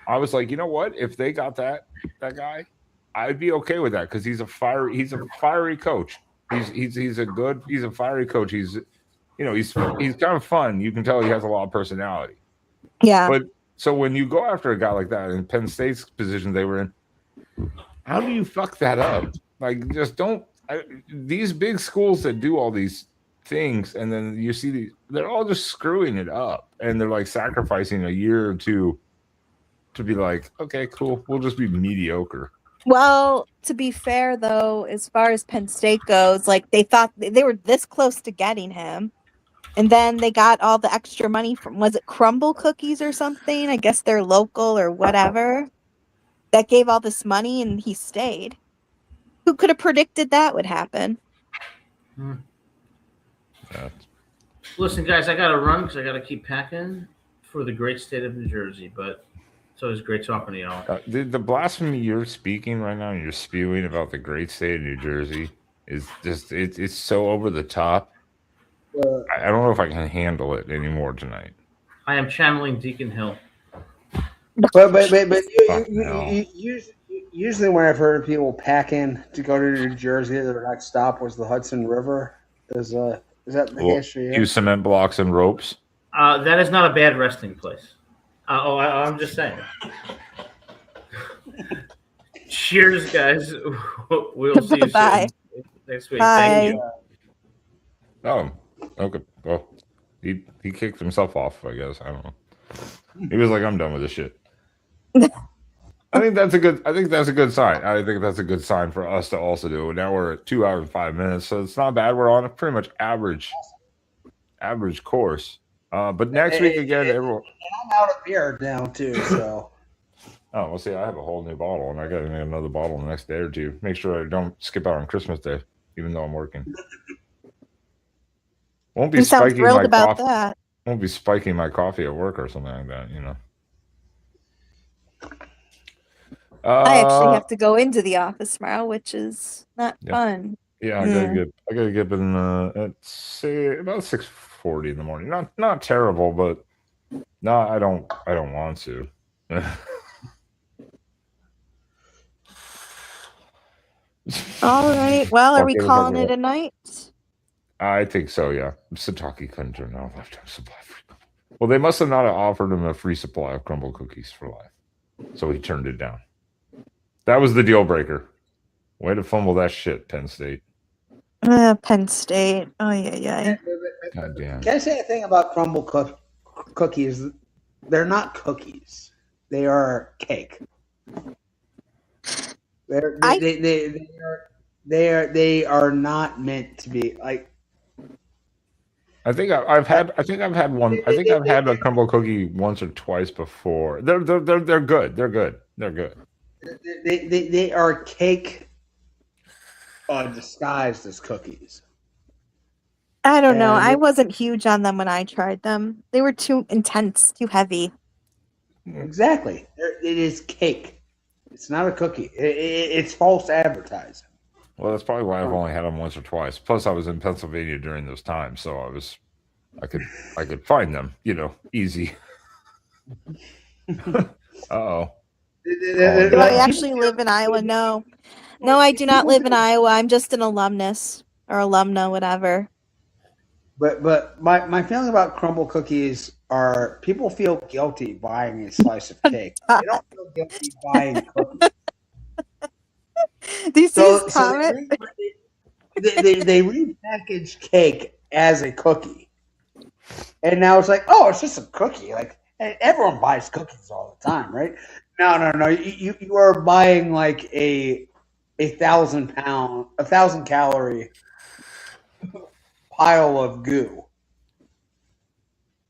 I was like, you know what? If they got that guy, I'd be okay with that because he's a fiery coach. He's a fiery coach. He's kind of fun. You can tell he has a lot of personality. Yeah. But so when you go after a guy like that in Penn State's position they were in, how do you fuck that up? Like, just don't. These big schools that do all these things, and then you see they're all just screwing it up, and they're like sacrificing a year or two to be like, okay, cool, we'll just be mediocre. Well, to be fair, though, as far as Penn State goes, like they thought they were this close to getting him. And then they got all the extra money from, was it Crumble Cookies or something? I guess they're local or whatever. That gave all this money and he stayed. Who could have predicted that would happen? Listen, guys, I got to run because I got to keep packing for the great state of New Jersey. But it's always great talking to y'all. The blasphemy you're speaking right now and you're spewing about the great state of New Jersey is just, it's so over the top. I don't know if I can handle it anymore tonight. I am channeling Deacon Hill. But usually when I've heard of people packing to go to New Jersey, their next stop was the Hudson River. Is that the case for you? 2 cement blocks and ropes. That is not a bad resting place. I'm just saying. Cheers, guys. We'll see you soon next week. Bye. Thank you. Oh, Okay. Well, he kicked himself off, I guess. I don't know. He was like, I'm done with this shit. I think that's a good sign. I think that's a good sign for us to also do. Now we're at 2 hours and 5 minutes, so it's not bad. We're on a pretty much average course. But next week again, everyone. And I'm out of beer now too, so. Oh, well, see, I have a whole new bottle, and I got to make another bottle the next day or two. Make sure I don't skip out on Christmas Day, even though I'm working. Won't be You sound spiking thrilled my about coffee. that. Won't be spiking my coffee at work or something like that, you know. I actually have to go into the office tomorrow, which is not fun. Yeah, I gotta get in at say about 6:40 in the morning. Not terrible, but no, I don't want to. All right. Well, are we calling it a night? I think so, yeah. Sataki couldn't turn off lifetime supply. Well, they must have not offered him a free supply of crumble cookies for life. So he turned it down. That was the deal breaker. Way to fumble that shit, Penn State. Penn State. Oh, yeah. God damn. Can I say a thing about crumble cookies? They're not cookies. They are cake. They are not meant to be like. I think I've had one. I think I've had a crumble cookie once or twice before. They're good. They're good. They are cake disguised as cookies. I don't know. I wasn't huge on them when I tried them. They were too intense, too heavy. Exactly. It is cake. It's not a cookie. It's false advertising. Well, that's probably why I've only had them once or twice. Plus, I was in Pennsylvania during those times, so I could find them, easy. Uh-oh. Do I actually live in Iowa? No, I do not live in Iowa. I'm just an alumnus or alumna, whatever. But my feeling about crumble cookies are people feel guilty buying a slice of cake. They don't feel guilty buying cookies. Do you see his comment? They repackage cake as a cookie, and now it's like, oh, it's just a cookie. Like everyone buys cookies all the time, right? No. You are buying like a 1,000 calorie pile of goo.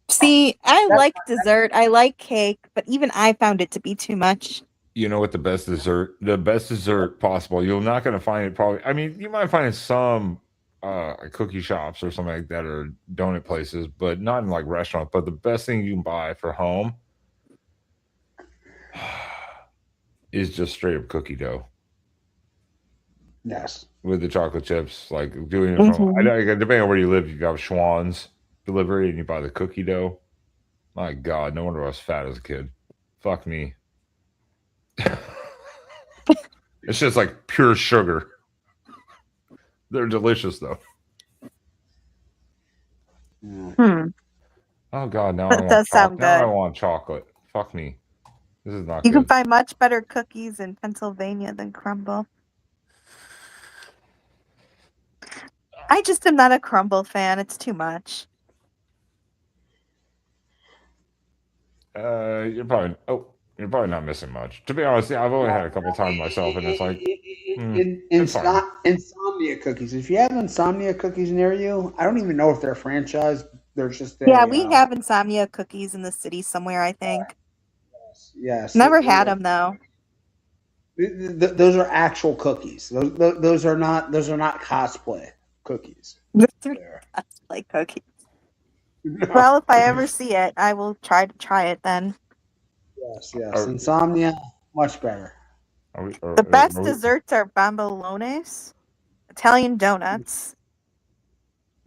See, I like dessert. I like cake, but even I found it to be too much. You know what the best dessert possible. You're not going to find it probably. I mean, you might find it in some cookie shops or something like that, or donut places, but not in like restaurants. But the best thing you can buy for home is just straight up cookie dough. Yes. With the chocolate chips, like doing it from, depending on where you live, you got Schwann's delivery and you buy the cookie dough. My God, no wonder I was fat as a kid. Fuck me. It's just like pure sugar. They're delicious though. Oh God, now I want chocolate. Fuck me. This is not good. You good. can find much better cookies in Pennsylvania than crumble. I just am not a crumble fan. It's too much. You're probably not missing much. To be honest, I've only had a couple times myself, and it's like insomnia cookies. If you have insomnia cookies near you, I don't even know if they're franchised. They're just we have insomnia cookies in the city somewhere, I think. Yes. Never had them though. Those are actual cookies. Those are not cosplay cookies. They're cosplay cookies. No. Well, if I ever see it, I will try it then. Yes. Insomnia, much better. The best desserts are bombollones, Italian donuts.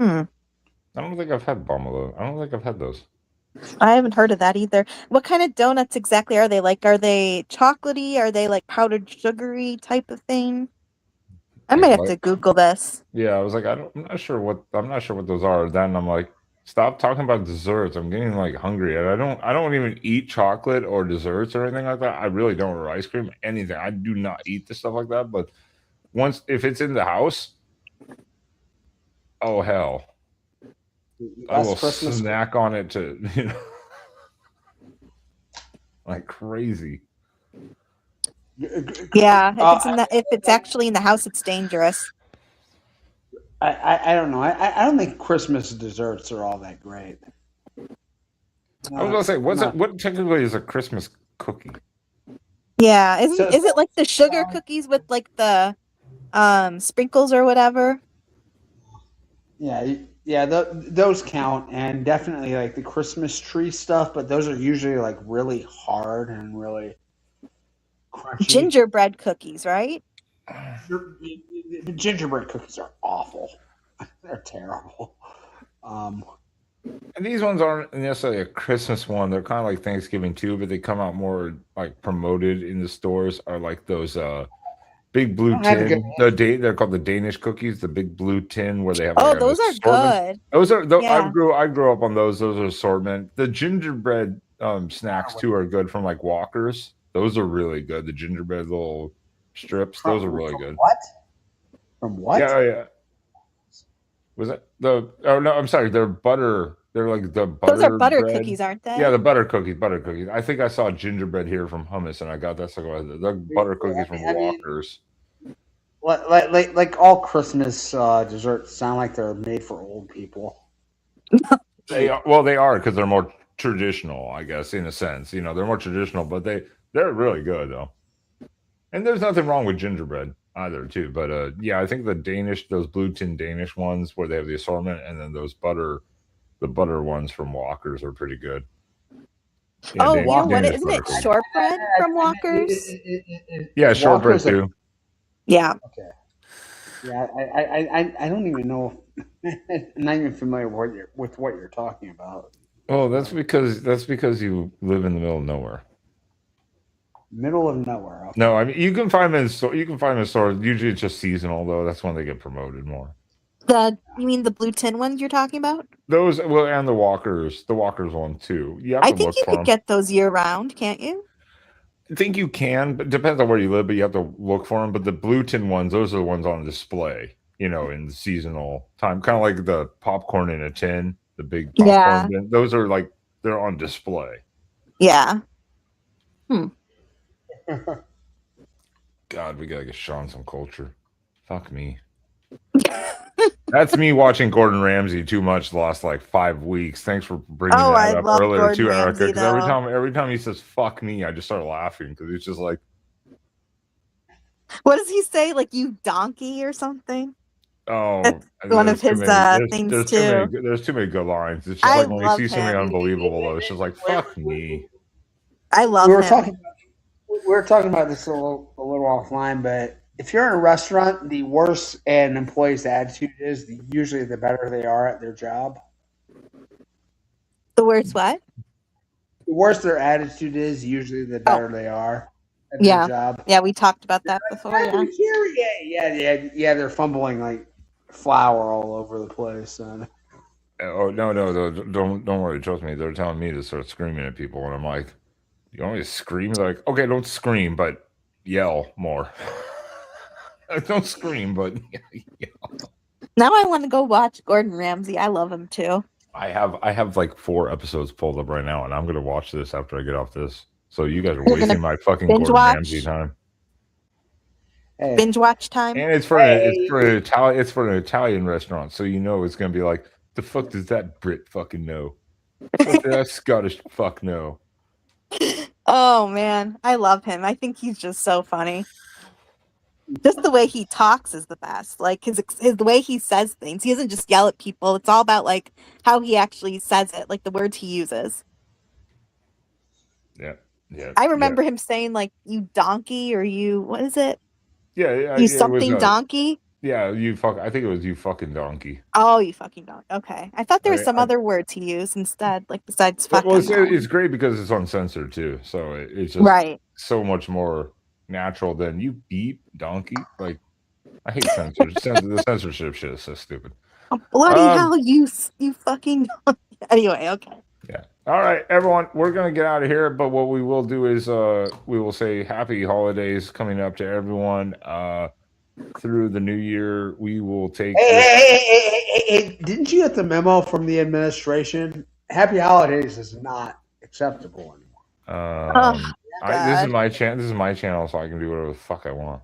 I don't think I've had bombolone. I don't think I've had those. I haven't heard of that either. What kind of donuts exactly are they? Like, are they chocolatey? Are they like powdered sugary type of thing? I might have to Google this. Yeah, I was like, I'm not sure what those are. Then I'm like, stop talking about desserts. I'm getting like hungry, and I don't even eat chocolate or desserts or anything like that. I really don't, or ice cream, anything. I do not eat the stuff like that. But if it's in the house, oh hell, I will Christmas snack on it to like crazy. Yeah, if it's actually in the house, it's dangerous. I don't know. I don't think Christmas desserts are all that great. I was gonna say, what technically is a Christmas cookie? Yeah, is it like the sugar cookies with like the sprinkles or whatever? Yeah, those count, and definitely like the Christmas tree stuff. But those are usually like really hard and really crunchy. Gingerbread cookies, right? The gingerbread cookies are awful. They're terrible. And these ones aren't necessarily a Christmas one. They're kind of like Thanksgiving too, but they come out more like promoted in the stores. Are like those big blue tin. They're called the Danish cookies. The big blue tin where they have like those are good. Those are Yeah. I grew up on those. Those are assortment. The gingerbread snacks too are good from like Walkers. Those are really good. The gingerbread little strips. Those are really good. What? From what? Yeah. Was it the? Oh no, I'm sorry. They're butter. They're like the butter. Those are butter bread. cookies, aren't they? Yeah, the butter cookies. Butter cookies. I think I saw gingerbread here from Hummus, and I got that. So they're butter cookies from Walkers. Like all Christmas desserts sound like they're made for old people. They are because they're more traditional, I guess, in a sense. They're more traditional, but they're really good though. And there's nothing wrong with gingerbread either, too. But yeah, I think those blue tin Danish ones where they have the assortment, and then the butter ones from Walkers are pretty good. Yeah, you know what? Isn't it shortbread from Walkers? Yeah, shortbread too. Yeah. Okay. Yeah, I don't even know. I'm not even familiar with what you're talking about. Oh, that's because you live in the middle of nowhere. Middle of nowhere. Okay. No, I mean you can find them in stores. Usually it's just seasonal though. That's when they get promoted more. You mean the blue tin ones you're talking about? Those and the Walkers one too. You have I to think look you for could them. get those year round, can't you? I think you can, but it depends on where you live. But you have to look for them. But the blue tin ones, those are the ones on display. In the seasonal time, kind of like the popcorn in a tin, the big popcorn. Yeah. Those are like they're on display. Yeah. God, we gotta get Sean some culture. Fuck me. That's me watching Gordon Ramsay too much the last like 5 weeks. Thanks for bringing that up earlier Gordon too, Ramsay, Erica. Because every time he says "fuck me," I just start laughing because he's just like, what does he say? Like you donkey or something? Oh, that's one of his things too. There's too many good lines. It's just like when we see something unbelievable, though, it's just like fuck me. I love him. We were talking about this a little offline, but if you're in a restaurant, the worse an employee's attitude is, usually the better they are at their job. The worse what? The worse their attitude is, usually the better they are at their job. Yeah, we talked about that before. Yeah, they're fumbling like flour all over the place. Oh no, don't worry. Trust me, they're telling me to start screaming at people, and I'm like, you want me to scream? They're like, okay, don't scream, but yell more. Don't scream, but yell. Now I want to go watch Gordon Ramsay. I love him too. I have like 4 episodes pulled up right now, and I'm gonna watch this after I get off this. So you guys are wasting my fucking Gordon Ramsay time. Hey. Binge watch time. And it's for an Italian restaurant, so it's gonna be like, the fuck does that Brit fucking know? What does that Scottish fuck know? Oh man, I love him. I think he's just so funny. Just the way he talks is the best. Like the way he says things. He doesn't just yell at people. It's all about like how he actually says it, like the words he uses. Yeah. I remember him saying like "you donkey" or "you what is it?" Yeah. You something donkey. Yeah, you fuck. I think it was "you fucking donkey." Oh, you fucking donkey. Okay, I thought there were some other words he used instead, like besides fucking. Well, it's great because it's uncensored too, so it's just so much more natural than "you beep donkey." Like, I hate censorship. The censorship shit is so stupid. Oh, bloody hell, you fucking. Anyway, okay. Yeah. All right, everyone, we're gonna get out of here. But what we will do is we will say happy holidays coming up to everyone. through the new year, we will take. Hey, didn't you get the memo from the administration? Happy holidays is not acceptable anymore. This is God. my channel. This is my channel, so I can do whatever the fuck I want.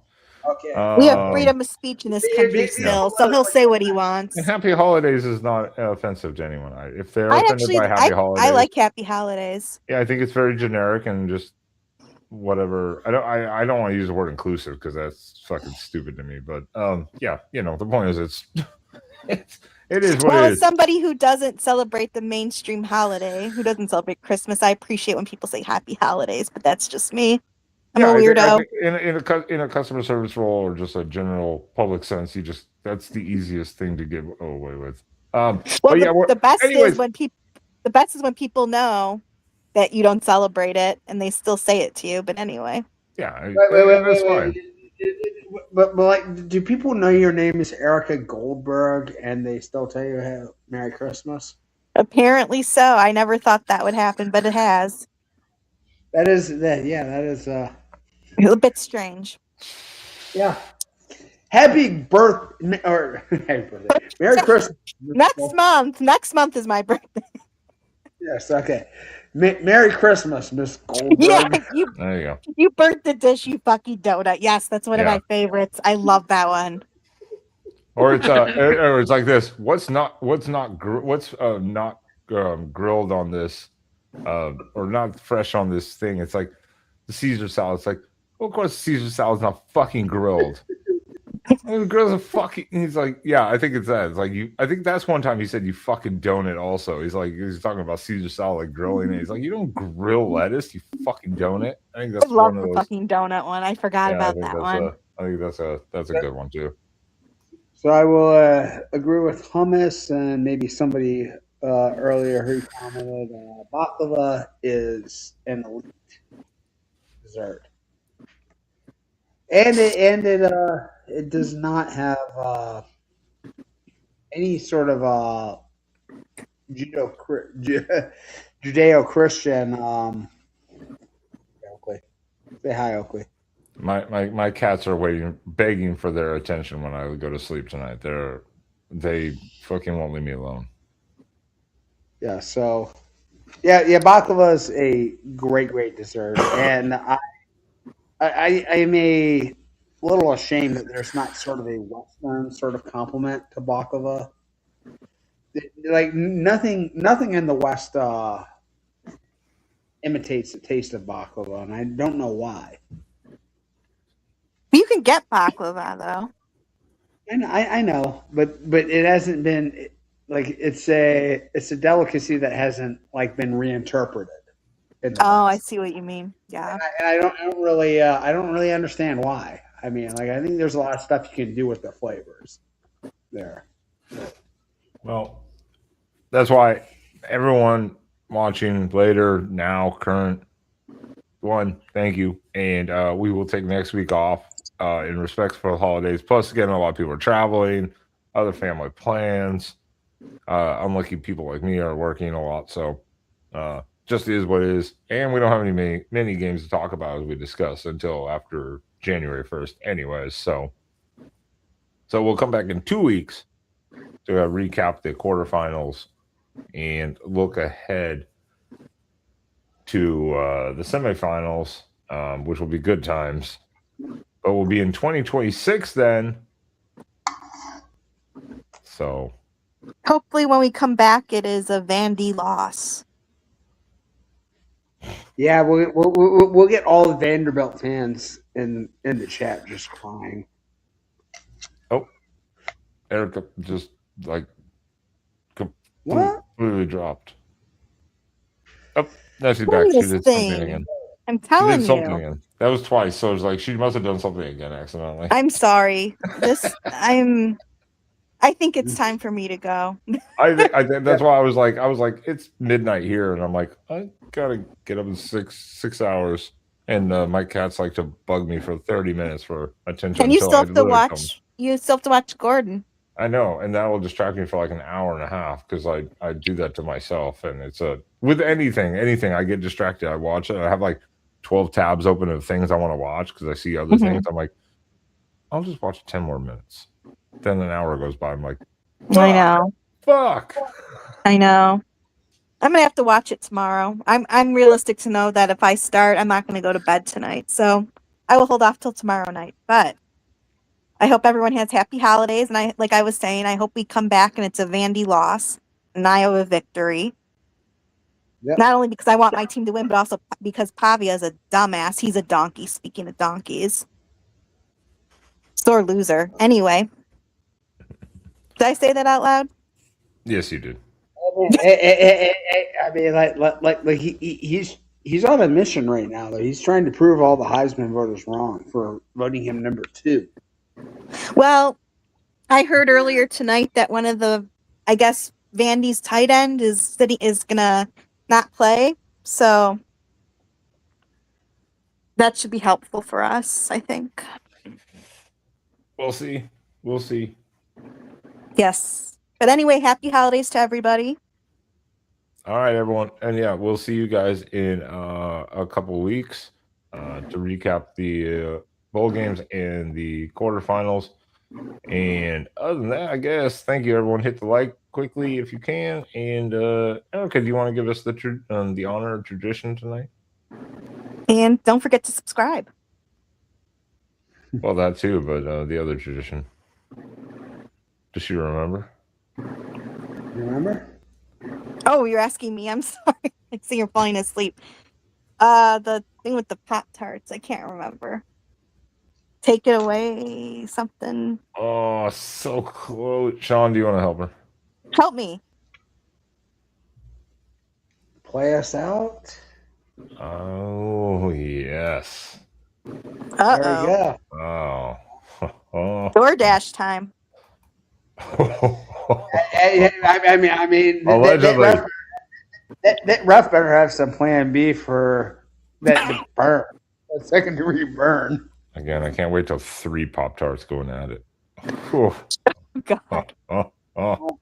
Okay. We have freedom of speech in this country still, so he'll say what he wants. And happy holidays is not offensive to anyone. If they're offended by happy holidays, I like happy holidays. Yeah, I think it's very generic and just whatever. I don't want to use the word inclusive because that's fucking stupid to me. But yeah, the point is it is what Well, it as is. somebody who doesn't celebrate the mainstream holiday, who doesn't celebrate Christmas, I appreciate when people say happy holidays, but that's just me. I'm a weirdo. I think in a customer service role or just a general public sense, that's the easiest thing to get away with. Well, but yeah, the best is when people know that you don't celebrate it and they still say it to you. But anyway. Yeah. Wait. But like, do people know your name is Erica Goldberg and they still tell you hey, Merry Christmas? Apparently so. I never thought that would happen, but it has. That is a bit strange. Yeah. Happy birthday or happy birthday. Merry Christmas. Next month is my birthday. Yes, okay. Merry Christmas, Miss Goldberg. Yeah, there you go. You burnt the dish, you fucking donut. Yes, that's one of my favorites. I love that one. Or it's like this. What's not grilled on this, or not fresh on this thing? It's like the Caesar salad. It's like, well, of course, Caesar salad's not fucking grilled. And the girl's a fucking. He's like, yeah, I think it's that. It's like I think that's one time he said you fucking donut. Also, he's talking about Caesar salad like grilling it. He's like, you don't grill lettuce, you fucking donut. I think that's love the fucking donut one. I forgot about that one. I think that's a good one too. So I will agree with hummus and maybe somebody earlier who commented baklava is an elite dessert, and it does not have any sort of Judeo-Christian. Oakley, say hi, Oakley. My cats are begging for their attention when I go to sleep tonight. They fucking won't leave me alone. Yeah, so baklava is a great dessert, and I am a little ashamed that there's not sort of a Western sort of complement to baklava. Like nothing in the West imitates the taste of baklava, and I don't know why. You can get baklava though. I know, but it hasn't been like it's a delicacy that hasn't like been reinterpreted. I see what you mean. Yeah, and I don't really understand why. I mean, like I think there's a lot of stuff you can do with the flavors there. Well, that's why everyone watching later, now, current one, thank you, and we will take next week off in respect for the holidays. Plus, again, a lot of people are traveling, other family plans. Unlucky people like me are working a lot, so just is what it is. And we don't have any mini games to talk about as we discussed until after January 1st, anyways. So we'll come back in 2 weeks to recap the quarterfinals and look ahead to the semifinals, which will be good times. But we'll be in 2026 then. So hopefully when we come back, it is a Vandy loss. Yeah, we'll get all the Vanderbilt fans in the chat just crying. Oh, Erica just like completely dropped. Oh, now she's back. She did something again. I'm telling you. Again. That was twice, so it's like she must have done something again accidentally. I'm sorry. I think it's time for me to go. I think that's why I was like, it's midnight here, and I'm like, I gotta get up in 6 hours, and my cats like to bug me for 30 minutes for attention. And you still have to watch. You still have to watch Gordon. I know, and that will distract me for like an hour and a half because I do that to myself, and it's with anything I get distracted. I watch it. I have like 12 tabs open of things I want to watch because I see other things. I'm like, I'll just watch 10 more minutes. Then an hour goes by. I'm like, I know. Fuck. I know. I'm gonna have to watch it tomorrow. I'm realistic to know that if I start, I'm not gonna go to bed tonight. So I will hold off till tomorrow night. But I hope everyone has happy holidays. And like I was saying, I hope we come back and it's a Vandy loss, an Iowa victory. Yep. Not only because I want my team to win, but also because Pavia is a dumbass. He's a donkey. Speaking of donkeys, sore loser. Anyway, did I say that out loud? Yes, you did. I mean, like he's on a mission right now. Though he's trying to prove all the Heisman voters wrong for voting him number 2. Well, I heard earlier tonight that one of the, I guess, Vandy's tight end is gonna not play, so that should be helpful for us, I think. We'll see. We'll see. Yes. But anyway, happy holidays to everybody. All right, everyone. And yeah, we'll see you guys in a couple of weeks to recap the bowl games and the quarterfinals. And other than that, I guess, thank you, everyone. Hit the like quickly if you can. And Erica, do you want to give us the honor of tradition tonight? And don't forget to subscribe. Well, that too, but the other tradition. Does she remember? Remember? Oh, you're asking me. I'm sorry. I see you're falling asleep. The thing with the Pop-Tarts, I can't remember. Take it away, something. Oh, so close. Sean, do you want to help her? Help me. Play us out. Oh, yes. Uh-oh. There we go. Oh. DoorDash time. I mean, Allegedly. that ref better have some plan B for that burn, a second-degree burn. Again, I can't wait till 3 Pop-Tarts going at it. Whew. God. Oh.